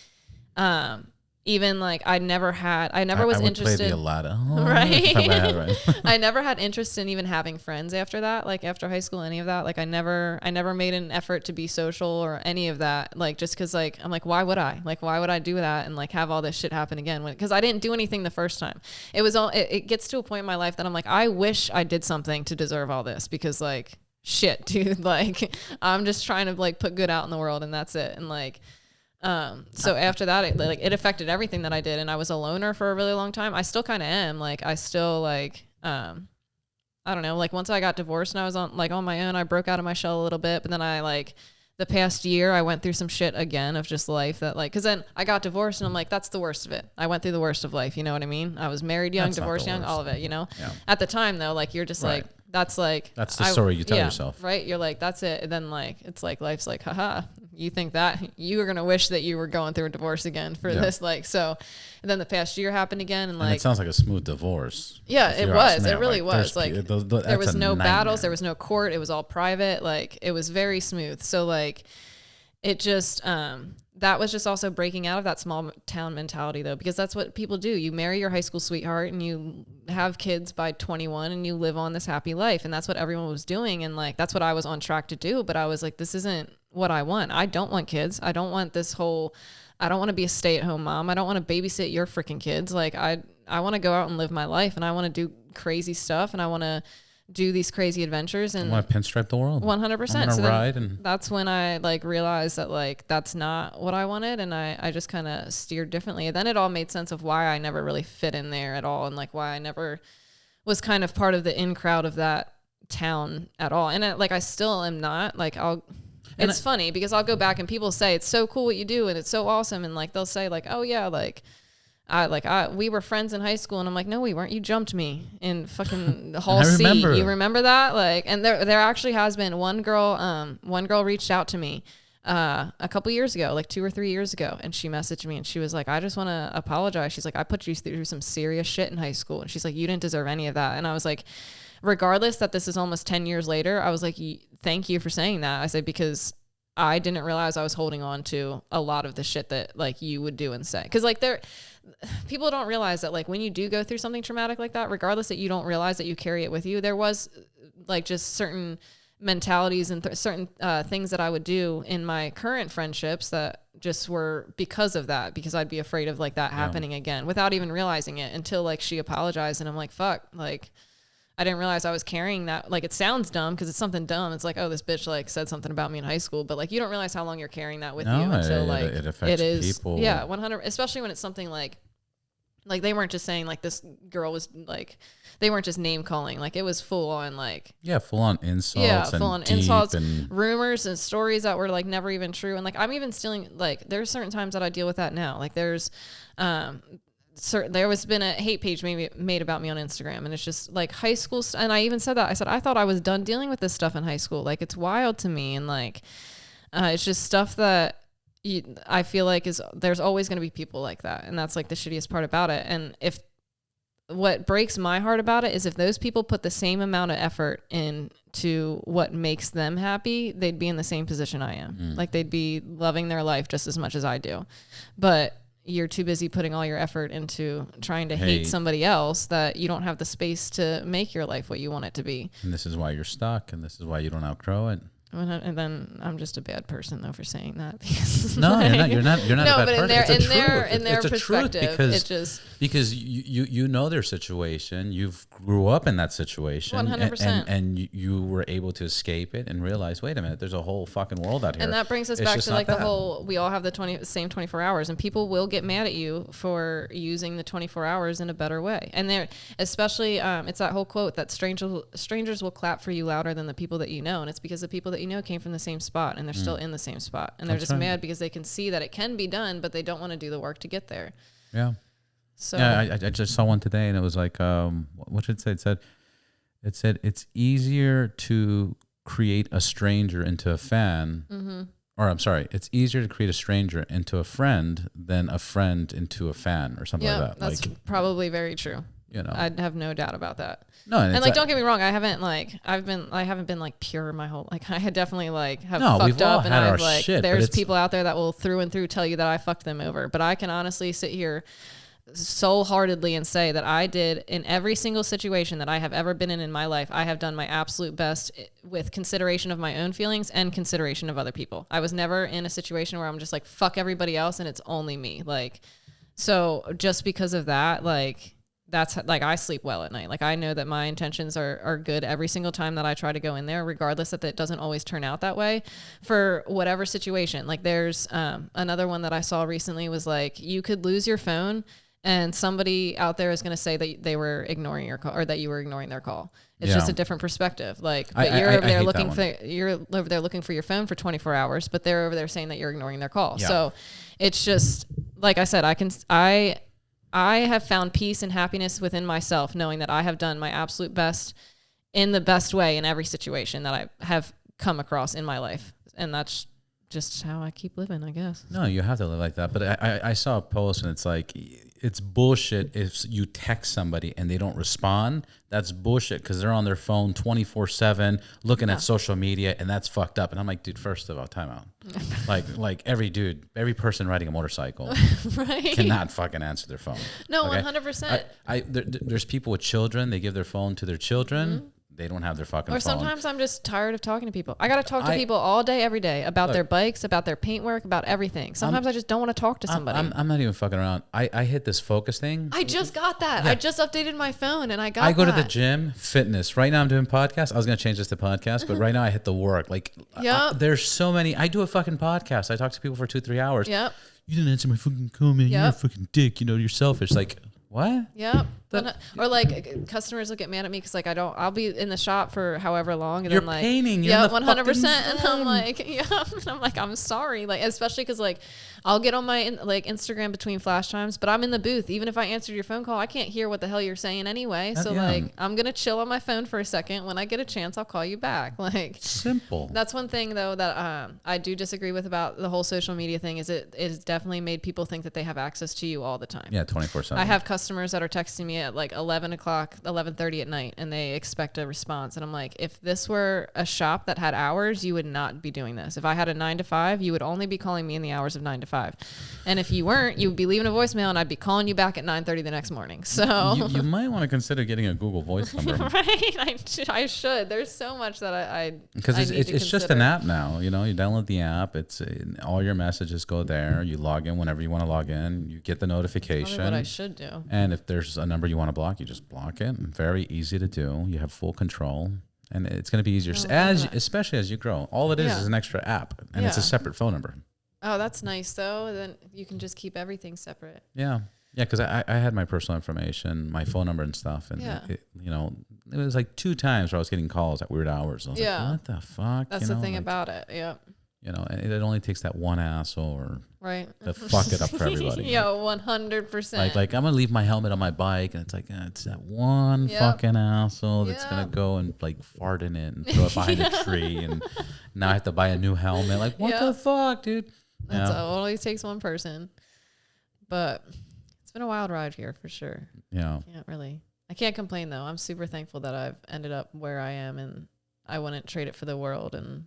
even like I never was interested. Play the Alada. Right. I never had interest in even having friends after that, like after high school, any of that. Like I never made an effort to be social or any of that. Like just cause like, I'm like, why would I do that and like have all this shit happen again? Cause I didn't do anything the first time. It was all, it gets to a point in my life that I'm like, I wish I did something to deserve all this, because like shit, dude, like I'm just trying to like put good out in the world, and that's it. And like, so after that, it affected everything that I did, and I was a loner for a really long time. I still kind of am. Like, I still like, I don't know, like once I got divorced and I was on my own, I broke out of my shell a little bit, but then I like the past year, I went through some shit again of just life that like, cause then I got divorced and I'm like, that's the worst of it. I went through the worst of life. You know what I mean? I was married young, divorced young, all of it, you know, at the time though, like you're just like, that's the story you tell yourself. Right. You're like, that's it. And then like, it's like, life's like, haha, you think that you were going to wish that you were going through a divorce again for this. Like, so, and then the past year happened again. And like, it sounds like a smooth divorce. Yeah, it was. It really was. Like there was no battles. There was no court. It was all private. Like it was very smooth. So like, it just, that was just also breaking out of that small town mentality though, because that's what people do. You marry your high school sweetheart and you have kids by 21 and you live on this happy life. And that's what everyone was doing. And like, that's what I was on track to do. But I was like, this isn't what I want. I don't want kids. I don't want this whole, I don't want to be a stay-at-home mom. I don't want to babysit your freaking kids. Like I want to go out and live my life, and I want to do crazy stuff, and I want to do these crazy adventures, and I want to pinstripe the world. 100%. So ride, and that's when I like realized that like that's not what I wanted, and I just kind of steered differently. And then it all made sense of why I never really fit in there at all, and like why I never was kind of part of the in crowd of that town at all. And I still am not. Like it's funny because I'll go back and people say it's so cool what you do and it's so awesome, and like they'll say like, oh yeah, we were friends in high school, and I'm like, no, we weren't. You jumped me in fucking the Hall C. You remember that? Like, and there actually has been one girl reached out to me a couple years ago, like 2 or 3 years ago, and she messaged me and she was like, I just want to apologize. She's like, I put you through some serious shit in high school, and she's like, you didn't deserve any of that. And I was like, regardless that this is almost 10 years later, I was like, thank you for saying that. I said, because I didn't realize I was holding on to a lot of the shit that like you would do and say. Cause like people don't realize that like when you do go through something traumatic like that, regardless that you don't realize that you carry it with you, there was like just certain mentalities and certain things that I would do in my current friendships that just were because of that, because I'd be afraid of like that happening again without even realizing it until like she apologized. And I'm like, fuck, like, I didn't realize I was carrying that. Like, it sounds dumb because it's something dumb. It's like, oh, this bitch like said something about me in high school, but like you don't realize how long you're carrying that with you until like it affects people. Yeah, 100. Especially when it's something like they weren't just saying like this girl was like, they weren't just name calling. Like it was full on like full on insults. Full on insults, and rumors and stories that were like never even true. And like I'm even stealing. Like there's certain times that I deal with that now. Like there's there was been a hate page made about me on Instagram, and it's just like high school. And I even said that. I said, I thought I was done dealing with this stuff in high school. Like, it's wild to me. And like, it's just stuff that I feel like there's always going to be people like that. And that's like the shittiest part about it. And what breaks my heart about it is if those people put the same amount of effort into what makes them happy, they'd be in the same position I am. Like, they'd be loving their life just as much as I do. But you're too busy putting all your effort into trying to hate somebody else that you don't have the space to make your life what you want it to be. And this is why you're stuck, and this is why you don't outgrow it. And then I'm just a bad person though for saying that. Because no, you're not a bad person. In their perspective, because you know their situation. You've grew up in that situation, 100%, and you were able to escape it and realize, wait a minute, there's a whole fucking world out here. And that brings us back to like the whole, we all have the same 24 hours, and people will get mad at you for using the 24 hours in a better way. And they're especially, it's that whole quote that strangers will clap for you louder than the people that you know, and it's because the people that you know came from the same spot, and they're still in the same spot, and they're just mad because they can see that it can be done, but they don't want to do the work to get there. Yeah. So yeah, I just saw one today, and it was like, what did it say? It said it's easier to create a stranger into a fan, or I'm sorry, it's easier to create a stranger into a friend than a friend into a fan, or something like that. That's probably very true. You know, I'd have no doubt about that. No, and like, don't get me wrong, I haven't been like pure my whole, like, I had definitely like have fucked up, and I've like, there's people out there that will through and through tell you that I fucked them over, but I can honestly sit here soul-heartedly and say that I did, in every single situation that I have ever been in my life, I have done my absolute best with consideration of my own feelings and consideration of other people. I was never in a situation where I'm just like, fuck everybody else and it's only me. Like, so just because of that, like, that's like, I sleep well at night. Like, I know that my intentions are good every single time that I try to go in there, regardless that it doesn't always turn out that way for whatever situation. Like, there's another one that I saw recently was like, you could lose your phone and somebody out there is going to say that they were ignoring your call, or that you were ignoring their call. It's just a different perspective. Like, but you're over there looking for your phone for 24 hours, but they're over there saying that you're ignoring their call. Yeah. So it's just, like I said, I have found peace and happiness within myself, knowing that I have done my absolute best in the best way in every situation that I have come across in my life. And that's just how I keep living, I guess. No, you have to live like that. But I saw a post, and it's like, it's bullshit if you text somebody and they don't respond. That's bullshit, because they're on their phone 24/7 looking at social media, and that's fucked up. And I'm like, dude, first of all, time out. like every person riding a motorcycle cannot fucking answer their phone. No, okay? 100%. There's people with children. They give their phone to their children. They don't have their fucking phone. Or sometimes I'm just tired of talking to people. I got to talk to people all day, every day about their bikes, about their paintwork, about everything. Sometimes I just don't want to talk to somebody. I'm not even fucking around. I hit this focus thing. I just got that. Yeah. I just updated my phone and I go to the gym, fitness. Right now I'm doing podcasts. I was going to change this to podcast, but right now I hit the work. Like, there's so many. I do a fucking podcast. I talk to people for 2-3 hours. Yep. You didn't answer my fucking comment. You're a fucking dick. You know, you're selfish. Like, what? Yep. Or like, customers will get mad at me because like I'll be in the shop for however long, and you're then like painting, 100%, and I'm like, I'm sorry, like, especially because like I'll get on my like Instagram between flash times, but I'm in the booth. Even if I answered your phone call, I can't hear what the hell you're saying anyway. So like, I'm gonna chill on my phone for a second. When I get a chance, I'll call you back. Like, simple. That's one thing though that I do disagree with about the whole social media thing, is it has definitely made people think that they have access to you all the time. Yeah, 24/7. I have customers that are texting me at like 11:30 at night, and they expect a response. And I'm like, if this were a shop that had hours, you would not be doing this. If I had a 9 to 5, you would only be calling me in the hours of 9 to 5. And if you weren't, you would be leaving a voicemail, and I'd be calling you back at 9:30 the next morning. So you might want to consider getting a Google Voice number. Right? I should. There's so much that I because it's just an app now. You know, you download the app. It's all your messages go there. You log in whenever you want to log in. You get the notification. Probably what I should do. And if there's a number you want to block, you just block it. Very easy to do. You have full control, and it's going to be easier especially as you grow. All it is an extra app, and it's a separate phone number. Oh, that's nice though. Then you can just keep everything separate. Yeah, because I had my personal information, my phone number and stuff, and it was like 2 times where I was getting calls at weird hours. I was like, what the fuck? That's the thing about it. Yeah. You know, and it only takes that one asshole or right to fuck it up for everybody. Yeah, 100%. Like I'm gonna leave my helmet on my bike, and it's like it's that one fucking asshole that's gonna go and like fart in it and throw it behind a tree, and now I have to buy a new helmet. Like what the fuck, dude? That's all, it only takes one person, but it's been a wild ride here for sure. Yeah, I can't complain though. I'm super thankful that I've ended up where I am, and I wouldn't trade it for the world. And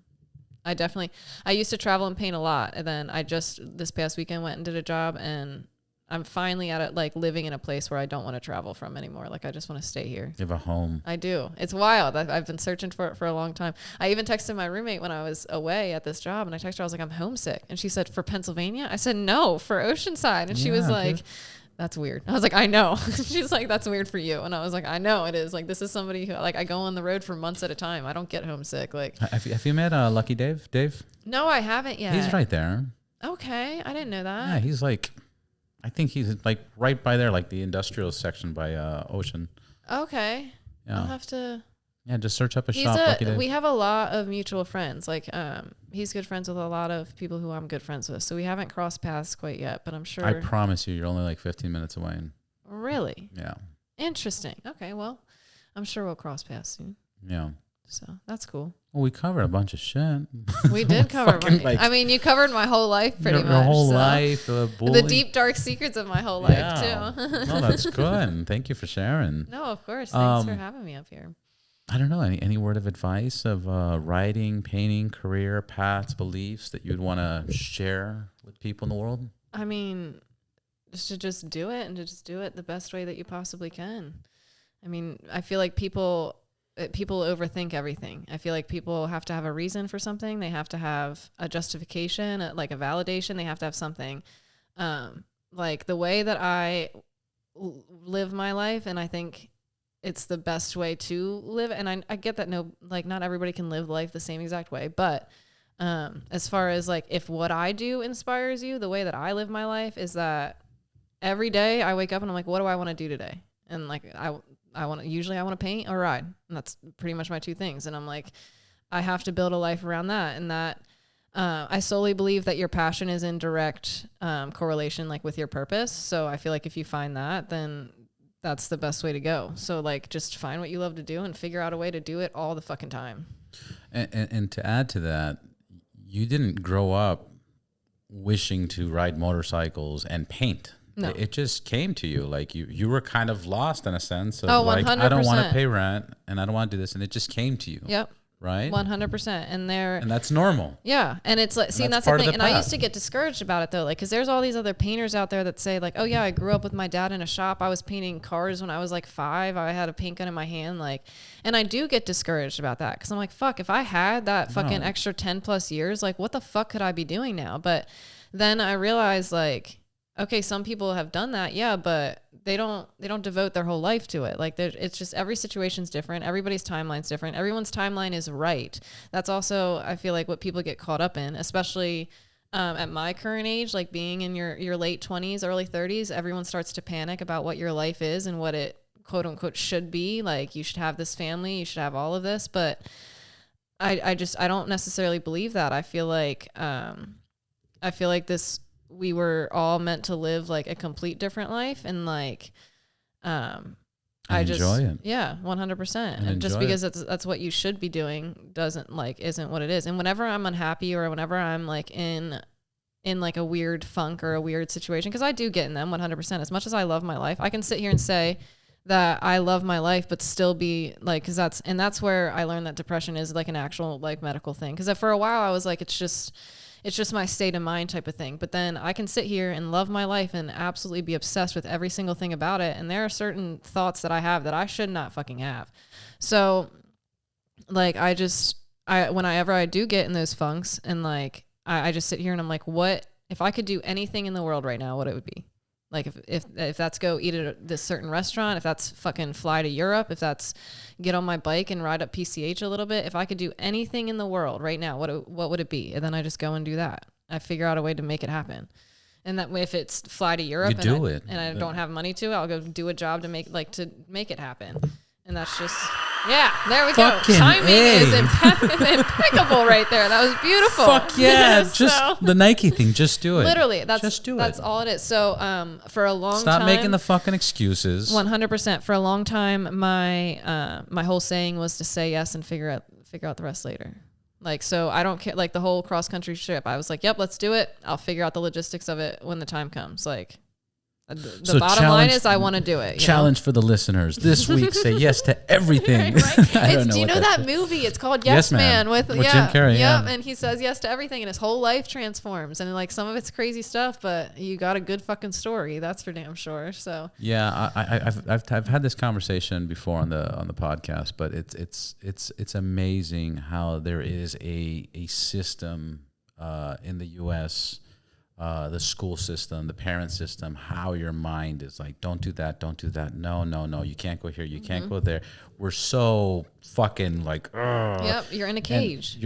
I used to travel and paint a lot. And then I just, this past weekend went and did a job, and I'm finally at it, like living in a place where I don't want to travel from anymore. Like I just want to stay here. You have a home. I do. It's wild. I've been searching for it for a long time. I even texted my roommate when I was away at this job, and I texted her, I was like, I'm homesick. And she said, for Pennsylvania? I said, no, for Oceanside. And she was like, that's weird. I was like, I know. She's like, that's weird for you. And I was like, I know it is. Like, this is somebody who, like, I go on the road for months at a time. I don't get homesick. Like, have you met Lucky Dave? Dave? No, I haven't yet. He's right there. Okay. I didn't know that. Yeah, he's like, I think he's like right by there, like the industrial section by Ocean. Okay. Yeah. I'll have to. Yeah, just search up a shop. Lucky Dave. We have a lot of mutual friends. Like, he's good friends with a lot of people who I'm good friends with. So we haven't crossed paths quite yet, but I'm sure. I promise you're only like 15 minutes away. Really? Yeah. Interesting. Okay, well, I'm sure we'll cross paths soon. Yeah. So that's cool. Well, we covered a bunch of shit. We did cover. I mean, you covered my whole life pretty much. Your whole life. The deep, dark secrets of my whole life, too. No, that's good. Thank you for sharing. No, of course. Thanks for having me up here. I don't know. Any word of advice of writing, painting, career, paths, beliefs that you'd want to share with people in the world? I mean, just do it, and to just do it the best way that you possibly can. I mean, I feel like people overthink everything. I feel like people have to have a reason for something. They have to have a justification, like a validation. They have to have something. Like the way that I live my life, and I think it's the best way to live. And I get that not everybody can live life the same exact way. But as far as like if what I do inspires you, the way that I live my life is that every day I wake up and I'm like, what do I want to do today? And like I want to paint or ride. And that's pretty much my two things. And I'm like, I have to build a life around that. And that I solely believe that your passion is in direct correlation like with your purpose. So I feel like if you find that, then that's the best way to go. So like just find what you love to do and figure out a way to do it all the fucking time. And to add to that, you didn't grow up wishing to ride motorcycles and paint. No. It just came to you. Like you were kind of lost in a sense of like, 100%. I don't want to pay rent and I don't want to do this. And it just came to you. Yep. Right? 100%. And that's normal. Yeah. And it's like, see, and that's the thing. And I used to get discouraged about it though. Like, cause there's all these other painters out there that say like, oh yeah, I grew up with my dad in a shop. I was painting cars when I was like 5. I had a paint gun in my hand. Like, and I do get discouraged about that. Cause I'm like, fuck, if I had that fucking extra 10 plus years, like what the fuck could I be doing now? But then I realized like, okay, some people have done that. Yeah. But they don't devote their whole life to it. Like it's just every situation's different. Everybody's timeline's different. Everyone's timeline is right. That's also, I feel like what people get caught up in, especially at my current age, like being in your late 20s, early 30s, everyone starts to panic about what your life is and what it quote unquote should be. Like you should have this family, you should have all of this. But I don't necessarily believe that. I feel like we were all meant to live like a complete different life and like, I just enjoy it. Yeah, 100%. And just because that's what you should be doing isn't what it is. And whenever I'm unhappy or whenever I'm like in like a weird funk or a weird situation, because I do get in them 100%. As much as I love my life, I can sit here and say that I love my life, but still be like, cause that's where I learned that depression is like an actual like medical thing. Cause for a while I was like, it's just my state of mind type of thing. But then I can sit here and love my life and absolutely be obsessed with every single thing about it. And there are certain thoughts that I have that I should not fucking have. So like, whenever I do get in those funks and like, I just sit here and I'm like, what, if I could do anything in the world right now, what it would be? Like if that's go eat at this certain restaurant, if that's fucking fly to Europe, if that's get on my bike and ride up PCH a little bit, if I could do anything in the world right now, what would it be? And then I just go and do that. I figure out a way to make it happen. And that way, if it's fly to Europe and I don't have money to, I'll go do a job to make it happen. And that's just Yeah, there we go. Timing is impeccable right there. That was beautiful. Fuck yeah. Just the Nike thing. Just do it. Literally. Just do it. That's all it is. So for a long time. Stop making the fucking excuses. 100%. For a long time, my whole saying was to say yes and figure out the rest later. Like, so I don't care. Like the whole cross country trip, I was like, yep, let's do it. I'll figure out the logistics of it when the time comes. Like, the bottom line is I want to do it. Challenge for the listeners this week: say yes to everything. Right. Do you know that movie? It's called Yes Man with Jim Carrey. Yeah, and he says yes to everything, and his whole life transforms. And like some of it's crazy stuff, but you got a good fucking story. That's for damn sure. So yeah, I've had this conversation before on the podcast, but it's amazing how there is a system in the U.S. The school system, the parent system, how your mind is like, don't do that. No, you can't go here. You can't go there. We're so fucking like, ugh. Yep, you're in a cage.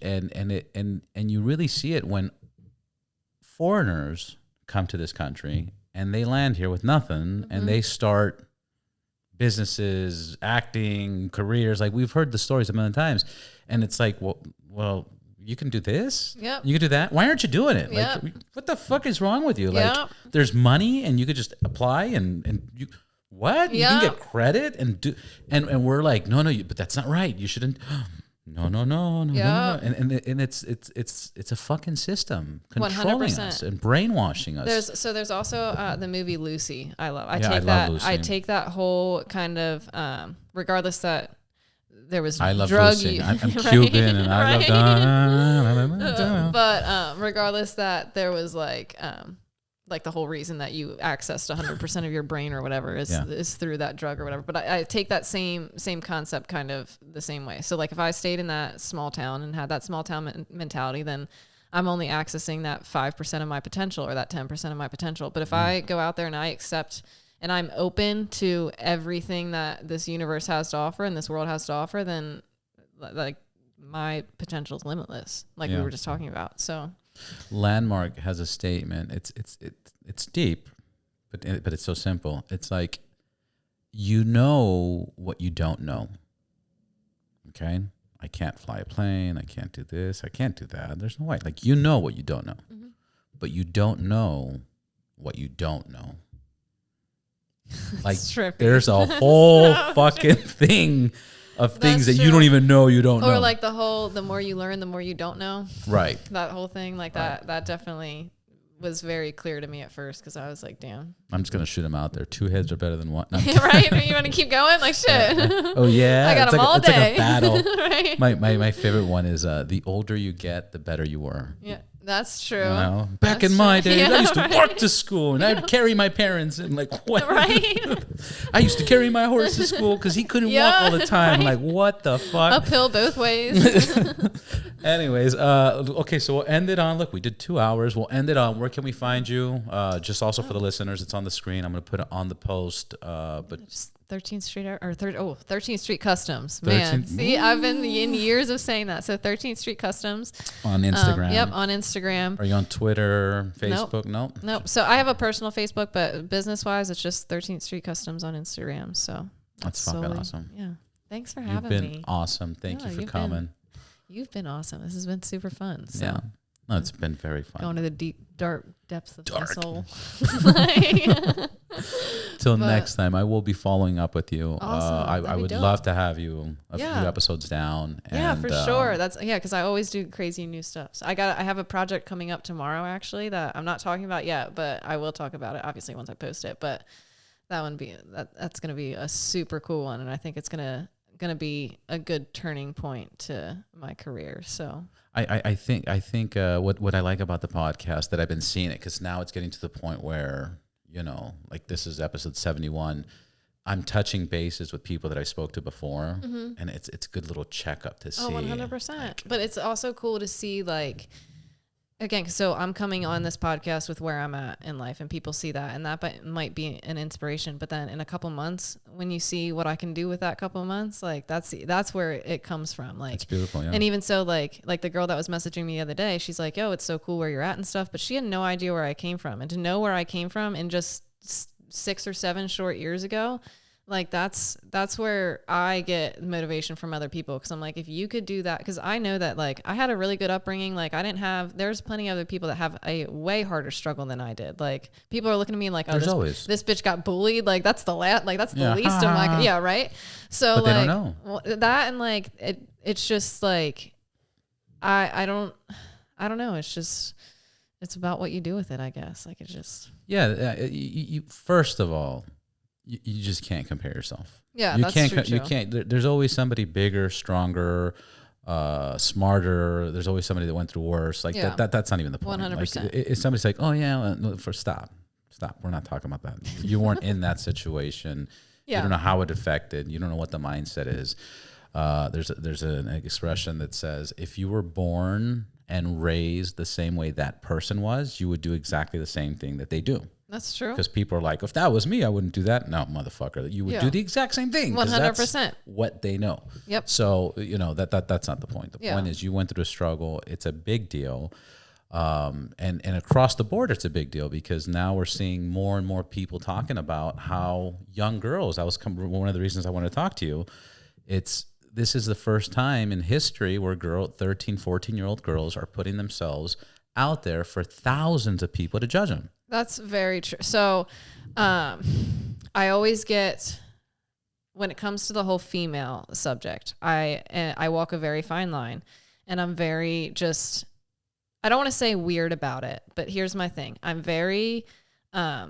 And you really see it when foreigners come to this country and they land here with nothing and they start businesses, acting, careers. Like we've heard the stories a million times, and it's like, well. You can do this. Yep. You can do that. Why aren't you doing it? Yep. Like, what the fuck is wrong with you? Like, there's money, and you could just apply, and you what? You can get credit and do, and we're like, no, but that's not right. You shouldn't. No. And it's a fucking system controlling 100%. us and brainwashing us. There's also the movie Lucy. I love Lucy. I take that whole kind of regardless that. There was I love drug Lucy. I'm Cuban and I love but regardless that there was like the whole reason that you accessed 100% of your brain or whatever is through that drug or whatever. But I take that same concept kind of the same way. So like if I stayed in that small town and had that small town mentality, then I'm only accessing that 5% of my potential or that 10% of my potential. But if I go out there and I accept and I'm open to everything that this universe has to offer and this world has to offer, then like my potential is limitless, like we were just talking about. So Landmark has a statement. It's deep, but it's so simple. It's like, you know what you don't know. Okay? I can't fly a plane. I can't do this. I can't do that. There's no way. Like, you know what you don't know. But you don't know what you don't know. Like there's a whole fucking thing of things that you don't even know you don't know. Or like the more you learn, the more you don't know. Right. That whole thing like that definitely was very clear to me at first because I was like, damn. I'm just going to shoot them out there. 2 heads are better than one. No, right? You want to keep going? Like shit. Oh yeah. I got them all day. It's like a battle. Right? My favorite one is the older you get, the better you were. Yeah. That's true. You know, back in my days, I used to walk to school and I'd carry my parents and like, what? Right. I used to carry my horse to school because he couldn't walk all the time. Right. Like, what the fuck? Uphill both ways. Anyways, okay, so we'll end it on, look, we did 2 hours. We'll end it on, where can we find you? Just also for the listeners, it's on the screen. I'm going to put it on the post. But just 13th Street or 13th Street Customs. Man, see, I've been in years of saying that. So 13th Street Customs on Instagram. Yep, on Instagram. Are you on Twitter, Facebook? Nope. So I have a personal Facebook, but business-wise, it's just 13th Street Customs on Instagram. So that's fucking awesome. Yeah. Thanks for having me. You've been awesome. Thank you for coming. You've been awesome. This has been super fun. So. Yeah. No, it's been very fun. Going to the deep, dark depths of my soul. Till next time, I will be following up with you. Awesome. I would love to have you a few episodes down. And, for sure. That's because I always do crazy new stuff. So I have a project coming up tomorrow actually that I'm not talking about yet, but I will talk about it obviously once I post it. But that's gonna be a super cool one, and I think it's gonna be a good turning point to my career. So I think what I like about the podcast that I've been seeing it, because now it's getting to the point where, you know, like this is episode 71. I'm touching bases with people that I spoke to before, and it's a good little checkup to see. 100%. But it's also cool to see, like, again, so I'm coming on this podcast with where I'm at in life, and people see that, and that might be an inspiration. But then in a couple months, when you see what I can do with that couple months, like that's where it comes from. Like, it's beautiful, yeah. And even so, like the girl that was messaging me the other day, she's like, "Yo, it's so cool where you're at and stuff," but she had no idea where I came from, and to know where I came from in just 6 or 7 short years ago, Like that's where I get motivation from other people. Cause I'm like, if you could do that, cause I know that like I had a really good upbringing. Like there's plenty of other people that have a way harder struggle than I did. Like people are looking at me like, oh, this bitch got bullied. Like that's the least of my, yeah. Right. So but like, they don't know that. And like, it's just like, I don't know. It's about what you do with it, I guess. Like it's just. Yeah. You first of all, you just can't compare yourself. Yeah, you can't. There's always somebody bigger, stronger, smarter. There's always somebody that went through worse. Like that's not even the point. 100%. Like, if somebody's like, oh yeah, no, stop. We're not talking about that. You weren't in that situation. You don't know how it affected. You don't know what the mindset is. There's an expression that says, if you were born and raised the same way that person was, you would do exactly the same thing that they do. That's true. Because people are like, if that was me, I wouldn't do that. No, motherfucker. You would do the exact same thing. 100%. That's what they know. Yep. So, that's not the point. The point is you went through a struggle. It's a big deal. And across the board, it's a big deal because now we're seeing more and more people talking about how young girls, one of the reasons I want to talk to you. This is the first time in history where 13, 14-year-old girls are putting themselves out there for thousands of people to judge them. That's very true. So, I always get, when it comes to the whole female subject, I walk a very fine line, and I'm very I don't want to say weird about it, but here's my thing. I'm very, I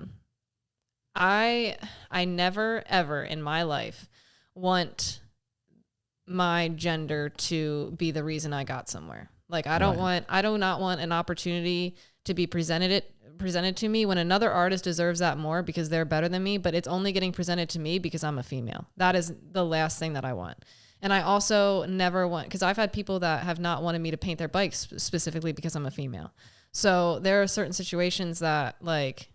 never ever in my life want my gender to be the reason I got somewhere. Like I do not want an opportunity to be presented to me when another artist deserves that more because they're better than me, but it's only getting presented to me because I'm a female. That is the last thing that I want. And I also never want, because I've had people that have not wanted me to paint their bikes specifically because I'm a female. So there are certain situations that like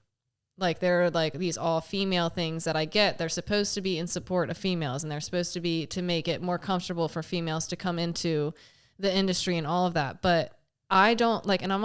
there are like these all female things that I get. They're supposed to be in support of females, and they're supposed to be to make it more comfortable for females to come into the industry and all of that. But I don't like, and I'm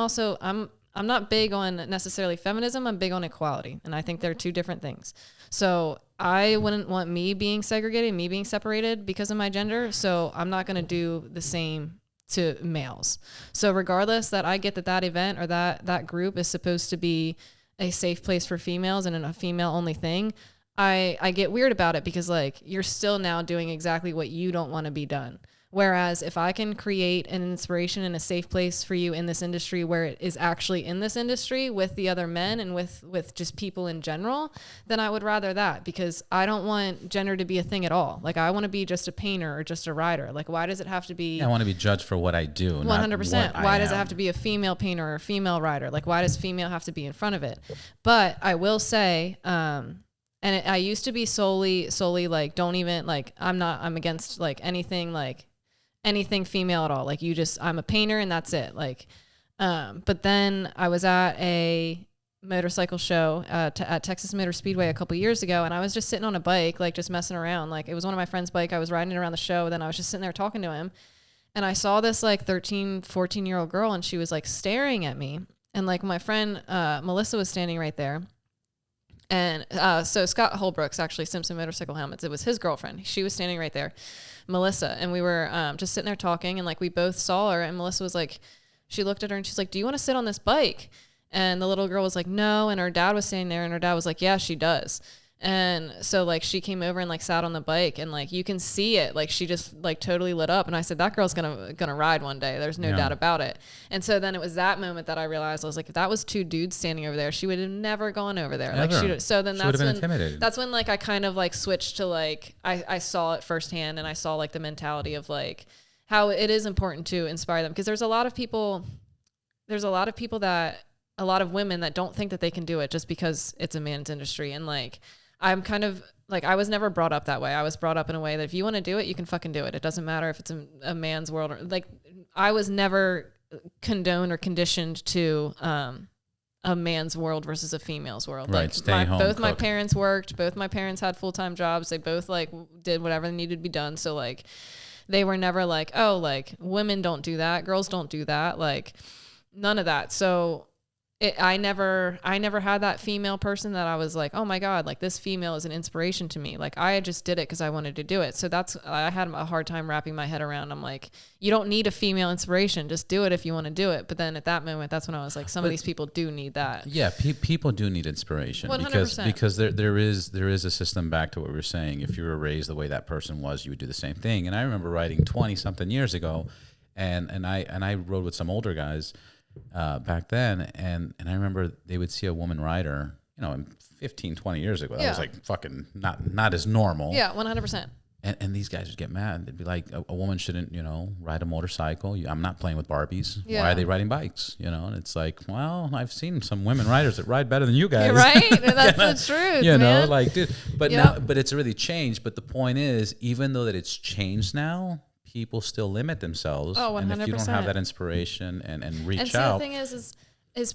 not big on necessarily feminism. I'm big on equality. And I think they're two different things. So I wouldn't want me being segregated, me being separated because of my gender. So I'm not going to do the same to males. So regardless that I get that event or that group is supposed to be a safe place for females and a female only thing, I get weird about it because like you're still now doing exactly what you don't want to be done. Whereas if I can create an inspiration and a safe place for you in this industry where it is actually in this industry with the other men and with just people in general, then I would rather that because I don't want gender to be a thing at all. Like I want to be just a painter or just a writer. Like why does it have to be... I want to be judged for what I do. 100%. Why does it have to be a female painter or a female writer? Like why does female have to be in front of it? But I will say... I used to be solely like, don't even like, I'm against like anything female at all. Like I'm a painter and that's it. Like, but then I was at a motorcycle show at Texas Motor Speedway a couple years ago. And I was just sitting on a bike, like just messing around. Like it was one of my friend's bike. I was riding it around the show. Then I was just sitting there talking to him. And I saw this like 13, 14-year-old girl and she was like staring at me. And like my friend, Melissa was standing right there. And so Scott Holbrooks, actually Simpson Motorcycle Helmets, it was his girlfriend. She was standing right there, Melissa. And we were just sitting there talking and like we both saw her and Melissa was like, she looked at her and she's like, do you want to sit on this bike? And the little girl was like, no. And her dad was standing there and her dad was like, yeah, she does. And so like she came over and like sat on the bike and like you can see it, like she just like totally lit up. And I said, that girl's gonna ride one day. There's no doubt about it. And so then it was that moment that I realized, I was like, if that was two dudes standing over there, she would have never gone over there. Never. Like so then that's when like I kind of like switched to like I saw it firsthand and I saw like the mentality of like how it is important to inspire them because there's a lot of women that don't think that they can do it just because it's a man's industry. And like I'm kind of like, I was never brought up that way. I was brought up in a way that if you want to do it, you can fucking do it. It doesn't matter if it's a man's world or like, I was never condoned or conditioned to a man's world versus a female's world. Right. Like Stay home. Both my parents worked. Both my parents had full-time jobs. They both like did whatever needed to be done. So like, they were never like, oh, like women don't do that. Girls don't do that. Like none of that. So I never had that female person that I was like, oh my God, like this female is an inspiration to me. Like I just did it because I wanted to do it. So I had a hard time wrapping my head around. I'm like, you don't need a female inspiration. Just do it if you want to do it. But then at that moment, that's when I was like, some of these people do need that. Yeah, people do need inspiration 100%. because there is a system, back to what we were saying. If you were raised the way that person was, you would do the same thing. And I remember writing 20 something years ago, and I rode with some older guys back then, and I remember they would see a woman rider, 15, 20 years ago. That was like fucking not as normal. Yeah, 100%. And these guys would get mad. They'd be like, a woman shouldn't, ride a motorcycle. I'm not playing with Barbies. Yeah. Why are they riding bikes? And it's like, well, I've seen some women riders that ride better than you guys. You're right. That's the truth, man. Like, dude. But now, but it's really changed. But the point is, even though that it's changed now, people still limit themselves. Oh, 100%. And if you don't have that inspiration and reach and so out. The thing is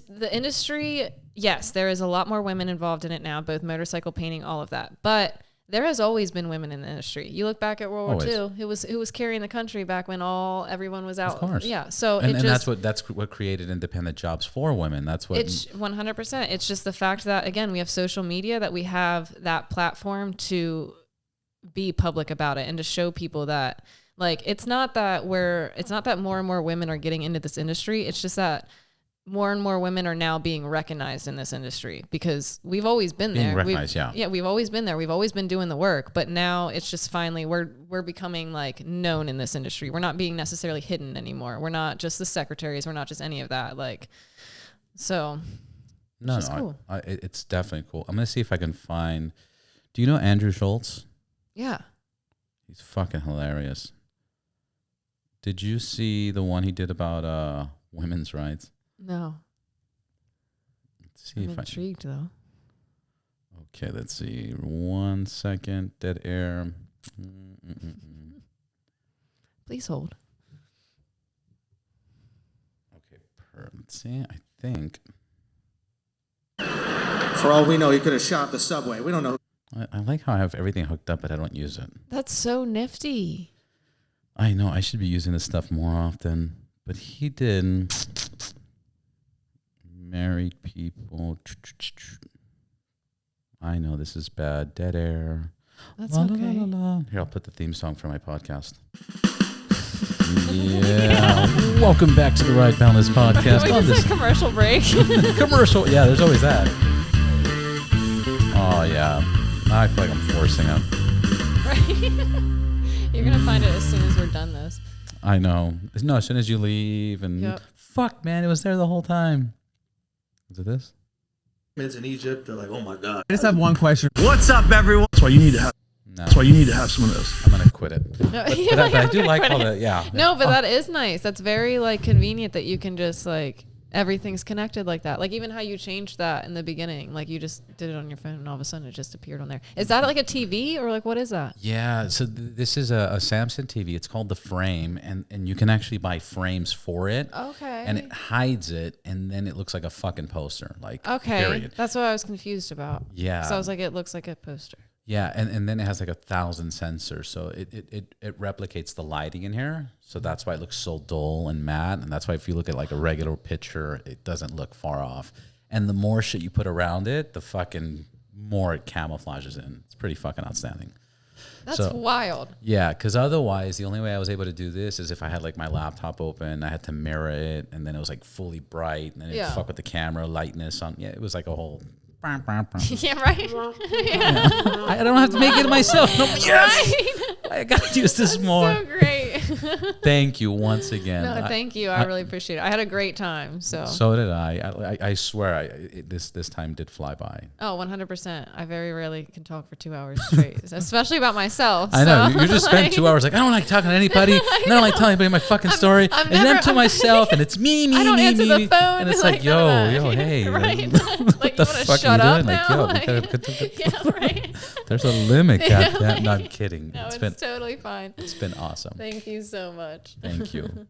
the industry, yes, there is a lot more women involved in it now, both motorcycle painting, all of that. But there has always been women in the industry. You look back at World War II, who was carrying the country back when everyone was out. Of course. Yeah. So and that's what created independent jobs for women. That's what it's 100%. It's just the fact that, again, we have social media, that we have that platform to be public about it and to show people that, like, it's not that more and more women are getting into this industry. It's just that more and more women are now being recognized in this industry, because we've always been there. We've always been there. We've always been doing the work, but now it's just finally we're becoming like known in this industry. We're not being necessarily hidden anymore. We're not just the secretaries. We're not just any of that. Like, so. No, cool. It's definitely cool. I'm gonna see if I can find. Do you know Andrew Schultz? Yeah. He's fucking hilarious. Did you see the one he did about women's rights? No. Let's see. I'm intrigued though. Okay, let's see. 1 second. Dead air. Please hold. Okay, let's see. I think. For all we know, he could have shot the subway. We don't know. I like how I have everything hooked up, but I don't use it. That's so nifty. I know. I should be using this stuff more often. But he did. Married people. I know this is bad. Dead air. That's okay. La, la, la. Here, I'll put the theme song for my podcast. Yeah. Welcome back to the Ride Boundless podcast. Wait, this is a commercial break. Commercial. Yeah, there's always that. Oh, yeah. I feel like I'm forcing it. Right? You're going to find it as soon as we're done this. I know. No, as soon as you leave. And fuck, man, it was there the whole time. Is it this? Kids in Egypt, they're like, oh my God. I just have one question. What's up, everyone? That's why you need to have. No. That's why you need to have some of those. I'm gonna quit it. No, but I do like all the No, but that is nice. That's very like convenient that you can just like everything's connected like that. Like even how you changed that in the beginning, like you just did it on your phone and all of a sudden it just appeared on there. Is that like a TV or like what is that? Yeah, so this is a Samsung TV. It's called the Frame, and you can actually buy frames for it. Okay. And it hides it, and then it looks like a fucking poster. Like period. That's what I was confused about. Yeah. So I was like, it looks like a poster. Yeah, and then it has like 1,000 sensors, so it replicates the lighting in here. So that's why it looks so dull and matte, and that's why if you look at like a regular picture, it doesn't look far off. And the more shit you put around it, the fucking more it camouflages in. It's pretty fucking outstanding. That's wild. Yeah, because otherwise, the only way I was able to do this is if I had like my laptop open, I had to mirror it, and then it was like fully bright, and then it'd fuck with the camera lightness on. Yeah, it was like a whole. Yeah, right. Yeah. I don't have to make it myself. No, yes, right. I got to use this more. So great. Thank you once again. No, thank you. I really appreciate it. I had a great time. So did I. I swear, this time did fly by. Oh, 100%. I very rarely can talk for 2 hours straight, especially about myself. I know. You just spent 2 hours like, I don't like talking to anybody. I don't like telling anybody my fucking story. And then to myself, and it's me. I don't answer the phone. And it's like, yo, hey. Right. What the fuck are you doing? Like, yo, yeah, right. There's a limit, goddamn. No, I'm kidding. No, it's totally fine. It's been awesome. Thank you so much. Thank you.